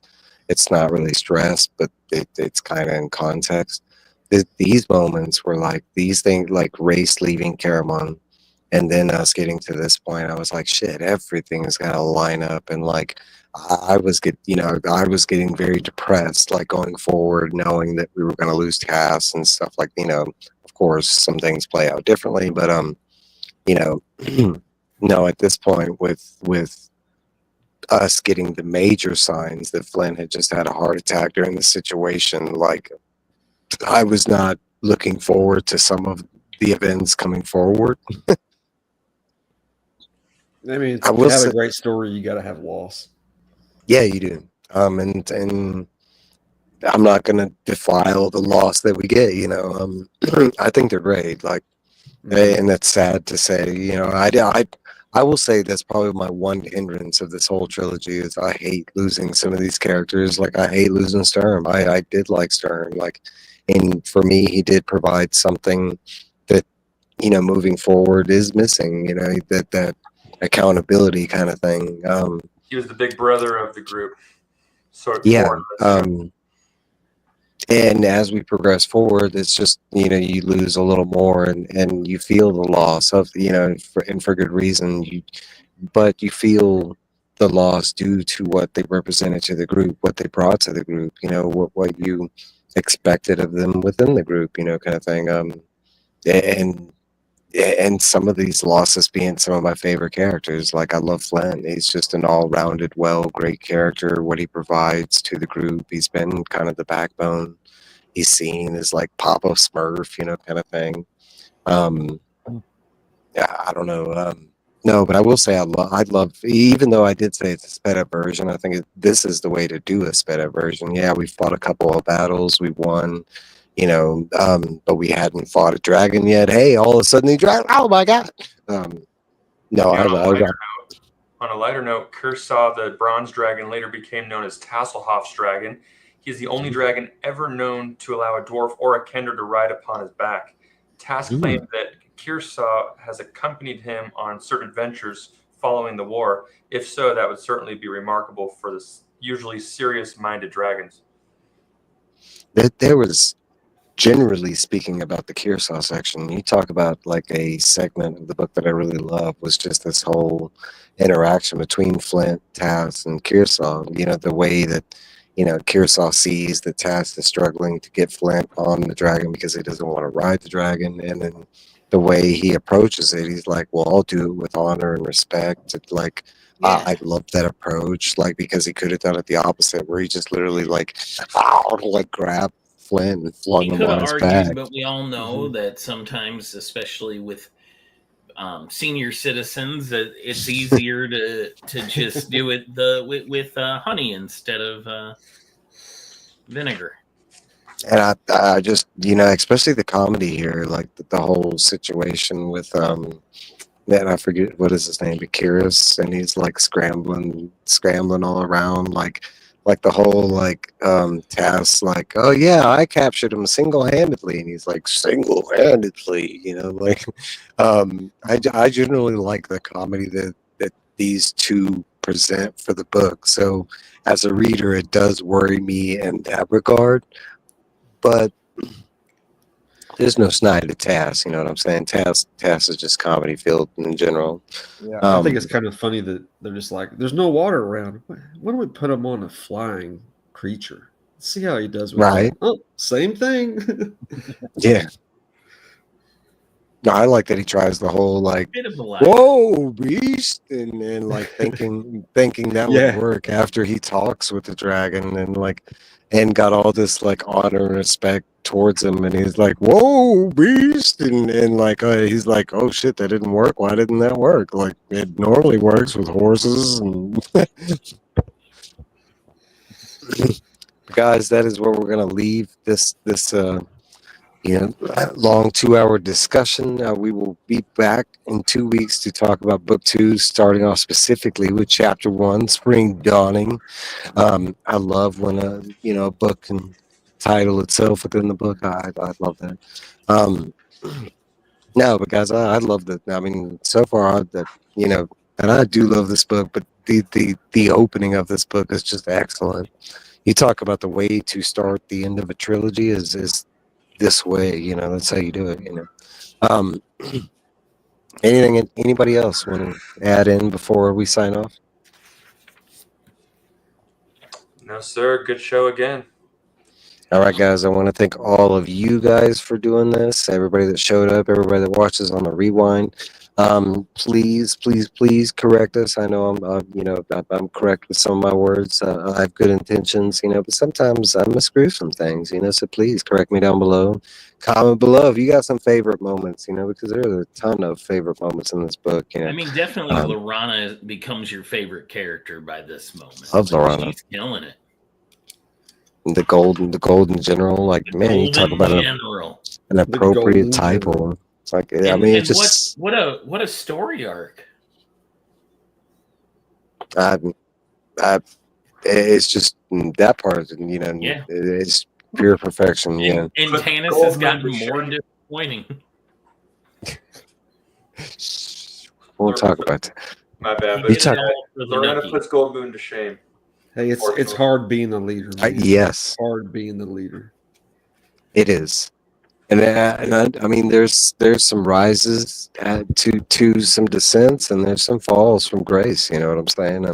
It's not really stressed, but it's kind of in context. These moments were like these things, like Race leaving Caramon, and then us getting to this point, I was like, shit, everything is gonna line up, and like I was getting very depressed, like going forward, knowing that we were gonna lose Cass and stuff. Like, of course, some things play out differently, but no, at this point, with us getting the major signs that Flynn had just had a heart attack during the situation, like I was not looking forward to some of the events coming forward. I mean, I to will have say- a great story, you got to have loss. Yeah, you do. And I'm not gonna defile the loss that we get. I think they're great. Like, and that's sad to say. I will say that's probably my one hindrance of this whole trilogy is I hate losing some of these characters. Like, I hate losing Sturm. I did like Sturm. Like, and for me, he did provide something that moving forward is missing. That accountability kind of thing. He was the big brother of the group. So Yeah. And as we progress forward, it's just, you lose a little more and you feel the loss of, for good reason. But you feel the loss due to what they represented to the group, what they brought to the group, what you expected of them within the group, kind of thing. And some of these losses being some of my favorite characters. Like, I love Flynn. He's just an all-rounded, great character. What he provides to the group, he's been kind of the backbone. He's seen as like Papa Smurf, kind of thing. Yeah, I don't know. No, but I will say I love, even though I did say it's a sped up version, I think this is the way to do a sped up version. Yeah, we fought a couple of battles, we won, but we hadn't fought a dragon yet. Hey, all of a sudden the dragon! Oh my god! No, Yeah, I on a lighter note, Kershaw, the bronze dragon, later became known as Tasselhoff's dragon. He's the only dragon ever known to allow a dwarf or a kender to ride upon his back. Tass claimed that Kershaw has accompanied him on certain adventures following the war. If so, that would certainly be remarkable for the usually serious-minded dragons. There was, generally speaking, about the Kershaw section, you talk about like a segment of the book that I really love was just this whole interaction between Flint, Tass, and Kershaw. The way that Kershaw sees that Tass is struggling to get Flint on the dragon because he doesn't want to ride the dragon, and then the way he approaches it, he's like, well, I'll do it with honor and respect. Like, I love that approach, like, because he could have done it the opposite, where he just literally like grabbed Flint and flung him on his back. But we all know that sometimes, especially with senior citizens, that it's easier to just do it with honey instead of vinegar. And I just, you know, especially the comedy here, like the whole situation with man, I forget what is his name, Akiris, and he's like scrambling all around, like the whole like task, like, oh yeah, I captured him single-handedly, and he's like single-handedly, you know, like I generally like the comedy that these two present for the book. So as a reader, it does worry me in that regard, but there's no snide to Task, you know what I'm saying? Task is just comedy filled in general. Yeah. I think it's kind of funny that they're just like, there's no water around. Why don't we put him on a flying creature? See how he does with Right. that. Oh, same thing. Yeah. No, I like that he tries the whole like, Bit of a lie. whoa, beast, and like thinking that Yeah. would work after he talks with the dragon and like, and got all this like honor and respect towards him, and he's like, whoa, beast, and like he's like, oh shit, that didn't work. Why didn't that work? Like it normally works with horses. And guys, that is where we're gonna leave this you know, long 2-hour discussion. We will be back in 2 weeks to talk about book 2, starting off specifically with chapter 1, Spring Dawning. I love when a book can title itself within the book. I love that. No, but guys, I love that. I mean, so far and I do love this book, but the opening of this book is just excellent. You talk about the way to start the end of a trilogy is this way, you know, that's how you do it, you know. Anybody else want to add in before we sign off? No, sir. Good show again. All right, guys, I want to thank all of you guys for doing this, everybody that showed up, everybody that watches on the rewind. Please correct us. I know I'm correct with some of my words. I have good intentions, you know, but sometimes I miscrew some things, you know, so please correct me down below. Comment below if you got some favorite moments, you know, because there are a ton of favorite moments in this book, you know. I mean, definitely Lorana becomes your favorite character by this moment. Love Lorana. She's killing it. The golden general, like, The man, you talk golden about general. an appropriate golden title. general. It's like, I And, mean, and it just, what a story arc. it's just that part, you know, Yeah. it's pure perfection, you know. And Put Tanis gold has gotten in the more shade. disappointing. We'll talk about that. My bad. He But did it talk- all for the Lorena nookie. puts Gold Moon to shame. Hey, it's hard being the leader. Man. Yes, It's hard being the leader. it is. And I mean, there's some rises to some descents, and there's some falls from grace. You know what I'm saying?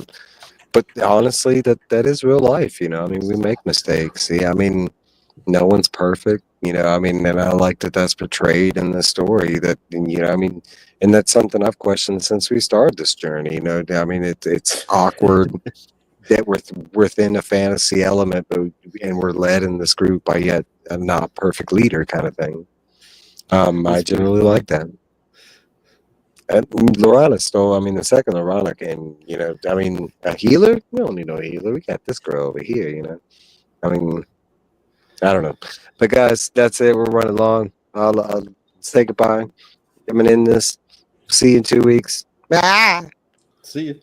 But honestly, that is real life. You know, I mean, we make mistakes. Yeah, I mean, no one's perfect. You know, I mean, and I like that that's portrayed in the story. That, you know, I mean, and that's something I've questioned since we started this journey. You know, I mean, it's awkward that we're within a fantasy element, and we're led in this group by yet a not perfect leader kind of thing. I generally like that. And Lorana stole, I mean, the second Lorana came, you know, I mean, a healer? We don't need no healer. We got this girl over here, you know. I mean, I don't know. But guys, that's it. We're running long. I'll say goodbye. I'm going to end this. See you in 2 weeks. Bye. See you.